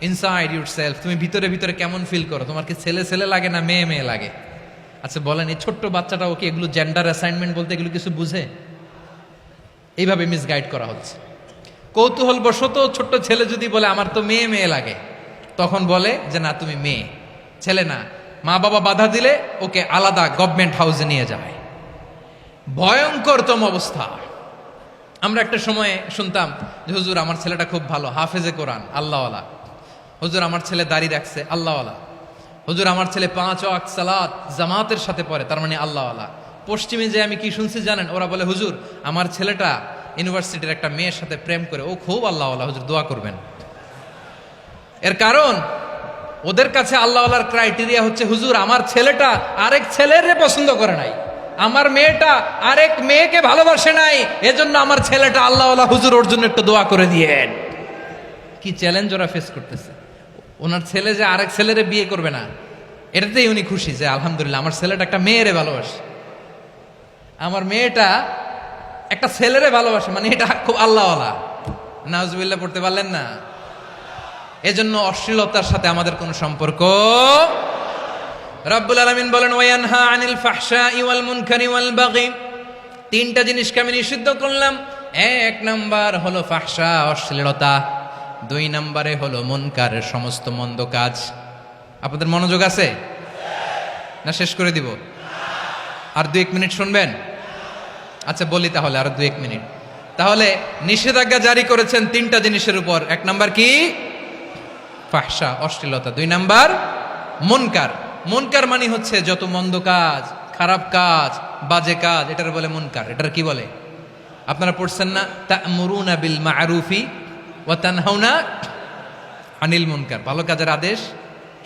inside yourself? তুমি ভিতরে ভিতরে কেমন ফিল করো? তোমার কি ছেলে ছেলে লাগে না মেয়ে মেয়ে লাগে? আচ্ছা বলেন, এই ছোট্ট বাচ্চাটা ওকে এগুলো জেন্ডার অ্যাসাইনমেন্ট বলতে এগুলো কিছু বুঝে? এইভাবে মিসগাইড করা হচ্ছে। কৌতূহল বশত ছোট্ট ছেলে যদি বলে আমার তো মেয়ে মেয়ে লাগে, তখন বলে যে না তুমি মেয়ে, ছেলে না। মা বাবা বাধা দিলে ওকে আলাদা গভর্নমেন্ট হাউসে নিয়ে যায়। ভয়ঙ্করতম অবস্থা। আমরা একটা সময়ে শুনতাম যে হুজুর আমার ছেলেটা খুব ভালো, হাফেজে কোরআন, আল্লাহওয়ালা। হুজুর আমার ছেলে দাড়ি রাখছে, আল্লাহওয়ালা। হুজুর আমার ছেলে 5 ওয়াক্ত সালাত জামাতের সাথে পড়ে, তার মানে আল্লাহওয়ালা। পশ্চিমে যে আমি কি শুনছি জানেন? ওরা বলে হুজুর আমার ছেলেটা ইউনিভার্সিটির একটা মেয়ের সাথে প্রেম করে, ও খুব আল্লাহওয়ালা, হুজুর দোয়া করবেন। এর কারণ ওদের কাছে আল্লাহওয়ালার ক্রাইটেরিয়া হচ্ছে হুজুর আমার ছেলেটা আরেক ছেলের পছন্দ করে নাই, আমার মেয়েটা আরেক মেয়েকে ভালোবাসে নাই, এজন্য আমার ছেলেটা আল্লাহওয়ালা, হুজুর ওর জন্য একটু দোয়া করে দিয়েন। কি চ্যালেঞ্জ ওরা ফেস করতেছে। ওনার ছেলে যে আরেক ছেলেরে বিয়ে করবে না, এটাতেই উনি খুশি যে আলহামদুলিল্লাহ আমার ছেলেটা একটা মেয়েরে ভালোবাসে, আমার মেয়েটা একটা ছেলেরে ভালোবাসে, মানে এটা খুব আল্লাহওয়ালা। নাউজুবিল্লাহ পড়তে পারলেন না? এজন্য অশ্লীলতার সাথে আমাদের কোনো সম্পর্ক। রব্বুল আলামিন বলেন ওয়ায়ানহা আনিল ফাহশাই ওয়াল মুনকারি ওয়াল বাগি, 3টা জিনিসকে আমি নিষিদ্ধ করলাম। 1 নাম্বার হলো ফাহশা, অশ্লীলতা। 2 নম্বরে হলো মুনকারের সমস্ত মন্দ কাজ। আপনাদের মনোযোগ আছে না? শেষ করে দিব? আর 2-1 মিনিট শুনবেন? আচ্ছা বলি তাহলে, আর 2-1 মিনিট। তাহলে নিষেধাজ্ঞা জারি করেছেন 3টা জিনিসের উপর। 1 নাম্বার কি? ফাহশা, অশ্লীলতা। 2 নাম্বার মুনকার। মুনকার মানে হচ্ছে যত মন্দ কাজ, খারাপ কাজ, বাজে কাজ, এটার বলে মুনকার। এটার কি বলে? আপনারা পড়ছেন না? তা'মুরুনা বিল মা'রুফি ওয়া তানহাউনা আনিল মুনকার। ভালো কাজের আদেশ,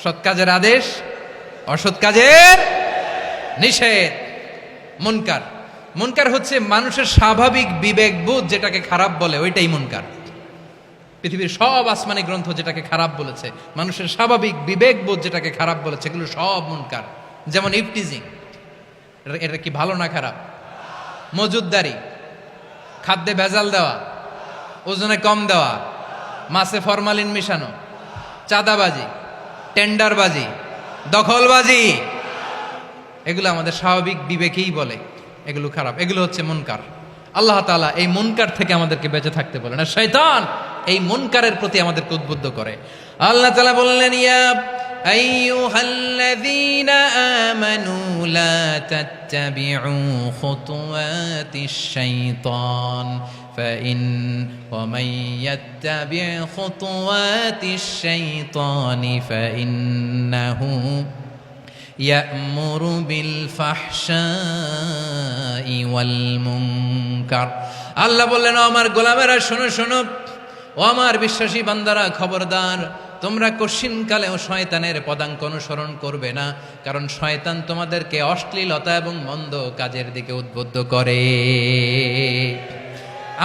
সৎ কাজের আদেশ, অসৎ কাজের নিষেধ। মুনকার, মুনকার হচ্ছে মানুষের স্বাভাবিক বিবেকবোধ যেটাকে খারাপ বলে, ওইটাই মুনকার। পৃথিবীর সব আসমানি গ্রন্থ যেটাকে খারাপ বলেছে, মানুষের স্বাভাবিক বিবেকবোধ যেটাকে খারাপ বলেছে, এগুলো সব মুনকার। যেমন ইফটিজিং, এটা কি ভালো না খারাপ? মজুদদারি, খাদ্যে ভেজাল দেওয়া, ওজনে কম দেওয়া, মাছে ফরমালিন মিশানো, চাঁদাবাজি, টেন্ডারবাজি, দখলবাজি, এগুলো আমাদের স্বাভাবিক বিবেকেই বলে এগুলো খারাপ, এগুলো হচ্ছে মুনকার। আল্লাহ তাআলা এই মুনকার থেকে আমাদেরকে বেঁচে থাকতে বলেন, আর শয়তান এই মুনকারের প্রতি আমাদেরকে উদ্বুদ্ধ করে। আল্লাহ তাআলা বললেন, ইয়া আইয়ুহাল্লাযীনা আমানু লা তাত্তাবিউ খুতুওয়াতিশ শাইতান ফাইন ওয়া মান ইয়াত্তাবি' খুতুওয়াতিশ শাইতানি ফাইন্নাহু ইয়া'মুরু বিল ফাহশাই ওয়াল মুনকার। আল্লাহ বললেন, ও আমার গোলামেরা শোনো শোনো, ও আমার বিশ্বাসী বান্দারা খবরদার, তোমরা কশিনকালেও শয়তানের পদাঙ্ক অনুসরণ করবে না, কারণ শয়তান তোমাদেরকে অশ্লীলতা এবং মন্দ কাজের দিকে উদ্বুদ্ধ করে।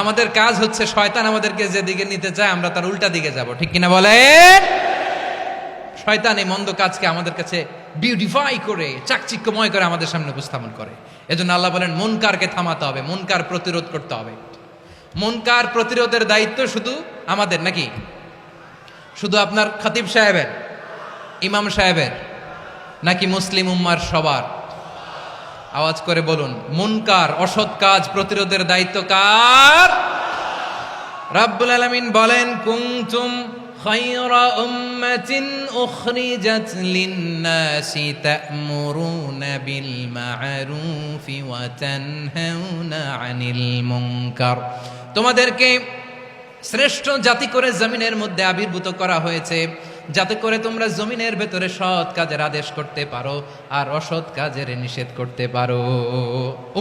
আমাদের কাজ হচ্ছে শয়তান আমাদেরকে যেদিকে নিতে চায় আমরা তার উল্টা দিকে যাব, ঠিক কিনা বলেন? শয়তান এই মন্দ কাজকে আমাদের কাছে বিউটিফাই করে, চাকচিক্যময় করে আমাদের সামনে উপস্থাপন করে। এজন্য আল্লাহ বলেন, মুনকারকে থামাতে হবে, মুনকার প্রতিরোধ করতে হবে। মুনকার প্রতিরোধের দায়িত্ব শুধু আমাদের নাকি? শুধু আপনার খতিব সাহেবের, ইমাম সাহেবের, নাকি মুসলিম উম্মার সবার? আওয়াজ করে বলুন, মুনকার অসৎ কাজ প্রতিরোধের দায়িত্ব কার? রাব্বুল আলামিন বলেন, কুনতুম খায়রা উম্মাতিন উখরিজাত লিন-নাসি তা'মুরুনা বিল মা'রুফি ওয়া তানহাউনা আনিল মুনকার। তোমাদেরকে শ্রেষ্ঠ জাতি করে জমিনের মধ্যে আবির্ভূত করা হয়েছে, যাতে করে তোমরা জমিনের ভেতরে সৎ কাজের আদেশ করতে পারো আর অসৎ কাজের নিষেধ করতে পারো।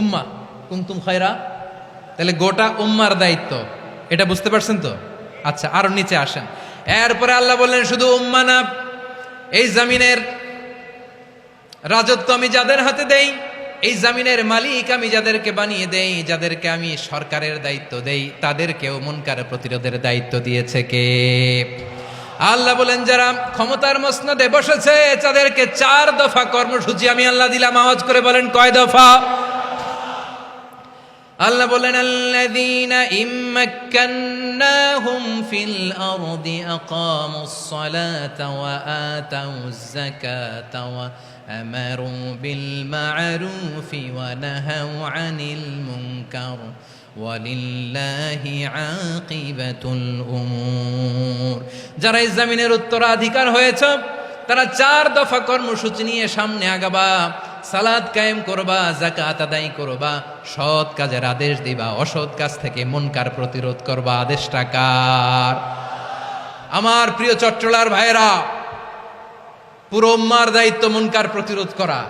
উম্মাহ কুনতুম খায়রা, তাহলে গোটা উম্মার দায়িত্ব, এটা বুঝতে পারছেন তো? আচ্ছা, আরো নিচে আসেন। এরপরে আল্লাহ বললেন, শুধু উম্মাহ না, এই জমিনের রাজত্ব আমি যাদের হাতে দেই, এই জমিনের মালিক আমি যাদেরকে বানিয়ে দেই, যাদেরকে আমি সরকারের দায়িত্ব দেই, তাদেরকেও মুনকার প্রতিরোধের দায়িত্ব দিয়েছে কে? আল্লাহ বলেন, যারা ক্ষমতার মসনদে বসেছে তাদেরকে 4 দফা কর্মসূচি আমি আল্লাহ দিলাম। আওয়াজ করে বলেন, কয় দফা? আল্লাহ বলেন, আল্লাযীনা ইম্মাক্কান্নাহুম ফিল আরদি আকামুস সালাতা ওয়া আতাউয যাকাতা ওয়া আমারু বিল মা'রুফি ওয়া নাহাউ আনিল মুনকার ওয়ালিল্লাহি আকিবাতুল উমুর। যারা এই জমিনের উত্তরাধিকার হয়েছে তারা 4 দফা কর্মসূচি নিয়ে সামনে আগাবা। সালাত কায়েম করবা, যাকাত আদায় করবা, সৎ কাজের আদেশ দিবা, অসৎ কাজ থেকে মুনকার প্রতিরোধ করবা। আদেশটা কার? আমার প্রিয় চট্টলার ভাইরা, পুরো উম্মার দায়িত্ব মুনকার প্রতিরোধ করা,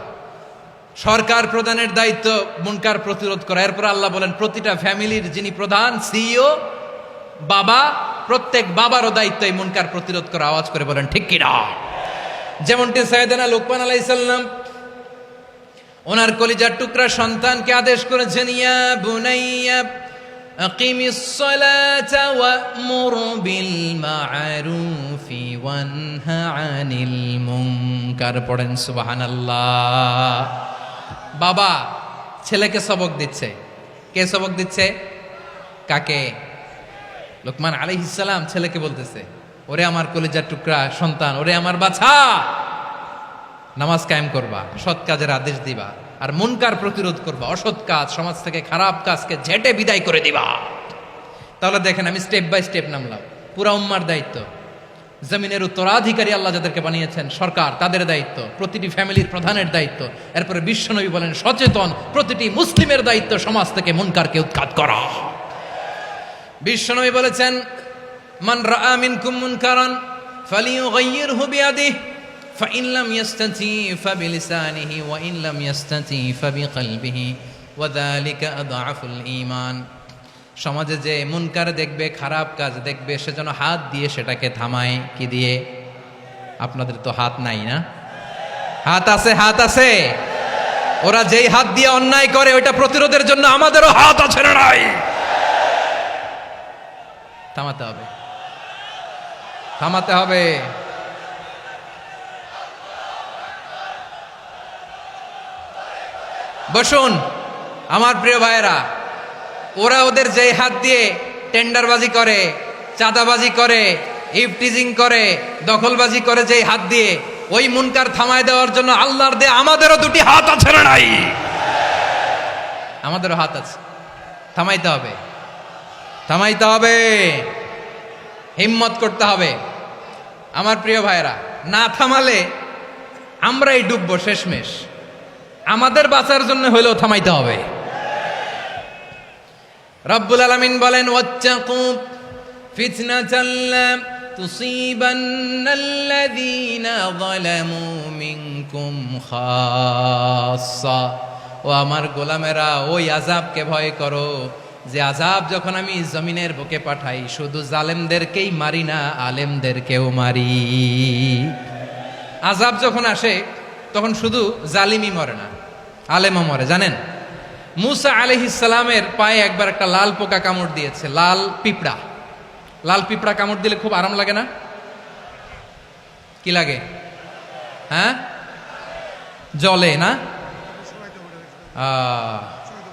সরকার প্রধানের দায়িত্ব মুনকার প্রতিরোধ করা। এরপর আল্লাহ বলেন, প্রতিটা ফ্যামিলির যিনি প্রধান সিইও বাবা, প্রত্যেক বাবারও দায়িত্ব এই মুনকার প্রতিরোধ করা। আওয়াজ করে বলেন, ঠিক কিনা? যেমনটি সাইয়েদনা লুকমান আলাইহিস সালাম ওনার কলিজার টুকরা সন্তানকে আদেশ করেছেন, ইয়া বুনাইয়া আকিমিস সালাতা ওয়া'মুর বিল মা'রুফি ওয়ানহা আনিল মুনকার। পড়েন সুবহানাল্লাহ। বাবা ছেলেকে সবক দিচ্ছে। কে সবক দিচ্ছে? কাকে? লুকমান আলাইহিস সালাম ছেলেকে বলতেছে, ওরে আমার কলিজার টুকরা সন্তান, ওরে আমার বাছা, নামাজ কায়েম করবা, সৎ কাজের আদেশ দিবা, আর মুনকার প্রতিরোধ করবা, অসৎ কাজ, সমাজ থেকে খারাপ কাজকে ঝেঁটে বিদায় করে দিবা। তাহলে দেখেন, আমি স্টেপ বাই স্টেপ নামলাম। পুরা উম্মার দায়িত্ব, জমিনের উত্তরাধিকারী আল্লাহ যাদেরকে বানিয়েছেন সরকার, তাদের দায়িত্ব, প্রতিটি ফ্যামিলির প্রধানের দায়িত্ব। এরপরে বিশ্বনবী বলেন, সচেতন প্রতিটি মুসলিমের দায়িত্ব সমাজ থেকে মুনকারকে উৎখাত করা। বিশ্বনবী বলেছেন, মান রাআ মিনকুম মুনকারান ফালিয়ুগাইয়িরহু বিয়াদিহি ফাইন লাম ইয়াস্তাতি ফাবিলিসানিহি ওয়া ইন লাম ইয়াস্তাতি ফাবিকলবিহি ওয়া যালিকা আযআফুল ঈমান। সমাজে যে মুনকার দেখবে, খারাপ কাজ দেখবে, সে যেন হাত দিয়ে সেটাকে থামায়। কি দিয়ে? আপনাদের তো হাত নাই না? হাত আছে, হাত আছে। ওরা যেই হাত দিয়ে অন্যায় করে ওইটা প্রতিরোধের জন্য আমাদেরও হাত আছে না নাই? থামাতে হবে। থামাতে হবে। বসুন আমার প্রিয় ভাইয়েরা, ওরা ওদের যেই হাত দিয়ে টেন্ডারবাজি করে, চাঁদাবাজি করে, ইফটিজিং করে, দখলবাজি করে, যেই হাত দিয়ে, ওই মুনকার থামায় দেওয়ার জন্য আল্লাহর দিয়ে আমাদেরও দুটি হাত আছে না নাই? আমাদেরও হাত আছে। থামাইতে হবে, থামাইতে হবে, হিম্মত করতে হবে। আমার প্রিয় ভাইয়েরা, না থামালে আমরাই ডুববো শেষমেশ। আমাদের বাঁচার জন্য হলেও থামাইতে হবে। রব্বুল আলামিন বলেন, ওয়াত্তাকু ফিতনাতাল লা তুসিবান্নাল্লাযীনা যালামু মিনকুম খাসসা। ও আমার গোলামেরা, ওই আযাবকে ভয় করো যে আযাব যখন আমি জমিনের বুকে পাঠাই, শুধু জালেমদেরকেই মারি না, আলেমদেরকেও মারি। আযাব যখন আসে তখন শুধু জালিমই মরে না, আলেমও মরে। জানেন, মুসা আলাইহিস সালামের পায়ে একবার একটা লাল পোকা কামড় দিয়েছে, লাল পিঁপড়া। লাল পিঁপড়া কামড় দিলে খুব আরাম লাগে না? কি লাগে? হ্যাঁ, জলে না?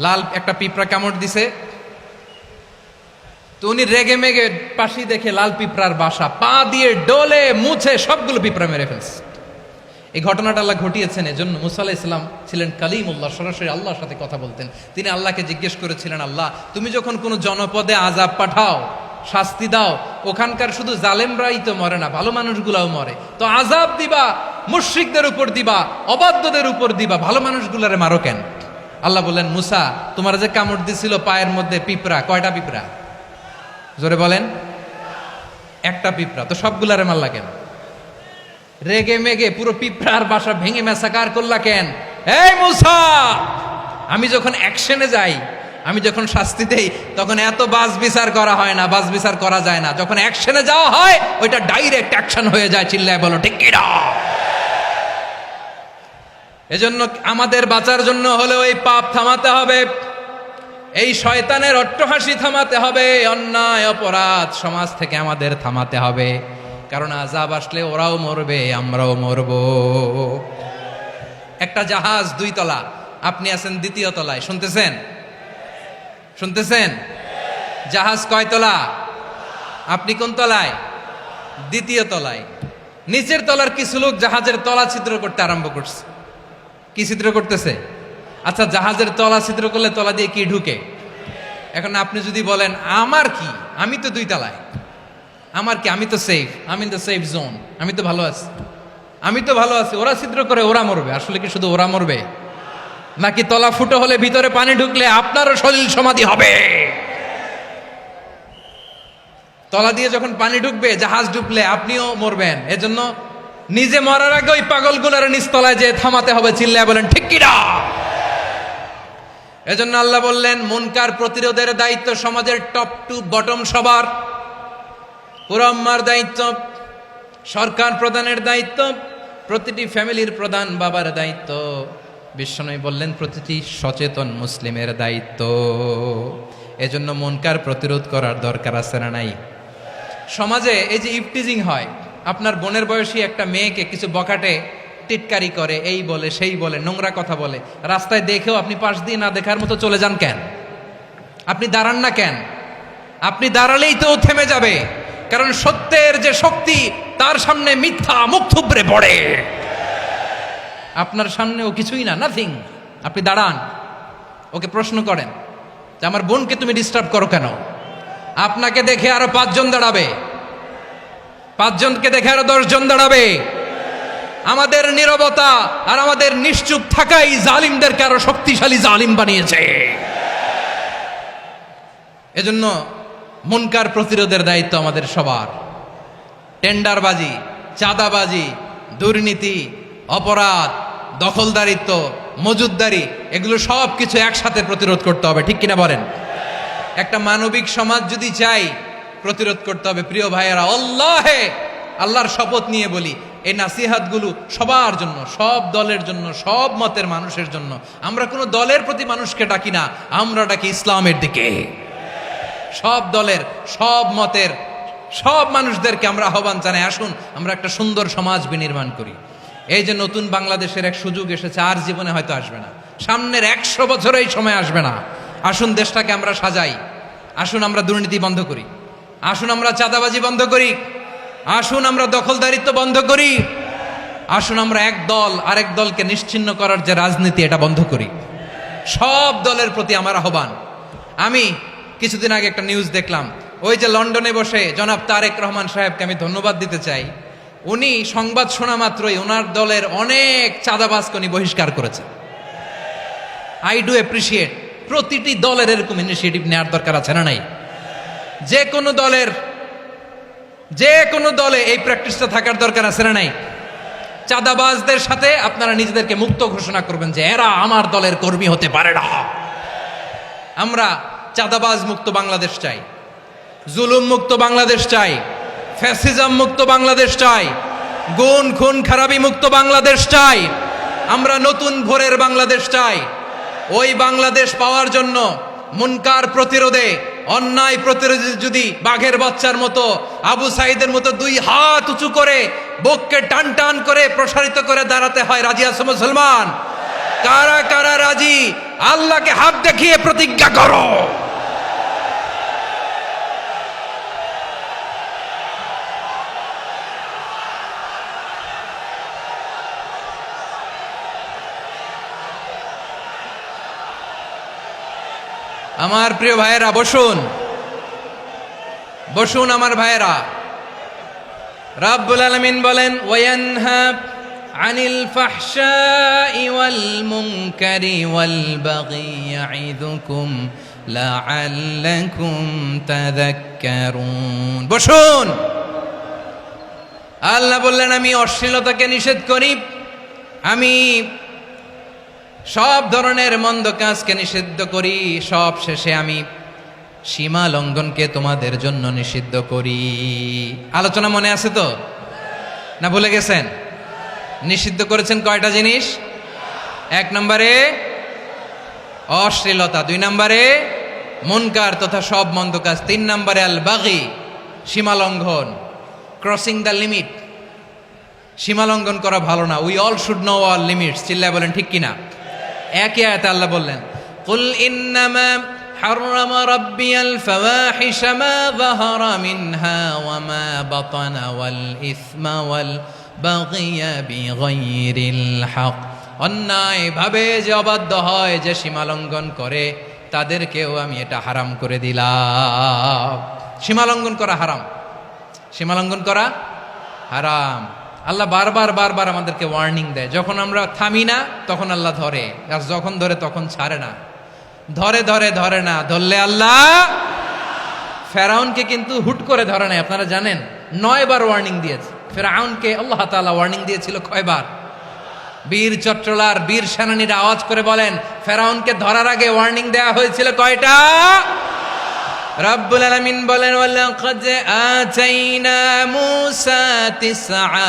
লাল একটা পিঁপড়া কামড় দিছে, তো উনি রেগে মেগে পাশি দেখে লাল পিঁপড়ার বাসা, পা দিয়ে ডলে মুছে সবগুলো পিঁপড়া মেরে ফেলছে। এই ঘটনাটা আল্লাহ ঘটিয়েছেন। এজন্য মুসা আলাইহিস সালাম ছিলেন কালিমুল্লাহ, সরাসরি আল্লাহর সাথে কথা বলতেন। তিনি আল্লাহকে জিজ্ঞেস করেছিলেন, আল্লাহ তুমি যখন কোনো জনপদে আযাব পাঠাও, শাস্তি দাও, ওখানকার শুধু জালেমরাই তো মরে না, ভালো মানুষগুলাও মরে, তো আযাব দিবা মুশরিকদের উপর দিবা, অবাধ্যদের উপর দিবা, ভালো মানুষগুলারে মারো কেন? আল্লাহ বললেন, মুসা তোমার যে কামড় দিছিল পায়ের মধ্যে পিঁপড়া, কয়টা পিঁপড়া? জোরে বলেন। একটা পিঁপড়া, তো সবগুলারে মারলা কেন? রেগে মেগে পুরো পিঁপড়ার বাসা ভেঙে মেসাকার করলা কেন? এই মুসা, আমি যখন অ্যাকশনে যাই, আমি যখন শাস্তি দেই, তখন এত বাস বিচার করা হয় না, বাস বিচার করা যায় না। যখন অ্যাকশনে যাওয়া হয়, ওইটা ডাইরেক্ট অ্যাকশন হয়ে যায়। চিল্লায় বলো ঠিক কি না? এজন্য আমাদের বাঁচার জন্য হলেও এই পাপ থামাতে হবে, এই শয়তানের অট্টহাসি থামাতে হবে, অন্যায় অপরাধ সমাজ থেকে আমাদের থামাতে হবে। কারণ আযাব আসলে ওরাও মরবে, আমরাও মরব। একটা জাহাজ 2 তলা, আপনি আছেন 2য় তলায়, শুনতেছেন? শুনতেছেন? জাহাজ কয় তলা? আপনি কোন তলায়? 2য় তলায়। নিচের তলার কিছু লোক জাহাজের তলা ছিদ্র করতে আরম্ভ করছে। কি ছিদ্র করতেছে? আচ্ছা, জাহাজের তলা ছিদ্র করলে তলা দিয়ে কি ঢুকে? এখন আপনি যদি বলেন আমার কি, আমি তো 2 তলায়, আমার কি, আমি তো সেফ, আমি ইন দ্য সেফ জোন, আমি তো ভালো আছি, আমি তো ভালো আছি, ওরা ছিদ্র করে ওরা মরবে। আসলে কি শুধু ওরা মরবে, নাকি তলা ফুটো হলে ভিতরে পানি ঢুকলে আপনারও সলিল সমাধি হবে? তলা দিয়ে যখন পানি ঢুকবে, জাহাজ ঢুকলে আপনিও মরবেন। এজন্য নিজে মরার আগে ওই পাগলগুলোর নিচতলায় যে থামাতে হবে। চিল্লায় বলেন ঠিক কি না? এজন্য আল্লাহ বললেন, মুনকার প্রতিরোধের দায়িত্ব সমাজের টপ টু বটম সবার। পুরো আম্মার দায়িত্ব, সরকার প্রধানের দায়িত্ব, প্রতিটি ফ্যামিলির প্রধান বাবার দায়িত্ব, বিশ্বনবী বললেন প্রতিটি সচেতন মুসলিমের দায়িত্ব। এজন্য মুনকার প্রতিরোধ করার দরকার আছে না নাই? সমাজে এই যে ইফটিজিং হয়, আপনার বোনের বয়সী একটা মেয়েকে কিছু বকাটে টিটকারি করে, এই বলে সেই বলে, নোংরা কথা বলে, রাস্তায় দেখেও আপনি পাশ দিয়ে না দেখার মতো চলে যান কেন? আপনি দাঁড়ান না কেন? আপনি দাঁড়ালেই তো থেমে যাবে। কারণ সত্যের যে শক্তি, তার সামনে মিথ্যা মুখ থুবড়ে পড়ে। আপনার সামনে ও কিছুই না, নাথিং। আপনি দাঁড়ান, ওকে প্রশ্ন করেন যে আমার বোনকে তুমি ডিস্টার্ব করো কেন? আপনাকে দেখে আরো 5 জন দাঁড়াবে, 5 জনকে দেখে আরো 10 জন দাঁড়াবে। আমাদের নীরবতা আর আমাদের নিশ্চুপ থাকাই জালিমদেরকে আরো শক্তিশালী জালিম বানিয়েছে। এজন্য মুনকার প্রতিরোধের দায়িত্ব আমাদের সবার। টেন্ডারবাজি, চাঁদাবাজি, দুর্নীতি, অপরাধ, দখলদারিত্ব, মজুদদারি, এগুলো সব কিছু একসাথে প্রতিরোধ করতে হবে। ঠিক কিনা বলেন? একটা মানবিক সমাজ যদি চাই, প্রতিরোধ করতে হবে। প্রিয় ভাইয়েরা, আল্লাহর শপথ নিয়ে বলি, এই নাসিহাতগুলো সবার জন্য, সব দলের জন্য, সব মতের মানুষের জন্য। আমরা কোনো দলের প্রতি মানুষকে ডাকি না, আমরা ডাকি ইসলামের দিকে। সব দলের, সব মতের, সব মানুষদেরকে আমরা আহ্বান জানাই, আসুন আমরা একটা সুন্দর সমাজ বিনির্মাণ করি। এই যে নতুন বাংলাদেশের এক সুযোগ এসেছে, আর জীবনে হয়তো আসবে না, সামনের 100 বছর এই সময় আসবে না। আসুন দেশটাকে আমরা সাজাই, আসুন আমরা দুর্নীতি বন্ধ করি, আসুন আমরা চাঁদাবাজি বন্ধ করি, আসুন আমরা দখলদারিত্ব বন্ধ করি, আসুন আমরা এক দল আরেক দলকে নিশ্চিহ্ন করার যে রাজনীতি এটা বন্ধ করি। সব দলের প্রতি আমার আহ্বান। আমি কিছুদিন আগে একটা নিউজ দেখলাম, ওই যে লন্ডনে বসে জনাব তারেক রহমান সাহেবকে আমি ধন্যবাদ দিতে চাই। উনি সংবাদ শোনা মাত্রই ওনার দলের অনেক চাঁদাবাজকে উনি বহিষ্কার করেছে। I do appreciate. প্রতিটি দলের এরকম ইনিশিয়েটিভ নেওয়ার দরকার আছে না নাই? যে কোনো দলে এই প্র্যাকটিসটা থাকার দরকার আছে না নাই? চাঁদাবাজদের সাথে আপনারা নিজেদেরকে মুক্ত ঘোষণা করবেন যে এরা আমার দলের কর্মী হতে পারে না। আমরা চাঁদাবাজ মুক্ত বাংলাদেশ চাই, জুলুম মুক্ত বাংলাদেশ চাই, ফ্যাসিজম মুক্ত বাংলাদেশ চাই, গুণ খুন খারাপি মুক্ত বাংলাদেশ চাই। আমরা নতুন ভোরের বাংলাদেশ চাই। ওই বাংলাদেশ পাওয়ার জন্য মুনকার প্রতিরোধে, অন্যায় প্রতিরোধে যদি বাঘের বাচ্চার মতো, আবু সাইদের মতো 2 হাত উঁচু করে বুককে টান টান করে প্রসারিত করে দাঁড়াতে হয়, রাজি আছো মুসলমান? কারা কারা রাজি? আল্লাহকে হাত দেখিয়ে প্রতিজ্ঞা করো। আমার প্রিয় ভাইয়েরা, বসুন বসুন আমার ভাইয়েরা। রাব্বুল আলামিন বলেন, ওয়ায়ানহা আনিল ফাহশাই ওয়াল মুনকারি ওয়াল বাগি ইয়াইদুকুম লাআল্লাকুম তাযাক্কারুন। বসুন। আল্লাহ বললেন, আমি অশ্লীলতাকে নিষেধ করি, আমি সব ধরনের মন্দ কাজকে নিষিদ্ধ করি, সব শেষে আমি সীমা লঙ্ঘনকে তোমাদের জন্য নিষিদ্ধ করি। আলোচনা মনে আছে তো, না ভুলে গেছেন? নিষিদ্ধ করেছেন কয়টা জিনিস? 1 নম্বরে অশ্লীলতা, 2 নম্বরে মুনকার তথা সব মন্দ কাজ, 3 নম্বরে আল বাগি সীমা লঙ্ঘন, ক্রসিং দ্য লিমিট। সীমা লঙ্ঘন করা ভালো না। We all should know our limits. চিল্লায় বলেন ঠিক কিনা? একই আয়াতে আল্লাহ বললেন, কুল ইন্নামা হাররামা রাব্বিয়াল ফাওয়াহিশা মা যাহারা মিনহা ওয়া মা বাতানা ওয়াল ইসমা ওয়াল বাগিয়া বিগাইরিল হক। অন্যায় ভাবে যে অবাধ্য হয়, যে সীমা লঙ্ঘন করে, তাদেরকেও আমি এটা হারাম করে দিলাম। সীমা লঙ্ঘন করা হারাম, সীমা লঙ্ঘন করা হারাম। আল্লাহ বারবার বারবার আমাদেরকে ওয়ার্নিং দেয়। যখন আমরা থামি না তখন আল্লাহ ধরে, আর যখন ধরে তখন ছাড়ে না। ধরে ধরে ধরে না, ধরলে আল্লাহ। ফেরাউনকে কিন্তু হুট করে ধরে নাই, আপনারা জানেন 9 বার ওয়ার্নিং দিয়েছে। ফেরাউনকে আল্লাহ তাআলা ওয়ার্নিং দিয়েছিল কয়বার? বীর চট্টলার বীর সেনানীরা আওয়াজ করে বলেন, ফেরাউনকে ধরার আগে ওয়ার্নিং দেওয়া হয়েছিল কয়টা? রাব্বুল আলামিন বলেন, ওয়ালাকাদ আতাইনা মূসা 9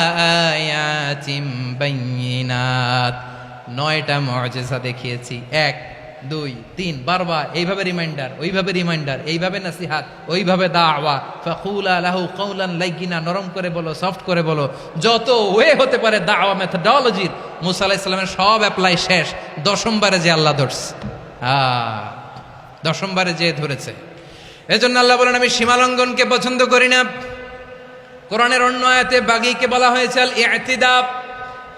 আয়াতিন বাইয়িনাত। 9টা মুআজিজা দেখিয়েছি। 1 2 3 বারবার এইভাবে রিমাইন্ডার, ওইভাবে রিমাইন্ডার, এইভাবে নসিহাত, ওইভাবে দাওয়া। ফাকুলা লাহু কাওলান লাইয়িনা, নরম করে বলো, সফট করে বলো, যত ওয়ে হতে পারে দাওয়া মেথডোলজির। মূসা আলাইহিস সালামের সব অ্যাপ্লাই শেষ। 10ম বারে যে আল্লাহ ধরছে, 10ম বারে যে ধরেছে। এজন্য আল্লাহ বলেন, আমি সীমালঙ্ঘনকে পছন্দ করি না। কোরআনের অন্য আয়াতে বাগীকে বলা হয়েছে আল ইতিদা।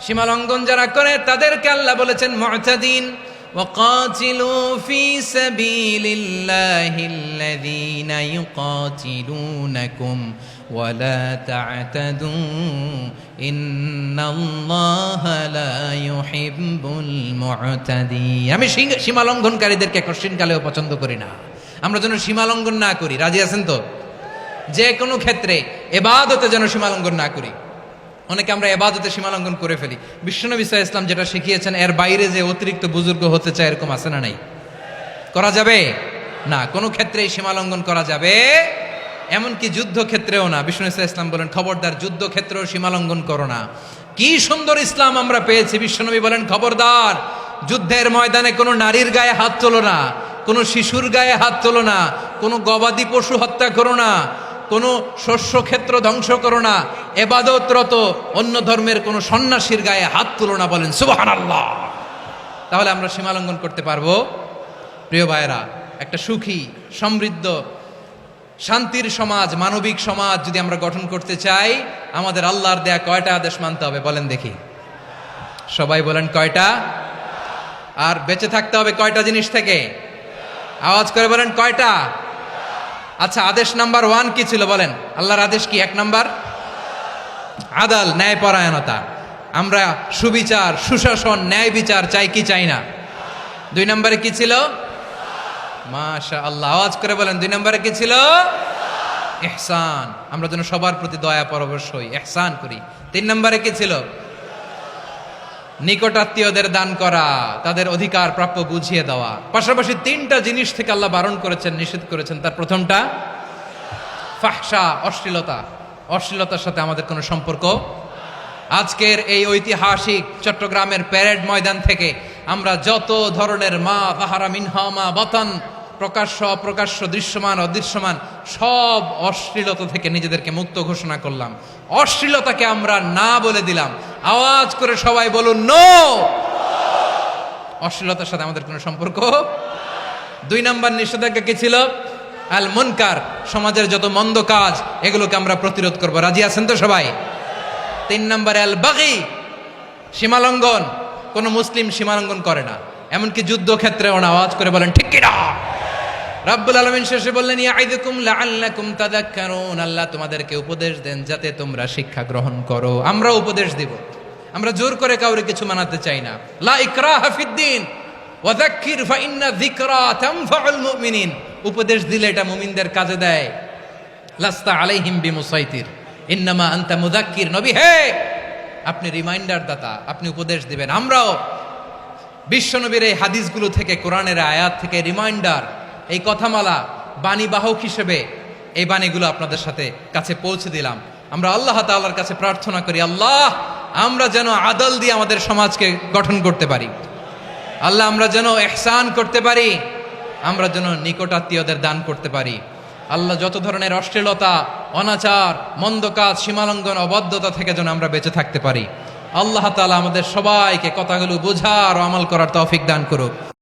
সীমালঙ্ঘন যারা করে তাদেরকে আল্লাহ বলেছেন মুতাদিন। ওয়াকাতিলু ফি সাবিলিল্লাহিল্লাযীনা ইউকাতিলুনাকুম ওয়ালা তা'তাদু ইন্নাল্লাহা লা ইউহিব্বুল মুতাদিন। আমি সীমালঙ্ঘনকারীদেরকে কঠিনকালেও পছন্দ করি না। আমরা যেন সীমালঙ্ঘন না করি। রাজি আছেন তো? যে কোনো ক্ষেত্রে ইবাদতে যেন সীমালঙ্ঘন না করি। অনেকে আমরা ইবাদতে সীমালঙ্ঘন করে ফেলি। বিশ্বনবী সাল্লাল্লাহু আলাইহি ওয়াসাল্লাম যেটা শিখিয়েছেন এর বাইরে যে অতিরিক্ত বুজুর্গ হতে চায়, এরকম আছে না নাই? করা যাবে না, কোনো ক্ষেত্রেই সীমালঙ্ঘন করা যাবে, এমনকি যুদ্ধ ক্ষেত্রেও না। বিশ্বনবী সাল্লাল্লাহু আলাইহি ওয়াসাল্লাম বলেন, খবরদার যুদ্ধ ক্ষেত্রেও সীমালঙ্ঘন করো না। কি সুন্দর ইসলাম আমরা পেয়েছি। বিশ্বনবী বলেন, খবরদার যুদ্ধের ময়দানে কোনো নারীর গায়ে হাত তোলো না, কোনো শিশুর গায়ে হাত তোলো না, কোনো গবাদি পশু হত্যা করো না, কোনো শস্যক্ষেত্র ধ্বংস করো না, ইবাদতরত অন্য ধর্মের কোনো সন্ন্যাসীর গায়ে হাত তুলো না, বলেন সুবহানাল্লাহ। তাহলে আমরা সীমালঙ্ঘন করতে পারবো? প্রিয় ভাইরা, একটা সুখী, সমৃদ্ধ, শান্তির সমাজ, মানবিক সমাজ যদি আমরা গঠন করতে চাই, আমাদের আল্লাহর দেয়া কয়টা আদেশ মানতে হবে বলেন দেখি? সবাই বলেন কয়টা? আর বেঁচে থাকতে হবে কয়টা জিনিস থেকে? আওয়াজ করে বলেন কয়টা? আচ্ছা, আদেশ নাম্বার 1 কি ছিল বলেন? আল্লাহর আদেশ কি? 1 নাম্বার আদাল, ন্যায়পরায়ণতা। আমরা সুবিচার, সুশাসন, ন্যায় বিচার চাই কি চাই না? 2 নম্বরে কি ছিল? মাশাআল্লাহ, আওয়াজ করে বলেন 2 নম্বরে কি ছিল? ইহসান, আমরা যেন সবার প্রতি দয়া পরবশ হই, ইহসান করি। 3 নম্বরে কি ছিল? নিকটাত্মীয়দের দান করা, তাদের অধিকার প্রাপ্য বুঝিয়ে দেওয়া। পাশাপাশি 3টা জিনিস থেকে আল্লাহ বারণ করেছেন, নিষেধ করেছেন। তার প্রথমটা ফাহশা, অশ্লীলতা। অশ্লীলতার সাথে আমাদের কোনো সম্পর্ক। আজকের এই ঐতিহাসিক চট্টগ্রামের প্যারেড ময়দান থেকে আমরা যত ধরনের মা তাহারা মিনহা মা বাতান, প্রকাশ্য অপ্রকাশ্য, দৃশ্যমান অদৃশ্যমান, সব অশ্লীলতা থেকে নিজেদেরকে মুক্ত ঘোষণা করলাম। অশ্লীলতাকে আমরা না বলে দিলাম। আওয়াজ করে সবাই বলুন নো। অশ্লীলতার সাথে আমাদের কোনো সম্পর্ক। 2 নম্বর নিষেধাজ্ঞা কি ছিল? আল মুনকার, সমাজের যত মন্দ কাজ এগুলোকে আমরা প্রতিরোধ করব। রাজি আছেন তো সবাই? 3 নম্বরে আল বাগি, সীমালঙ্ঘন। কোন মুসলিম সীমালঙ্ঘন করে না, এমনকি যুদ্ধক্ষেত্রেও না। আওয়াজ করে বলেন ঠিক কিনা? রাব্বুল আলামিন শেষে বললেন ইয়াইদুকুম লাআল্লাকুম তাযাক্কারুন, আল্লাহ তোমাদেরকে উপদেশ দেন যাতে তোমরা শিক্ষা গ্রহণ করো। আমরা উপদেশ দিব, আমরা জোর করে কাউরে কিছু মানাতে চাই না। লা ইকরাহা ফিদ্দিন ওয়া যাক্কির ফাইন্না যিকরা তানফাউল মুমিনিন। উপদেশ দিলে এটা মুমিনদের কাজে দেয়। লাস্তা আলাইহিম বিমুসাইতির ইন্নামা আনতা মুযাক্কির। নবী হে, আপনি রিমাইন্ডার দাতা, আপনি উপদেশ দিবেন। আমরাও বিশ্বনবীর এই হাদিসগুলো থেকে, কোরআনের আয়াত থেকে রিমাইন্ডার, এই কথামালা, বাণীবাহক হিসেবে এই বাণীগুলো আপনাদের সাথে কাছে পৌঁছে দিলাম। আমরা আল্লাহ তাআলার কাছে প্রার্থনা করি, আল্লাহ আমরা যেন আদল দিয়ে আমাদের সমাজকে গঠন করতে পারি। আল্লাহ আমরা যেন ইহসান করতে পারি, আমরা যেন নিকটাত্মীয়দের দান করতে পারি। আল্লাহ যত ধরনের অশ্লীলতা, অনাচার, মন্দ কাজ, সীমালঙ্ঘন, অবাধ্যতা থেকে যেন আমরা বেঁচে থাকতে পারি। আল্লাহ তাআলা আমাদের সবাইকে কথাগুলো বোঝার ও আমল করার তৌফিক দান করুক।